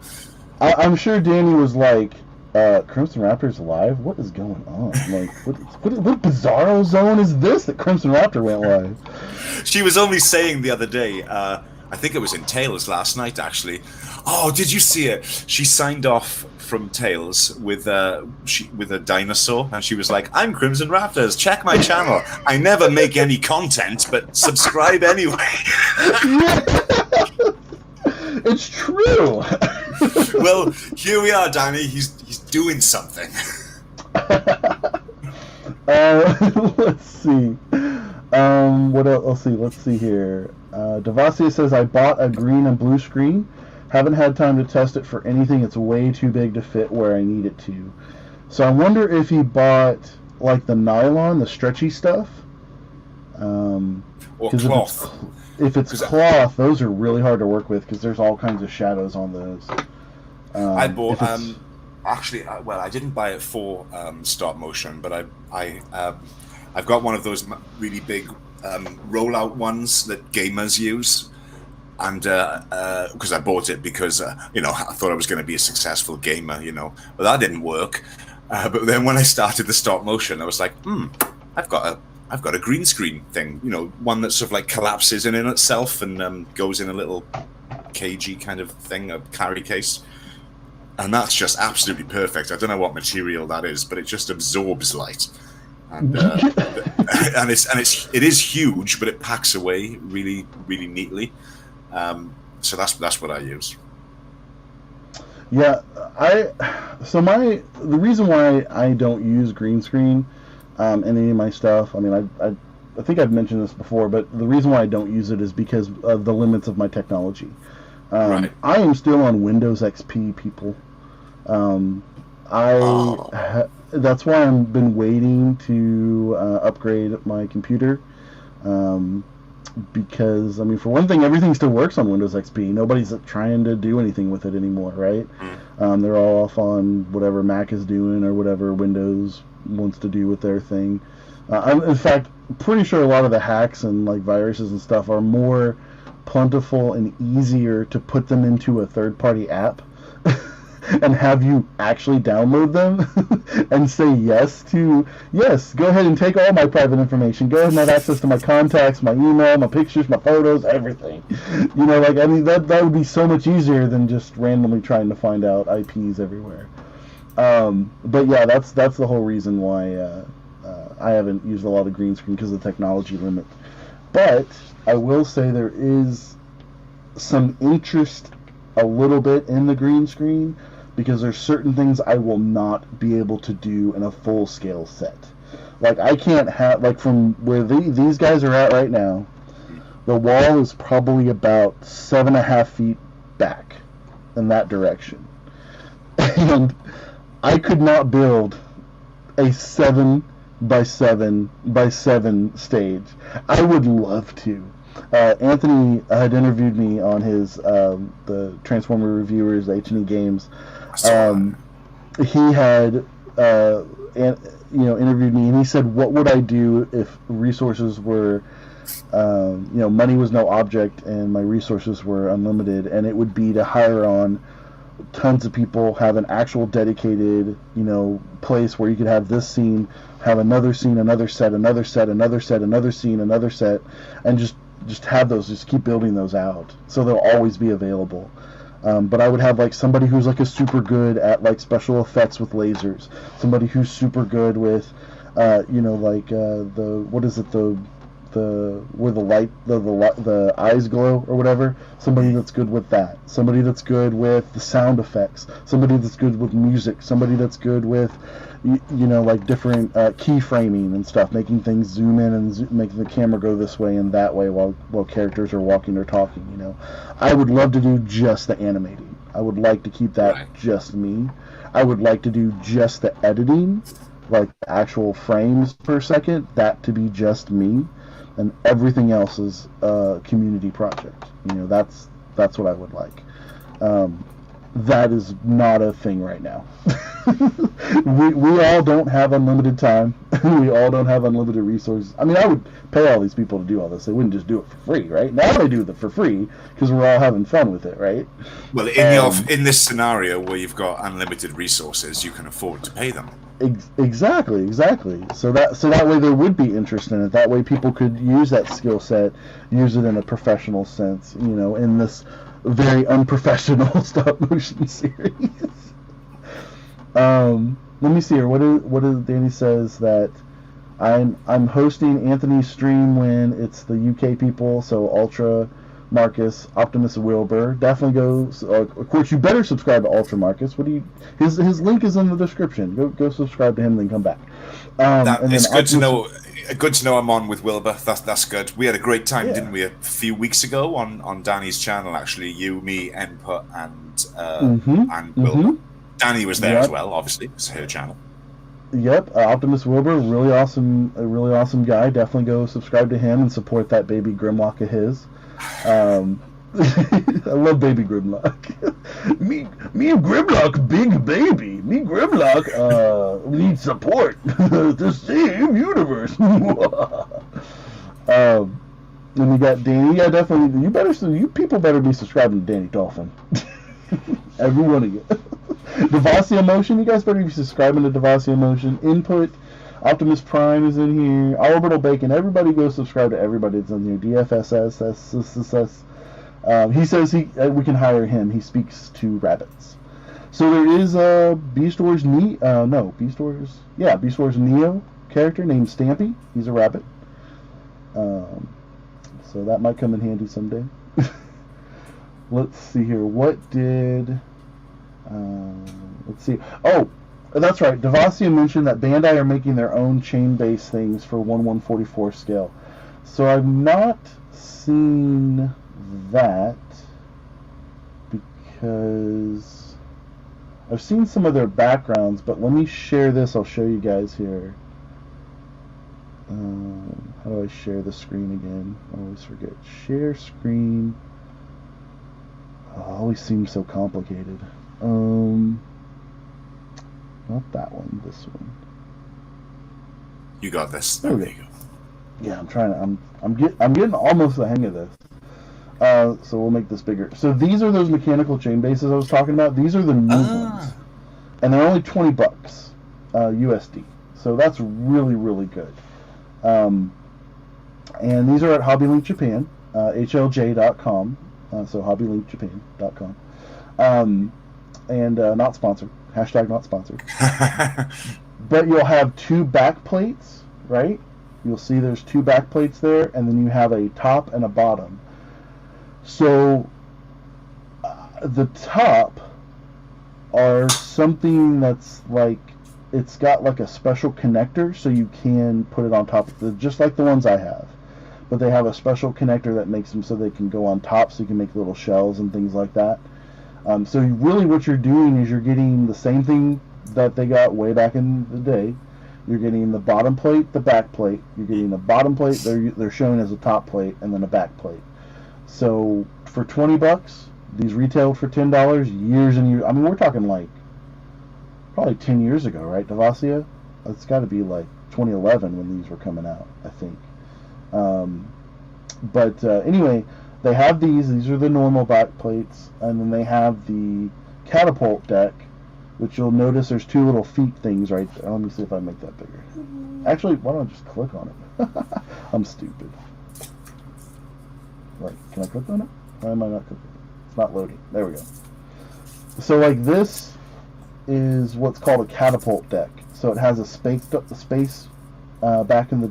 I'm sure Danny was like, CrimsonRaptors live? What is going on? Like, what bizarro zone is this that Crimson Raptor went live? She was only saying the other day, I think it was in Tales last night, actually. Oh, did you see it? She signed off from Tales with a dinosaur, and she was like, "I'm Crimson Raptors. Check my channel. I never make any content, but subscribe anyway." It's true. Well, here we are, Danny. He's doing something. Let's see. What else? Let's see here. Devasia says, I bought a green and blue screen. Haven't had time to test it for anything. It's way too big to fit where I need it to. So I wonder if he bought like the nylon, the stretchy stuff. Or cloth. If it's cloth, those are really hard to work with because there's all kinds of shadows on those. I bought I didn't buy it for stop motion, but I've got one of those really big rollout ones that gamers use, and because I bought it because I thought I was going to be a successful gamer, but that didn't work. But then when I started the stop motion, I was like, I've got a green screen thing, one that sort of like collapses in itself and goes in a little cagey kind of thing, a carry case. And that's just absolutely perfect. I don't know what material that is, but it just absorbs light. And it is huge, but it packs away really, really neatly. So that's what I use. Yeah, the reason why I don't use green screen in any of my stuff, I mean, I think I've mentioned this before, but the reason why I don't use it is because of the limits of my technology. Right. I am still on Windows XP, people. That's why I've been waiting to upgrade my computer. Because, I mean, for one thing, everything still works on Windows XP. Nobody's trying to do anything with it anymore, right? They're all off on whatever Mac is doing or whatever Windows wants to do with their thing. I'm, in fact, pretty sure a lot of the hacks and like viruses and stuff are more plentiful and easier to put them into a third-party app and have you actually download them and say yes, go ahead and take all my private information. Go ahead and have access to my contacts, my email, my pictures, my photos, everything. That would be so much easier than just randomly trying to find out IPs everywhere. But yeah, that's the whole reason why I haven't used a lot of green screen, because of the technology limit. But I will say there is some interest a little bit in the green screen, because there's certain things I will not be able to do in a full scale set. Like, I can't have, like, from where these guys are at right now, the wall is probably about 7.5 feet back in that direction. And I could not build a 7 by 7 by 7 stage. I would love to. Anthony had interviewed me on his the Transformer Reviewers H&E Games. He had interviewed me, and he said, "What would I do if resources were, money was no object, and my resources were unlimited?" And it would be to hire on tons of people, have an actual dedicated, place where you could have this scene, have another scene, another set, another set, another set, another scene, another set, and just have those, just keep building those out, so they'll always be available. But I would have, like, somebody who's, like, a super good at, like, special effects with lasers, somebody who's super good with, where the light, the eyes glow or whatever. Somebody that's good with that. Somebody that's good with the sound effects. Somebody that's good with music. Somebody that's good with, like, different keyframing and stuff, making things zoom in and making the camera go this way and that way while characters are walking or talking. I would love to do just the animating. I would like to keep that just me. I would like to do just the editing, like the actual frames per second, that to be just me. And everything else is a community project. That's what I would like. That is not a thing right now. we all don't have unlimited time. We all don't have unlimited resources. I mean, I would pay all these people to do all this. They wouldn't just do it for free, right? Now they do it for free because we're all having fun with it, right? Well, in this scenario where you've got unlimited resources, you can afford to pay them. Exactly. So that way there would be interest in it. That way people could use that skill set, use it in a professional sense, in this very unprofessional stop motion series. Let me see here. What is Danny says that I'm hosting Anthony's stream when it's the UK people, so Ultra Marcus, Optimus Wilbur. Definitely go. Of course, you better subscribe to Ultra Marcus. His link is in the description. Go subscribe to him, then come back. It's good to know. Good to know I'm on with Wilbur. That's good. We had a great time, didn't we? A few weeks ago on Danny's channel. Actually, you, me, Input, and Wilbur. Danny was there as well. Obviously, it's her channel. Yep, Optimus Wilbur, really awesome guy. Definitely go subscribe to him and support that baby Grimlock of his. I love baby Grimlock. me and Grimlock, big baby. Me and Grimlock need support. The same universe. And we got Danny. Yeah, definitely. You people better be subscribing to Danny Dolphin. Every one of you. Devassia Motion, you guys better be subscribing to Devassia Motion. Input, Optimus Prime is in here. Orbital Bacon, everybody go subscribe to everybody that's in here. DFSS, SSS. He says we can hire him. He speaks to rabbits. So there is a Beast Wars Beast Wars Neo character named Stampy. He's a rabbit. So that might come in handy someday. Let's see here. What did... let's see. Oh, that's right. Devassia mentioned that Bandai are making their own chain-based things for 1/144 scale. So I've not seen that because I've seen some of their backgrounds, but let me share this. I'll show you guys here. How do I share the screen again? I always forget. Share screen. Always seems so complicated. Not that one. This one. You got this. There you go. Yeah, I'm trying to. I'm getting almost the hang of this. So we'll make this bigger. So these are those mechanical chain bases I was talking about. These are the new ones, and they're only $20 USD. So that's really, really good. And these are at HobbyLink Japan, HLJ.com. So HobbyLinkJapan.com. And not sponsored. Hashtag not sponsored. But you'll have two back plates, right? You'll see there's two back plates there, and then you have a top and a bottom. So The top are something that's like, it's got like a special connector, so you can put it on top of just like the ones I have. But they have a special connector that makes them so they can go on top, so you can make little shells and things like that. So really what you're doing is you're getting the same thing that they got way back in the day. You're getting the bottom plate, the back plate. You're getting the bottom plate, they're showing as a top plate, and then a back plate. So for $20, these retailed for $10 years and years. I mean, we're talking like probably 10 years ago, right, Devasia? It's got to be like 2011 when these were coming out, I think. Anyway, they have these. These are the normal back plates, and then they have the catapult deck, which you'll notice there's two little feet things right there. Let me see if I make that bigger. Actually, why don't I just click on it? I'm stupid. Right, can I click on it? Why am I not clicking? It's not loading. There we go. So like this is what's called a catapult deck. So it has a space back in the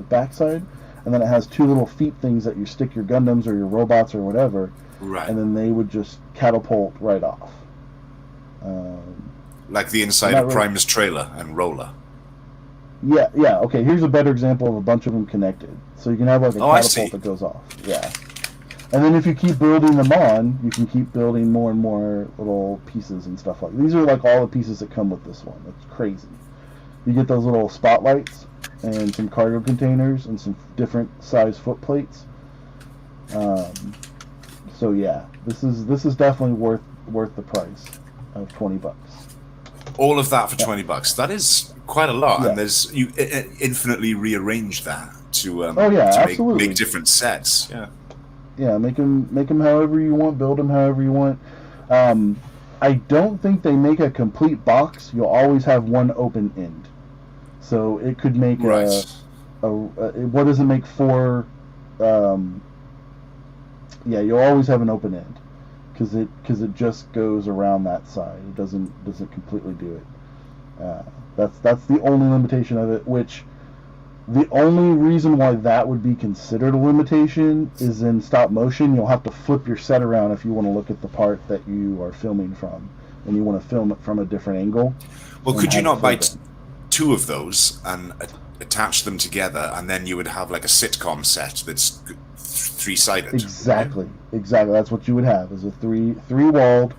backside, and then it has two little feet things that you stick your Gundams or your robots or whatever, right? And then they would just catapult right off. Like the inside of Prime's trailer and roller. Yeah. Okay, here's a better example of a bunch of them connected. So you can have like a catapult that goes off. Yeah. And then if you keep building them on, you can keep building more and more little pieces and stuff like that. These are like all the pieces that come with this one. It's crazy. You get those little spotlights and some cargo containers and some different size foot plates. So yeah, this is definitely worth the price of $20. All of that for $20. That is quite a lot, and you infinitely rearrange that to make different sets. Yeah, make them however you want, build them however you want. I don't think they make a complete box. You'll always have one open end, so it could make what does it make four? You'll always have an open end because it just goes around that side. It doesn't completely do it. That's the only limitation of it. Which the only reason why that would be considered a limitation is in stop motion. You'll have to flip your set around if you want to look at the part that you are filming from, and you want to film it from a different angle. Well, could you not buy two of those and attach them together, and then you would have like a sitcom set that's three-sided? Exactly. That's what you would have, is a three-walled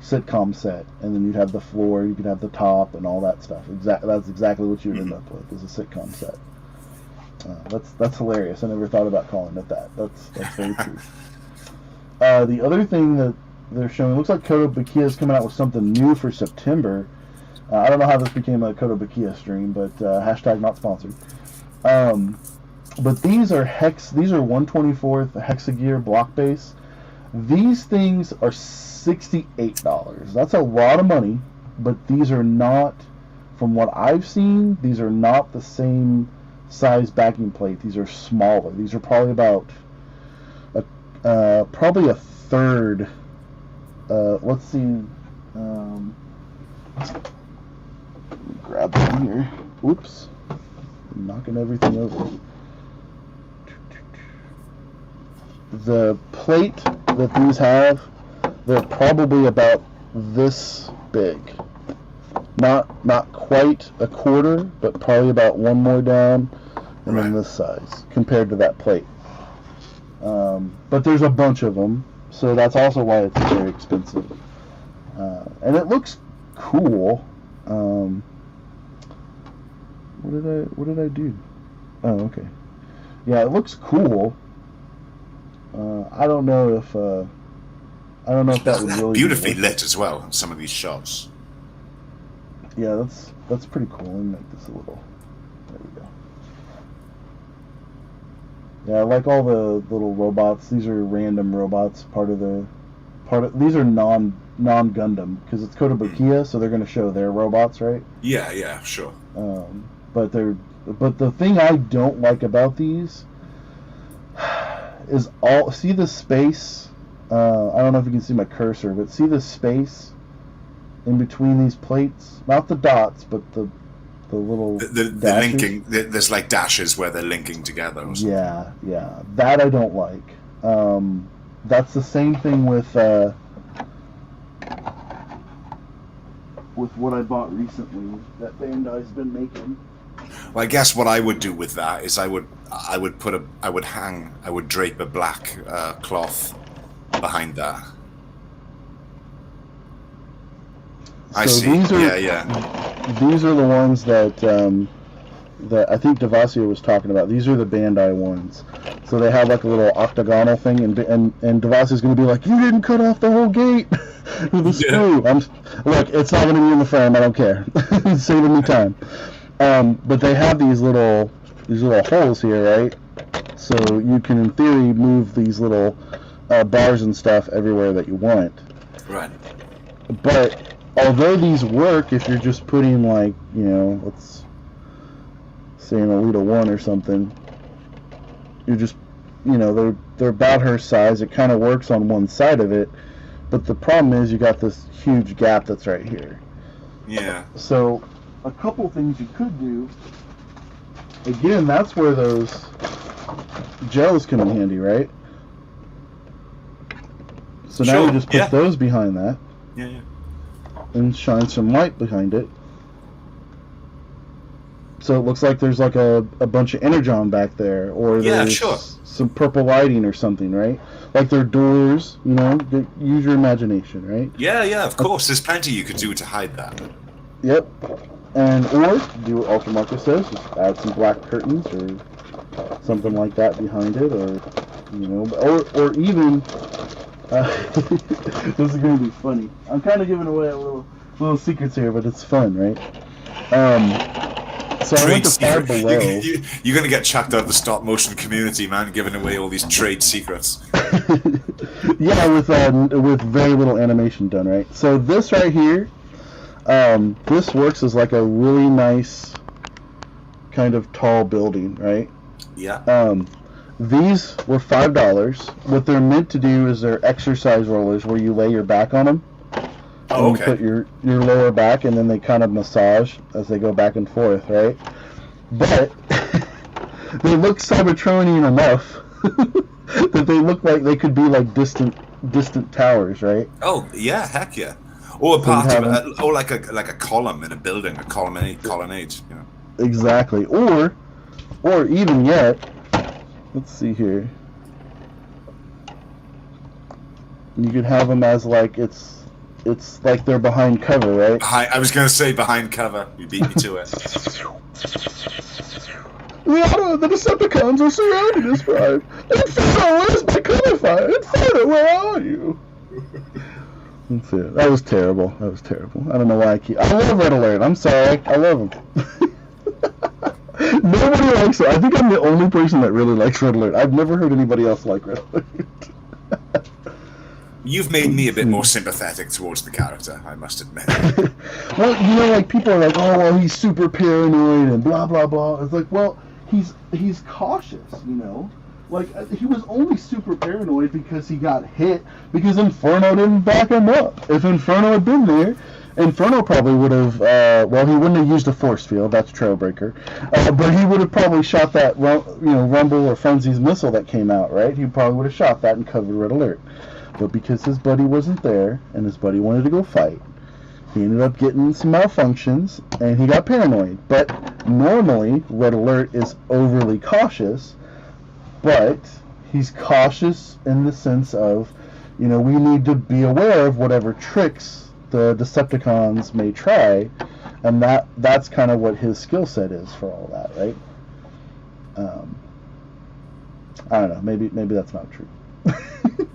sitcom set, and then you'd have the floor, you could have the top, and all that stuff. That's exactly what you would end up with, is a sitcom set. That's hilarious. I never thought about calling it that. That's very true. The other thing that they're showing, looks like Kotobukiya is coming out with something new for September. I don't know how this became a Kotobukiya stream, but hashtag not sponsored. But these are 1/24th Hexagear block base. These things are $68. That's a lot of money, but these are not, from what I've seen, these are not the same size backing plate. These are smaller. These are probably about probably a third. Let's see. Grab them here. Oops, I'm knocking everything over. The plate that these have, they're probably about this big. Not quite a quarter, but probably about one more down, and then this size compared to that plate. But there's a bunch of them, so that's also why it's very expensive. And it looks cool. What did I do? Oh, okay. Yeah, it looks cool. I don't know if that would really beautifully lit as well. Some of these shots. Yeah, that's pretty cool. Let me make this a little. There we go. Yeah, I like all the little robots. These are random robots. These are non Gundam because it's Kotobukiya, so they're going to show their robots, right? Yeah, sure. But the thing I don't like about these is see the space. I don't know if you can see my cursor, but see the space in between these plates, not the dots, but the little the linking. There's like dashes where they're linking together. Or yeah, that I don't like. That's the same thing with with what I bought recently that Bandai's been making. Well, I guess what I would do with that is I would drape a black cloth behind that. I see. These are the ones that that I think Devasio was talking about. These are the Bandai ones. So they have like a little octagonal thing, and Devasio's going to be like, "You didn't cut off the whole gate with the screw." Look, it's not going to be in the frame. I don't care. It's saving me time. But they have these little holes here, right? So you can, in theory, move these little bars and stuff everywhere that you want. Right. But although these work if you're just putting, like, you know, let's say an Alita 1 or something, you're just, you know, they're about her size. It kind of works on one side of it, but the problem is you got this huge gap that's right here. Yeah. So a couple things you could do. Again, that's where those gels come in handy, right? So now you just put those behind that. Yeah. And shine some light behind it. So it looks like there's like a bunch of energon back there, or there's some purple lighting or something, right? Like they're doors, you know. Use your imagination, right? Yeah, of course. There's plenty you could do to hide that. Yep. And or do what Ultra Marcus says, just add some black curtains or something like that behind it, or you know, or even this is gonna be funny. I'm kind of giving away a little secrets here, but it's fun, right? So I went to Far Below. You're gonna get chucked out of the stop motion community, man, giving away all these trade secrets. Yeah, with very little animation done, right? So this right here. This works as like a really nice kind of tall building, right? Yeah. These were $5. What they're meant to do is they're exercise rollers where you lay your back on them. Oh, and you put your lower back, and then they kind of massage as they go back and forth, right? But they look Cybertronian enough that they look like they could be like distant towers, right? Oh yeah, heck yeah. Or a part of it, or like a column in a building, a colonnade, you know. Exactly. Or even yet, let's see here. You could have them as like it's like they're behind cover, right? I was gonna say behind cover. You beat me to it. The Decepticons are surrounding us, Prime. Inferno, where's my cover fire? Inferno, where are you? That's it. That was terrible. I don't know why I love Red Alert. I'm sorry. I love him. Nobody likes it. I think I'm the only person that really likes Red Alert. I've never heard anybody else like Red Alert. You've made me a bit more sympathetic towards the character, I must admit. Well, you know, like, people are like, oh, well, he's super paranoid and blah, blah, blah. It's like, well, he's cautious, you know? Like, he was only super paranoid because he got hit, because Inferno didn't back him up. If Inferno had been there, Inferno probably would have, well, he wouldn't have used a force field, that's Trailbreaker, but he would have probably shot that, Rumble or Frenzy's missile that came out, right? He probably would have shot that and covered Red Alert. But because his buddy wasn't there, and his buddy wanted to go fight, he ended up getting some malfunctions, and he got paranoid. But normally, Red Alert is overly cautious, but he's cautious in the sense of, we need to be aware of whatever tricks the Decepticons may try, and that's kind of what his skill set is for all that, right? I don't know, maybe that's not true.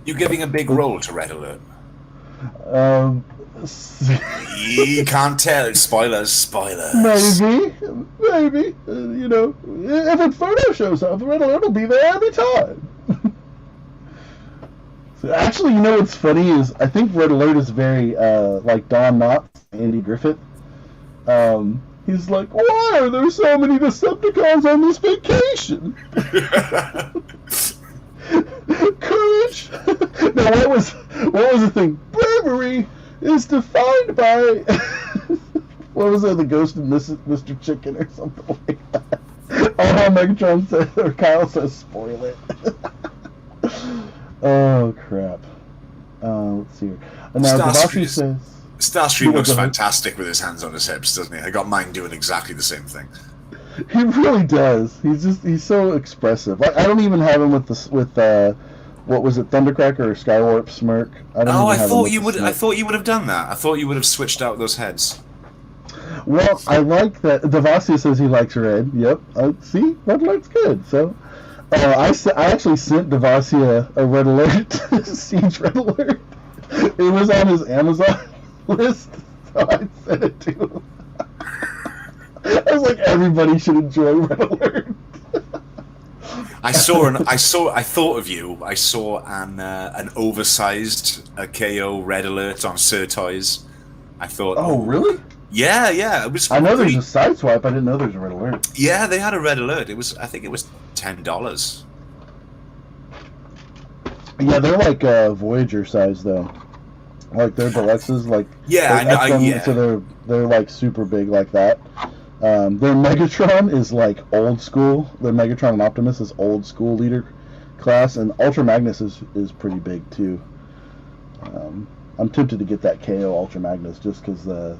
You're giving a big role to Red Alert. You can't tell. Spoilers. Maybe. If Inferno shows up, Red Alert will be there every time. So actually, what's funny is I think Red Alert is very like Don Knotts, Andy Griffith. He's like, why are there so many Decepticons on this vacation? Courage. Now, what was the thing? Bravery is defined by what was it? The Ghost of Mr. Chicken or something like that. Oh, Megatron says, or Kyle says, spoil it. Oh crap. Let's see here. Now, Devashi says, Starstream looks fantastic with his hands on his hips, doesn't he? I got mine doing exactly the same thing. He really does. He's so expressive. Like, I don't even have him with what was it, Thundercracker or Skywarp Smirk? I thought you would have done that. I thought you would have switched out those heads. Well, I like that. Devasia says he likes red. Yep. See, red alert's good. So, I actually sent Devasia a red alert, Siege red alert. It was on his Amazon list, so I sent it to him. I was like, everybody should enjoy red alert. I thought of you. I saw an oversized KO red alert on Sir Toys. I thought. Oh, really? Yeah. It was. I know there's a side swipe. I didn't know there's a red alert. Yeah, they had a red alert. I think it was $10. Yeah, they're like Voyager size though. Like they're deluxes, like I know. So they're like super big like that. Their Megatron is like old school. Their Megatron and Optimus is old school leader class, and Ultra Magnus is pretty big too. I'm tempted to get that KO Ultra Magnus just because the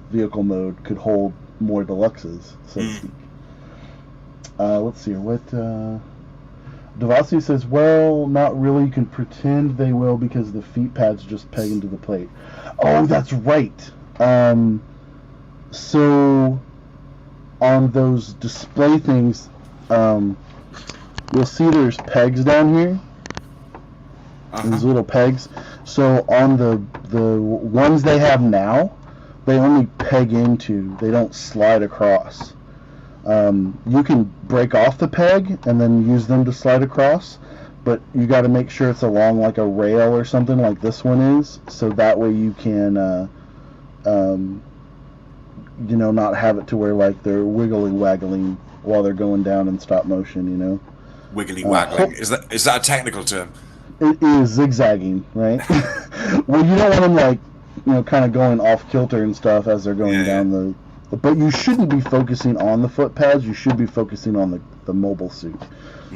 vehicle mode could hold more deluxes, so to speak. Let's see what Devasi says. Well, not really. You can pretend they will because the feet pads just peg into the plate. Oh, that's right. So on those display things, you'll see there's pegs down here. These little pegs. So on the ones they have now, they only peg into. They don't slide across. You can break off the peg and then use them to slide across, but you got to make sure it's along like a rail or something like this one is, so that way you can, not have it to where like they're waggling while they're going down in stop motion, Wiggly waggling. Is that a technical term? It is zigzagging, right? Well, you don't want them like, kind of going off kilter and stuff as they're going down the. But you shouldn't be focusing on the foot pads. You should be focusing on the mobile suit,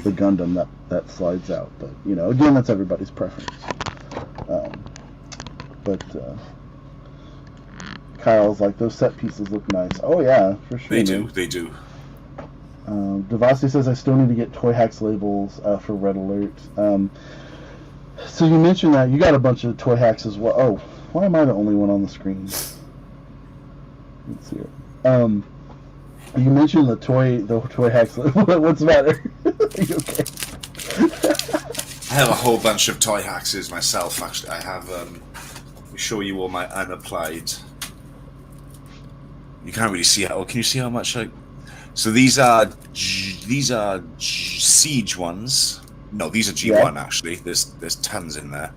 the Gundam that slides out. But again, that's everybody's preference. But Kyle's like, those set pieces look nice. Oh yeah, for sure. They do. Devasi says I still need to get Toy Hacks labels for Red Alert. So you mentioned that you got a bunch of Toy Hacks as well. Oh, why am I the only one on the screen? Let's see it. You mentioned the toy hacks. What's the matter? Are you okay? I have a whole bunch of toy haxes myself. Actually, I have. Let me show you all my unapplied. You can't really see how. Can you see how much? So these are Siege ones. No, these are G1 actually. There's tons in there.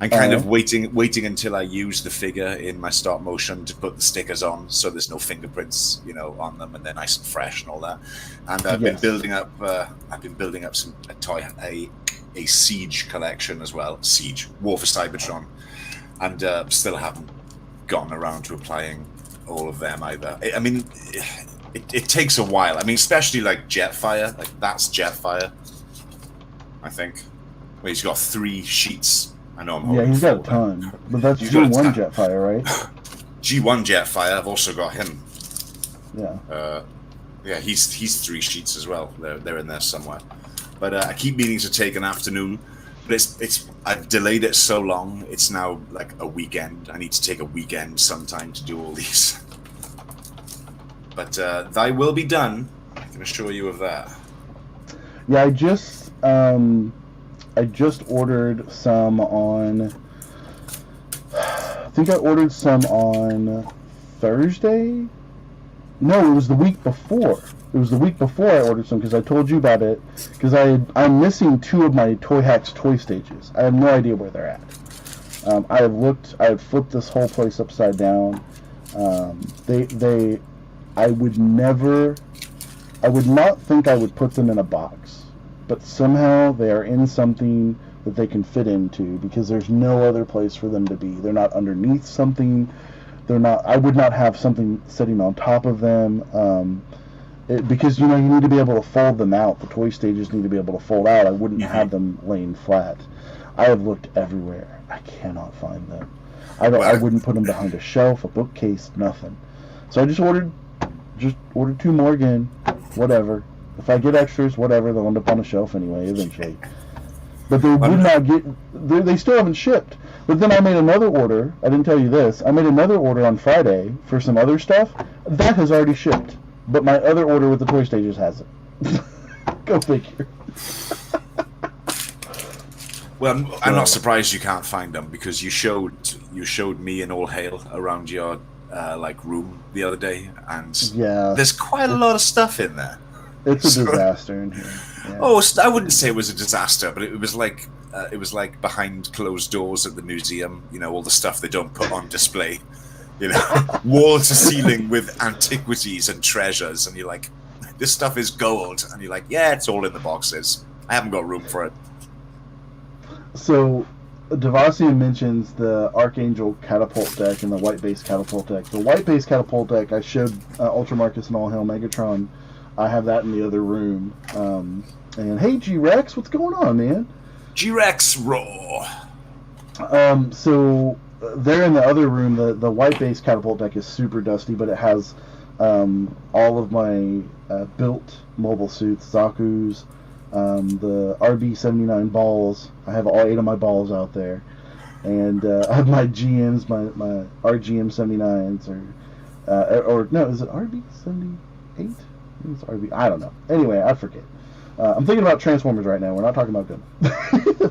I'm kind of waiting until I use the figure in my stop motion to put the stickers on, so there's no fingerprints, on them, and they're nice and fresh and all that. And I've been building up. A Siege collection as well. Siege War for Cybertron, and still haven't gotten around to applying all of them either. I mean, it takes a while. I mean, especially like Jetfire. Like that's Jetfire. I think. Well, he's got 3 sheets. I know he's got a ton. But that's G1 Jetfire, right? G1 Jetfire, I've also got him. Yeah. He's 3 sheets as well. They're in there somewhere. But I keep meaning to take an afternoon. But I've delayed it so long, it's now like a weekend. I need to take a weekend sometime to do all these. But they will be done. I can assure you of that. Yeah, I just ordered some on. I think I ordered some on Thursday. No, it was the week before. It was the week before I ordered some because I told you about it. Because I'm missing 2 of my Toy Hacks toy stages. I have no idea where they're at. I had flipped this whole place upside down. I would not think I would put them in a box. But somehow they are in something that they can fit into because there's no other place for them to be. They're not underneath something. I would not have something sitting on top of them. Because you need to be able to fold them out. The toy stages need to be able to fold out. I wouldn't have them laying flat. I have looked everywhere. I cannot find them. I wouldn't put them behind a shelf, a bookcase, nothing. So I just ordered 2 more again. Whatever. If I get extras, whatever, they'll end up on a shelf anyway, eventually. But they would not get. They still haven't shipped. But then I made another order. I didn't tell you this. I made another order on Friday for some other stuff. That has already shipped. But my other order with the Toy Stages hasn't. Go figure. Well, I'm not surprised you can't find them, because you showed me an All Hail around your room the other day, and there's quite a lot of stuff in there. It's a disaster in here. Yeah. Oh, I wouldn't say it was a disaster, but it was like behind closed doors at the museum. You know, all the stuff they don't put on display. You know, wall to ceiling with antiquities and treasures, and you're like, this stuff is gold, and you're like, yeah, it's all in the boxes. I haven't got room for it. So, Devasia mentions the Archangel catapult deck and the white base catapult deck. The white base catapult deck, I showed Ultra Marcus and All Hail Megatron. I have that in the other room. And hey, G-Rex, what's going on, man? G-Rex raw. So there in the other room, the white base catapult deck is super dusty, but it has all of my built mobile suits, Zaku's, the RB-79 balls. I have all 8 of my balls out there. And I have my GMs, my RGM-79s, or no, is it RB-78? It's RB. I don't know. Anyway, I forget. I'm thinking about Transformers right now. We're not talking about Gundam.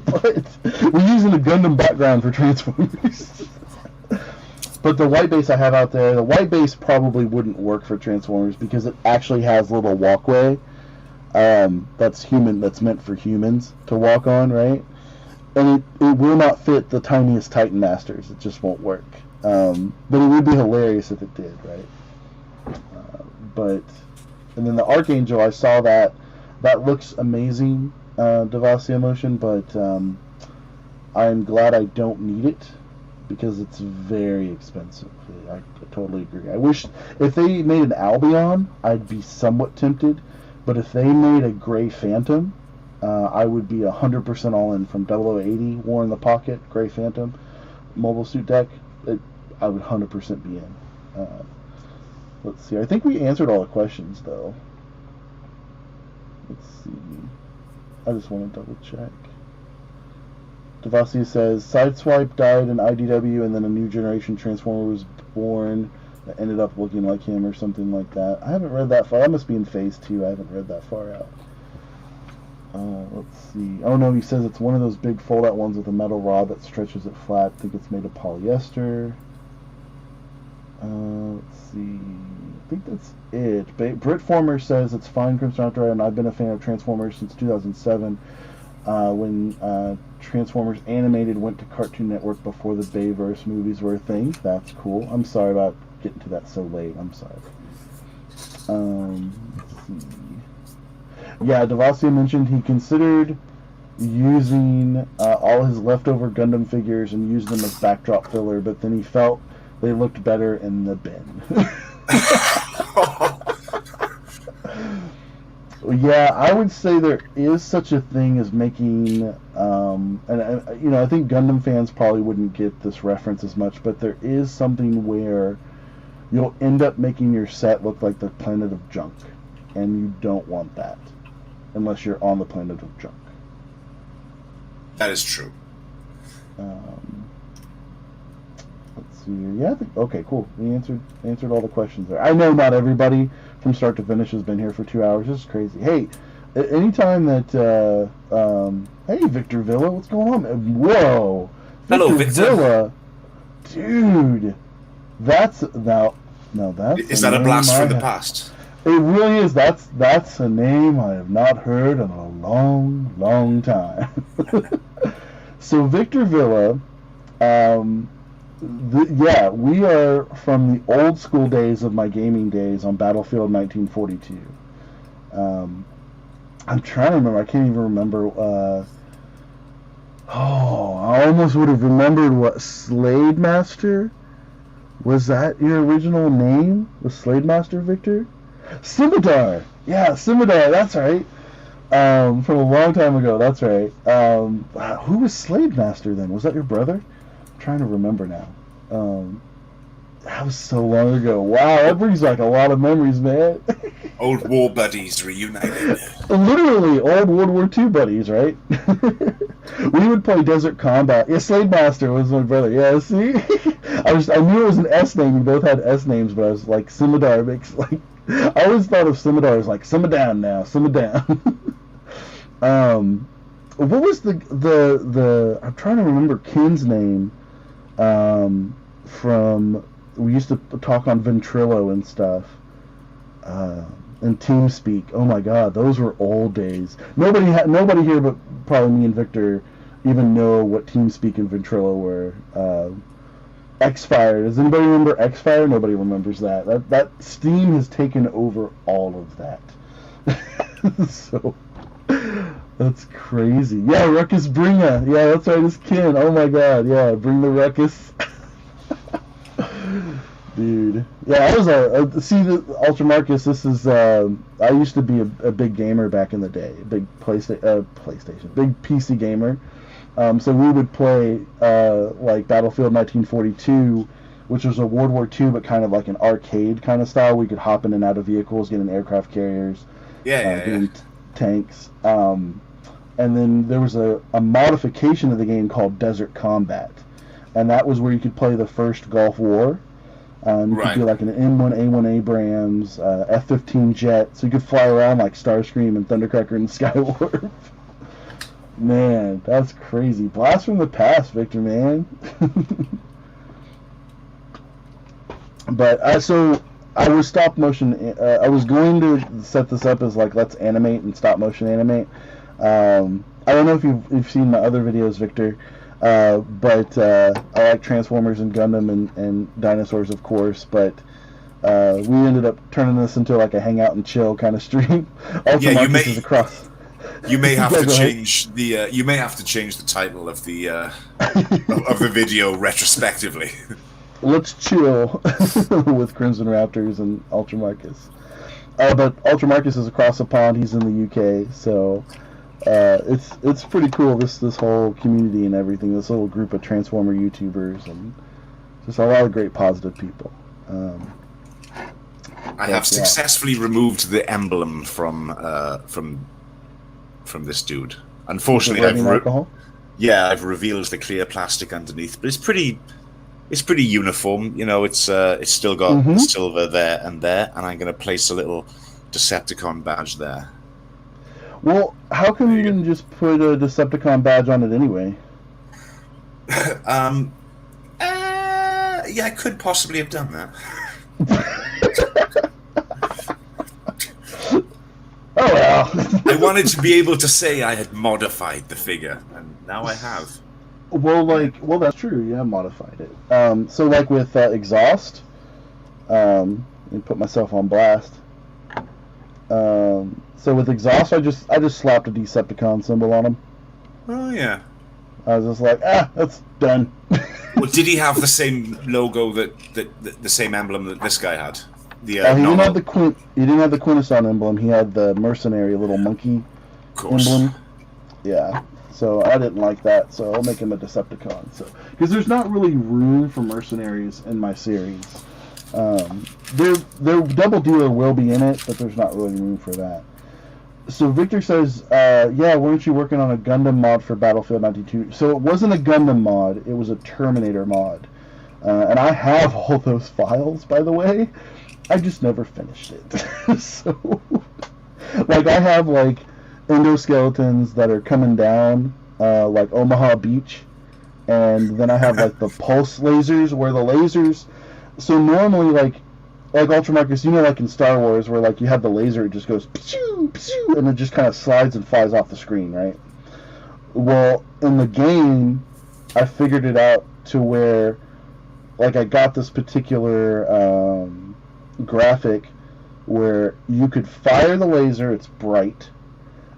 But we're using the Gundam background for Transformers. But the white base I have out there, the white base probably wouldn't work for Transformers because it actually has a little walkway that's meant for humans to walk on, right? And it will not fit the tiniest Titan Masters. It just won't work. But it would be hilarious if it did, right? And then the Archangel, I saw that. That looks amazing, Devasia Motion, but I'm glad I don't need it because it's very expensive. I totally agree. I wish if they made an Albion, I'd be somewhat tempted, but if they made a Gray Phantom, I would be 100% all in from 0080, War in the Pocket, Gray Phantom, mobile suit deck. I would 100% be in. Let's see. I think we answered all the questions, though. Let's see. I just want to double check. Devasia says, Sideswipe died in IDW and then a new generation Transformer was born that ended up looking like him or something like that. I haven't read that far. That must be in Phase 2. I haven't read that far out. Let's see. Oh no, he says it's one of those big fold-out ones with a metal rod that stretches it flat. I think it's made of polyester. Let's see. I think that's it. Britformer says it's fine, CrimsonRaptor, and I've been a fan of Transformers since 2007, when Transformers Animated went to Cartoon Network before the Bayverse movies were a thing. That's cool. I'm sorry about getting to that so late. I'm sorry. Let's see. Yeah, Devasia mentioned he considered using all his leftover Gundam figures and use them as backdrop filler, but then he felt they looked better in the bin. Yeah, I would say there is such a thing as making, I think Gundam fans probably wouldn't get this reference as much, but there is something where you'll end up making your set look like the planet of junk, and you don't want that unless you're on the planet of junk. That is true. Let's see here. Yeah, okay, cool. We answered all the questions there. I know not everybody from start to finish has been here for 2 hours. This is crazy. Hey, anytime that hey, Victor Villa, what's going on? Whoa, hello, Victor Villa, dude. That's now that's is that a blast from the past? It really is. That's a name I have not heard in a long, long time. So Victor Villa, we are from the old school days of my gaming days on Battlefield 1942. I'm trying to remember. I can't even remember. I almost would have remembered what Slade Master. Was that your original name? Was Slade Master Victor? Scimitar! Yeah, Scimitar, that's right. From a long time ago, that's right. Who was Slade Master then? Was that your brother? I'm trying to remember now. Um, that was so long ago. Wow, that brings back a lot of memories, man. Old war buddies reunited. Literally, old World War II buddies, right? We would play Desert Combat. Yeah, Slade Master was my brother. Yeah, see? I knew it was an S name. We both had S names, but I was like, Simidar makes, like, I always thought of Simidar as like, simmer down now, simmer down. What was the I'm trying to remember Ken's name, from, we used to talk on Ventrilo and stuff, and TeamSpeak. Oh my God, those were old days. Nobody here but probably me and Victor even know what TeamSpeak and Ventrilo were. X-Fire. Does anybody remember X-Fire? Nobody remembers that. That Steam has taken over all of that. So that's crazy. Yeah, Ruckus Bringa. Yeah, that's right, it's Ken. Oh my God. Yeah, bring the Ruckus. Dude. Yeah, I was see, the Ultra Marcus, this is, I used to be a big gamer back in the day. A big PlayStation. Big PC gamer. So we would play, like Battlefield 1942, which was a World War II, but kind of like an arcade kind of style. We could hop in and out of vehicles, get in aircraft carriers, get in tanks. And then there was a modification of the game called Desert Combat. And that was where you could play the first Gulf War. You could do like an M1A1 Abrams, F-15 jet, so you could fly around like Starscream and Thundercracker and Skywarp. Man, that's crazy. Blast from the past, Victor, man. But so I was stop motion. I was going to set this up as like, let's animate and stop motion animate. I don't know if you've seen my other videos, Victor. But I like Transformers and Gundam and dinosaurs, of course. But we ended up turning this into like a hangout and chill kind of stream. Also, Marcus is across. You may have to change the. You may have to change the title of the of the video retrospectively. Let's chill with CrimsonRaptors and Ultra Marcus. But Ultra Marcus is across the pond. He's in the UK, so. It's pretty cool, this whole community and everything, this little group of Transformer YouTubers, and just a lot of great positive people. I have successfully removed the emblem from this dude. Unfortunately, I've revealed the clear plastic underneath, but it's pretty uniform. You know, it's still got the silver there, and I'm going to place a little Decepticon badge there. Well, how come you didn't just put a Decepticon badge on it anyway? Yeah, I could possibly have done that. Oh well. I wanted to be able to say I had modified the figure, and now I have. Well, that's true. You have modified it. So like with exhaust, let me put myself on blast. So with exhaust, I just slapped a Decepticon symbol on him. Oh yeah. I was just like, that's done. Well, did he have the same logo that the same emblem that this guy had? He didn't have the Quintesson emblem. He had the mercenary little monkey emblem. Yeah. So I didn't like that. So I'll make him a Decepticon. So because there's not really room for mercenaries in my series. Their double dealer will be in it, but there's not really room for that. So Victor says, yeah, weren't you working on a Gundam mod for Battlefield 92? So it wasn't a Gundam mod, it was a Terminator mod. And I have all those files, by the way. I just never finished it. So, like, I have, like, endoskeletons that are coming down, like Omaha Beach. And then I have, like, the pulse lasers, where the lasers... So normally, like Ultra Marcus, you know, like in Star Wars, where like you have the laser, it just goes pshoo, pshoo, and it just kind of slides and flies off the screen, right? Well, in the game, I figured it out to where, like, I got this particular graphic where you could fire the laser, it's bright,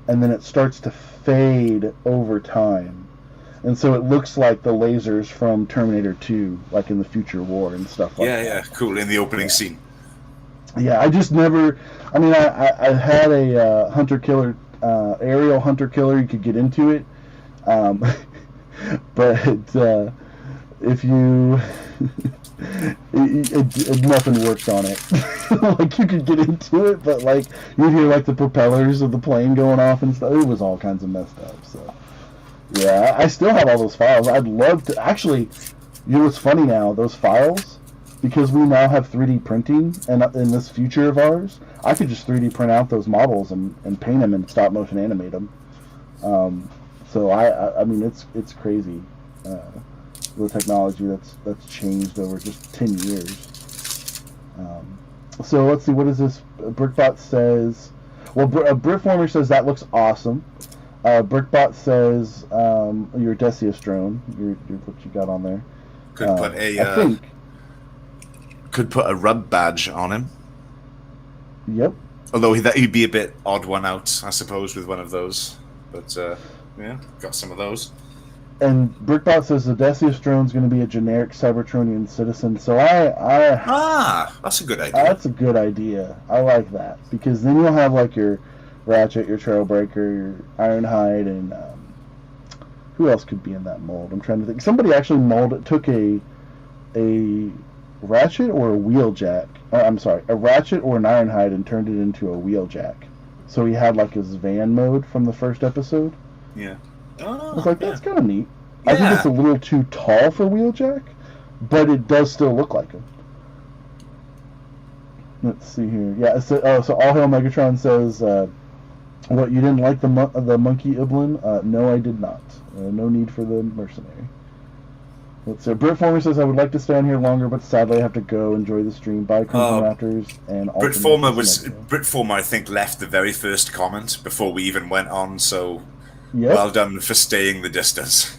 and then it starts to fade over time. And so it looks like the lasers from Terminator 2, like in the Future War and stuff like that. Yeah, cool, in the opening scene. Yeah, I just never... I mean, I had a hunter-killer, aerial hunter-killer, you could get into it. But if you... Nothing worked on it. Like, you could get into it, but like you'd hear like the propellers of the plane going off and stuff. It was all kinds of messed up. So yeah, I still have all those files. I'd love to actually. You know what's funny now? Those files, because we now have 3D printing, and in this future of ours, I could just 3D print out those models and paint them and stop motion animate them. So I mean it's crazy. The technology that's changed over just 10 years. So let's see, what is this? Brickbot says, well, Britformer says that looks awesome. Brickbot says your Decius drone, your what you got on there. Could put could put a rub badge on him. Yep. Although he'd be a bit odd one out, I suppose, with one of those. But yeah, got some of those. And Brickbot says the Decius drone's going to be a generic Cybertronian citizen. So that's a good idea. That's a good idea. I like that, because then you'll have like your Ratchet, your Trailbreaker, your Ironhide, and who else could be in that mold? I'm trying to think. Somebody actually took a Ratchet or a Wheeljack. I'm sorry, a Ratchet or an Ironhide and turned it into a Wheeljack. So he had like his van mode from the first episode. Yeah. I was like, that's kind of neat. Yeah. I think it's a little too tall for Wheeljack, but it does still look like him. Let's see here. Yeah, so All Hail Megatron says, what, you didn't like the monkey Iblin? No, I did not. No need for the mercenary. Let's see. Britformer says, I would like to stay on here longer, but sadly I have to go. Enjoy the stream. Bye, CrimsonRaptors. And Britformer, I think, left the very first comment before we even went on, so... Yep. Well done for staying the distance.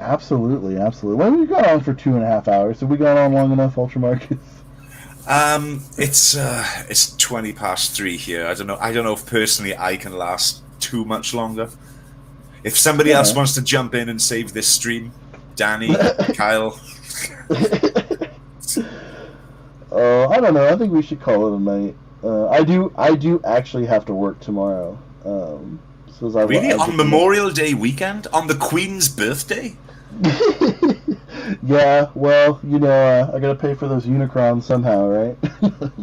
Absolutely, absolutely. Well, we got on for 2.5 hours. Have we gone on long enough, Ultramarcus? It's 20 past 3 here. I don't know if personally I can last too much longer. If somebody else wants to jump in and save this stream, Danny, Kyle. I don't know. I think we should call it a night. I do actually have to work tomorrow. Really? On Memorial Day weekend? On the Queen's birthday? Yeah, well, you know, I gotta pay for those Unicrons somehow, right?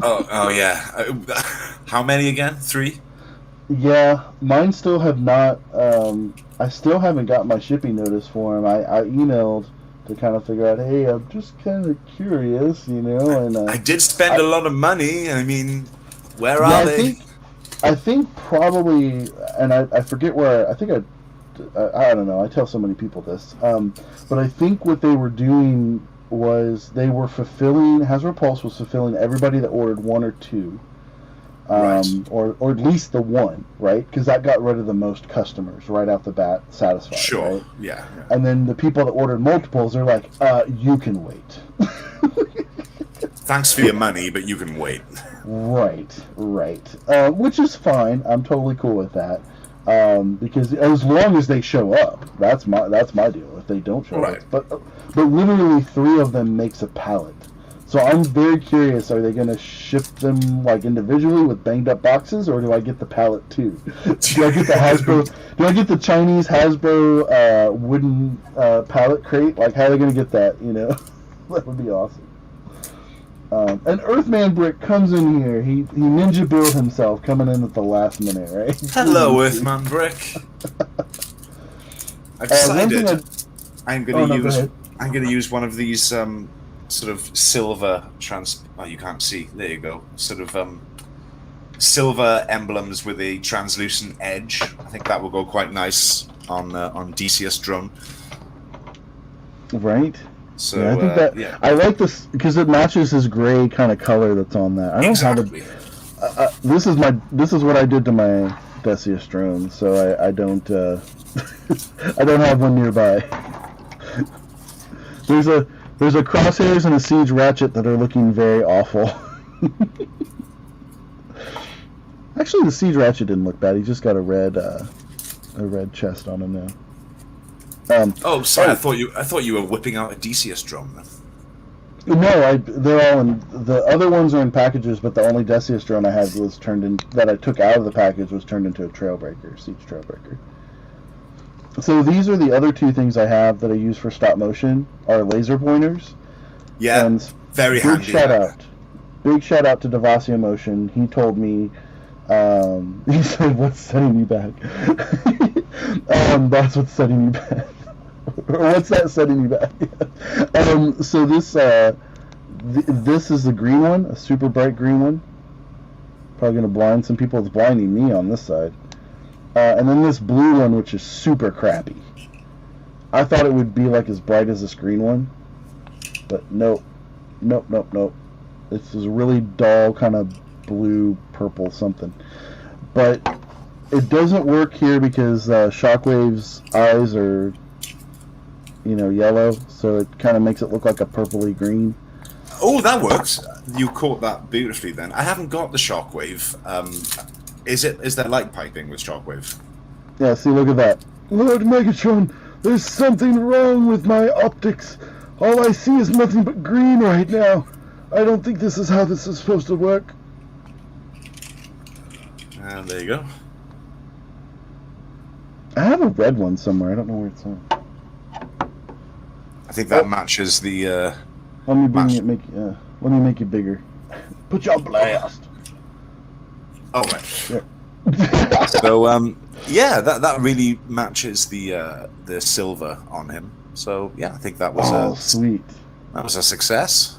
oh yeah. How many again? 3? Yeah, mine still have not, I still haven't got my shipping notice for them. I emailed to kind of figure out, hey, I'm just kind of curious, you know, and... I did spend a lot of money. I mean, where are they? I think probably, and I forget where, I think I don't know, I tell so many people this, but I think what they were doing was they were fulfilling, Hasbro Pulse was fulfilling everybody that ordered 1 or 2, right. or at least the 1, right? Because that got rid of the most customers right off the bat, satisfied, sure, right? Yeah. And then the people that ordered multiples, they're like, you can wait. Thanks for your money, but you can wait. Right. Which is fine. I'm totally cool with that. Because as long as they show up, that's my deal. If they don't show up, but literally 3 of them makes a pallet. So I'm very curious. Are they going to ship them like individually with banged up boxes, or do I get the pallet too? Do I get the Hasbro? Do I get the Chinese Hasbro wooden pallet crate? Like, how are they going to get that? You know, that would be awesome. An Earthman Brick comes in here. He ninja built himself, coming in at the last minute, right? Hello, Earthman Brick. I've decided I'm going to use one of these sort of silver oh, you can't see. There you go. Sort of silver emblems with a translucent edge. I think that will go quite nice on DCS drone. Right. So yeah, I think that I like this because it matches his gray kind of color that's on that. I don't have this is what I did to my Decius drone, so I don't I don't have one nearby. There's a Crosshairs and a Siege Ratchet that are looking very awful. Actually, the Siege Ratchet didn't look bad. He just got a red chest on him now. Sorry. I thought you were whipping out a DCS drone then. No, they're all in. The other ones are in packages, but the only Decius drone I had was that I took out of the package was turned into a Trailbreaker, Siege Trailbreaker. So these are the other 2 things I have that I use for stop motion are laser pointers. Yeah, and very handy. Big shout out to Devasia Motion. He told me, he said, "What's setting me back?" That's what's setting me back. Or what's that setting me back? So this this is the green one, a super bright green one. Probably gonna blind some people. It's blinding me on this side. And then this blue one, which is super crappy. I thought it would be like as bright as this green one, but nope. This is a really dull kind of blue, purple something. But it doesn't work here because Shockwave's eyes are, yellow, so it kind of makes it look like a purpley green. Oh, that works. You caught that beautifully then. I haven't got the Shockwave. Is there light piping with Shockwave? Yeah, see, look at that. Lord Megatron, there's something wrong with my optics. All I see is nothing but green right now. I don't think this is how this is supposed to work. And there you go. I have a red one somewhere. I don't know where it's on. I think that matches the. Let me let me make it bigger. Put you on blast. Oh right. Yeah. So that really matches the silver on him. So yeah, I think that was sweet. That was a success.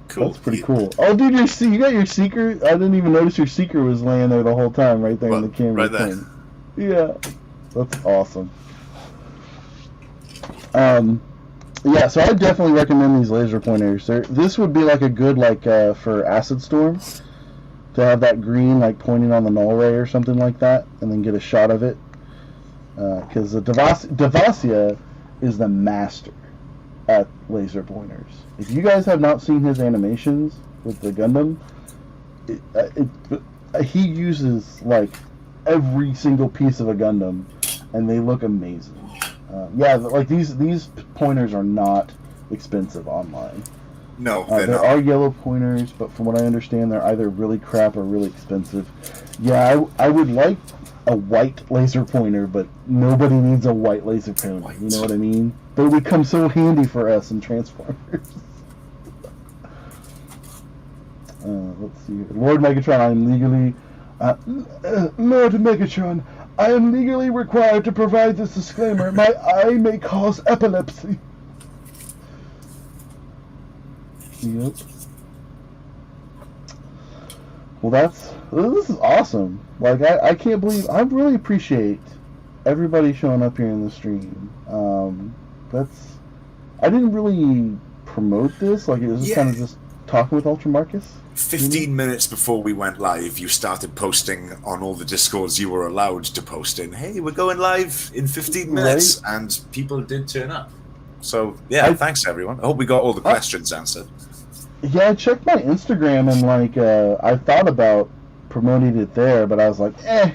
Cool. That's pretty cool. Oh, dude, you got your seeker. I didn't even notice your seeker was laying there the whole time, right there in the camera. Right there. Thing. Yeah, that's awesome. Yeah, so I definitely recommend these laser pointers. This would be like a good for Acid Storm to have that green pointing on the null ray or something like that, and then get a shot of it. Because Devasia is the master at laser pointers. If you guys have not seen his animations with the Gundam, he uses every single piece of a Gundam, and they look amazing. These pointers are not expensive online. No, there are yellow pointers, but from what I understand, they're either really crap or really expensive. Yeah, I would like a white laser pointer, but nobody needs a white laser pointer. You know what I mean? They would come so handy for us in Transformers. Let's see here. Lord Megatron, Lord Megatron, I am legally required to provide this disclaimer. My eye may cause epilepsy. Yep. Well, this is awesome. I can't believe, I really appreciate everybody showing up here in the stream. I didn't really promote this. It was just kind of just talking with Ultra Marcus. 15 minutes before we went live, you started posting on all the Discords you were allowed to post in. Hey, we're going live in 15 minutes, right? And people did turn up. So yeah, thanks everyone. I hope we got all the questions answered. Yeah, I checked my Instagram and I thought about promoting it there, but I was like, eh.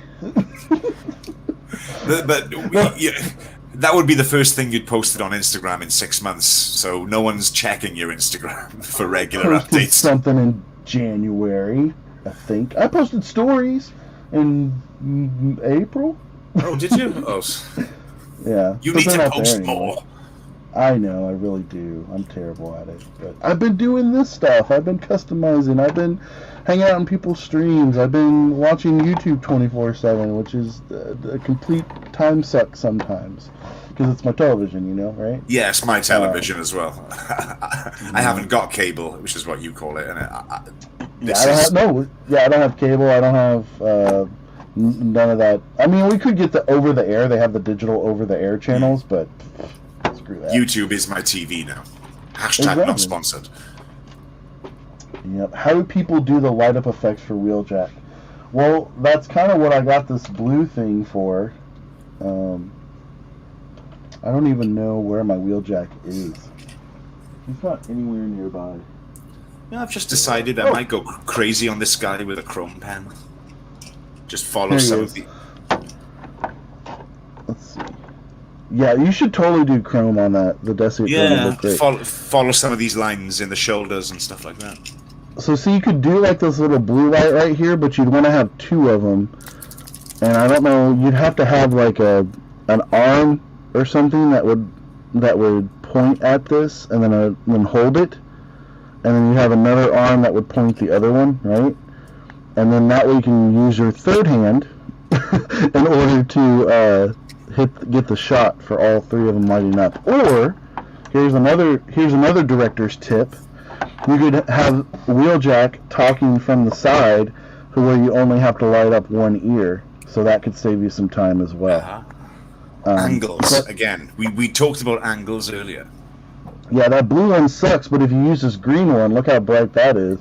That would be the first thing you'd posted on Instagram in 6 months. So no one's checking your Instagram for regular updates. Something in January, I think. I posted stories in April. Oh, did you? Oh, yeah. You need to post more. I know, I really do. I'm terrible at it. But I've been doing this stuff. I've been customizing. I've been hanging out on people's streams. I've been watching YouTube 24/7, which is a complete time suck sometimes. Because it's my television, right? Yes, my television as well. I haven't got cable, which is what you call it. And I don't have cable. I don't have none of that. I mean, we could get the over-the-air. They have the digital over-the-air channels, but screw that. YouTube is my TV now. Hashtag not sponsored. Yep. How do people do the light-up effects for Wheeljack? Well, that's kind of what I got this blue thing for. I don't even know where my Wheeljack is. He's not anywhere nearby. Yeah, I've just decided I might go crazy on this guy with a chrome pen. Just follow some of the... Let's see. Yeah, you should totally do chrome on that. The Desolate Chrome look great. Follow some of these lines in the shoulders and stuff like that. So see, you could do this little blue light right here, but you'd want to have two of them. And I don't know, you'd have to have an arm or something that would point at this and then hold it. and then you have another arm that would point the other one, right? And then that way you can use your third hand in order to get the shot for all three of them lighting up. Or here's another director's tip. You could have Wheeljack talking from the side, where you only have to light up one ear, so that could save you some time as well. Angles again. We talked about angles earlier. Yeah, that blue one sucks, but if you use this green one, look how bright that is.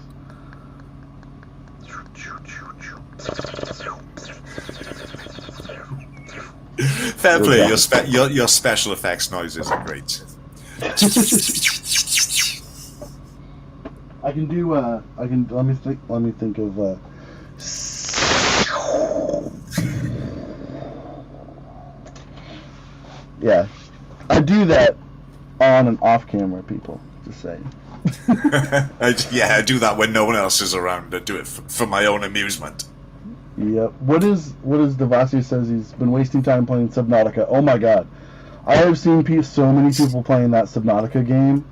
Fair play. Your special effects noises are great. I can do. Let me think of. Yeah, I do that on and off camera. People, just saying. I do that when no one else is around. I do it for my own amusement. Yep. What is Devassi says he's been wasting time playing Subnautica. Oh my god, I have seen so many people playing that Subnautica game.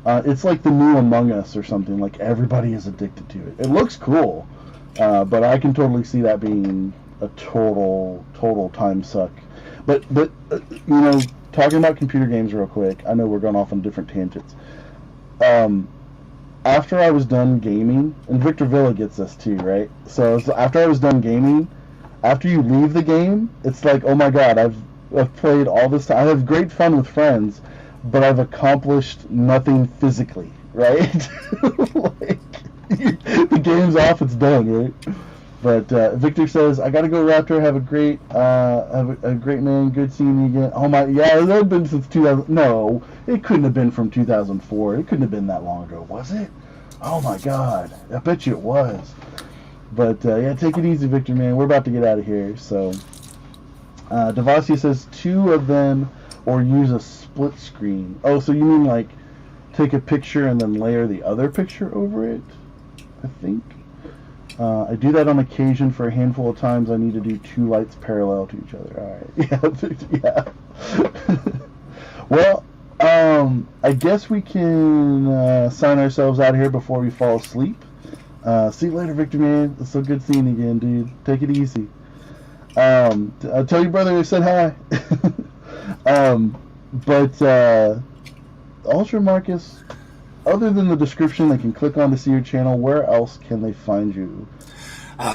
It's like the new Among Us or something. Like everybody is addicted to it. It looks cool, but I can totally see that being a total time suck. But talking about computer games real quick. I know we're going off on different tangents. After I was done gaming, and Victor Villa gets this too, right? So after I was done gaming, after you leave the game, it's like, oh my god, I've played all this time. I have great fun with friends, but I've accomplished nothing physically, right? Like, the game's off, it's done, right? But Victor says, I gotta go, Raptor. Have a great man. Good seeing you again. Oh my, yeah, it had been since 2000. No, it couldn't have been from 2004. It couldn't have been that long ago, was it? Oh my God, I bet you it was. But yeah, take it easy, Victor, man. We're about to get out of here. So, Devassi says 2 of them, or use a split screen. Oh, so you mean like take a picture and then layer the other picture over it? I think. I do that on occasion. For a handful of times I need to do 2 lights parallel to each other. Alright. Yeah. Well, I guess we can sign ourselves out of here before we fall asleep. See you later, Victor, man. It's so good seeing you again, dude. Take it easy. Tell your brother I said hi. But Ultra Marcus, other than the description they can click on to see your channel, where else can they find you?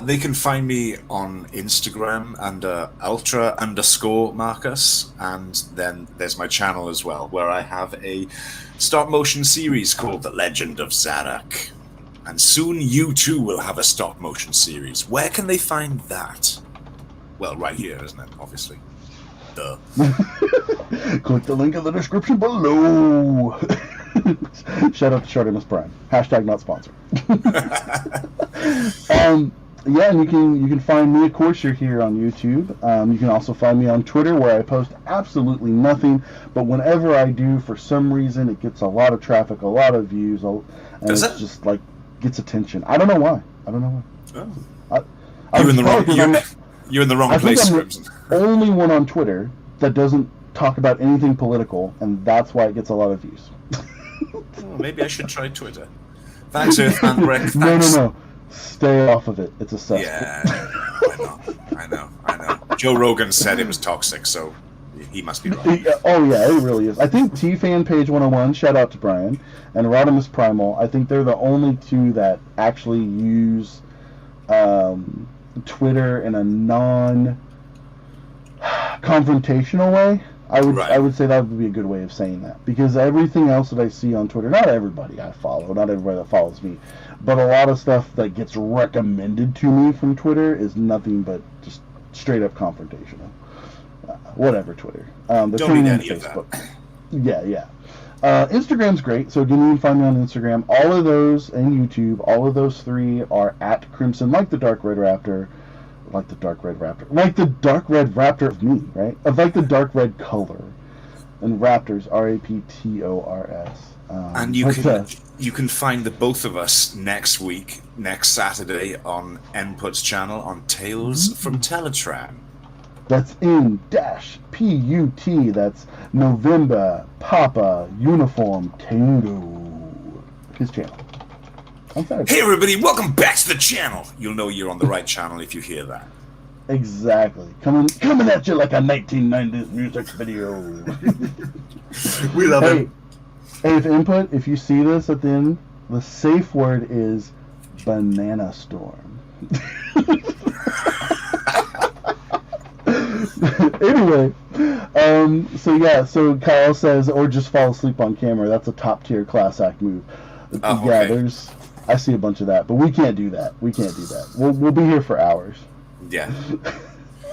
They can find me on Instagram under ultra_Marcus, and then there's my channel as well, where I have a stop-motion series called The Legend of Zarek. And soon you too will have a stop-motion series. Where can they find that? Well, right here, isn't it? Obviously. Duh. Click the link in the description below. Shout out to Shartimus Prime. # not sponsored. Yeah, and you can find me, of course, you're here on YouTube. You can also find me on Twitter, where I post absolutely nothing, but whenever I do, for some reason, it gets a lot of traffic, a lot of views, and it's just like gets attention. I don't know why. Oh. You're in the wrong place, Crimson. Only one on Twitter that doesn't talk about anything political, and that's why it gets a lot of views. Well, maybe I should try Twitter. Thanks, Earthman Rick. Thanks. No. Stay off of it. It's a cesspool. Yeah, I know. Joe Rogan said it was toxic, so he must be right. Oh yeah, it really is. I think T-Fan Page 101, shout out to Brian, and Rodimus Primal, I think they're the only 2 that actually use Twitter in a non-confrontational way. I would say that would be a good way of saying that, because everything else that I see on Twitter, not everybody I follow, not everybody that follows me, but a lot of stuff that gets recommended to me from Twitter is nothing but just straight up confrontational. Whatever, Twitter. Don't need any of that. Yeah. Instagram's great, so again, you can find me on Instagram. All of those, and YouTube, all of those 3 are at Crimson, like the Dark Red Raptor. Like the dark red raptor of me, right? Of like the dark red color, and Raptors, Raptors. And you can find the both of us next Saturday on Nput's channel on Tales from Teletran. That's in-PUT. That's November Papa Uniform Tango. His channel. Hey everybody, welcome back to the channel. You'll know you're on the right channel if you hear that. Exactly. Coming at you like a 1990s music video. We love it. Hey, if you see this at the end, the safe word is banana storm. Anyway, so Kyle says, or just fall asleep on camera. That's a top tier class act move. Okay. I see a bunch of that, but we can't do that. We'll be here for hours. Yeah.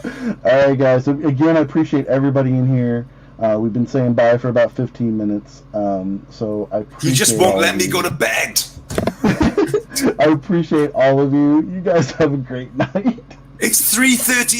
All right, guys. So again, I appreciate everybody in here. We've been saying bye for about 15 minutes. So I appreciate. You just won't let me go to bed. I appreciate all of you. You guys have a great night. It's 3:30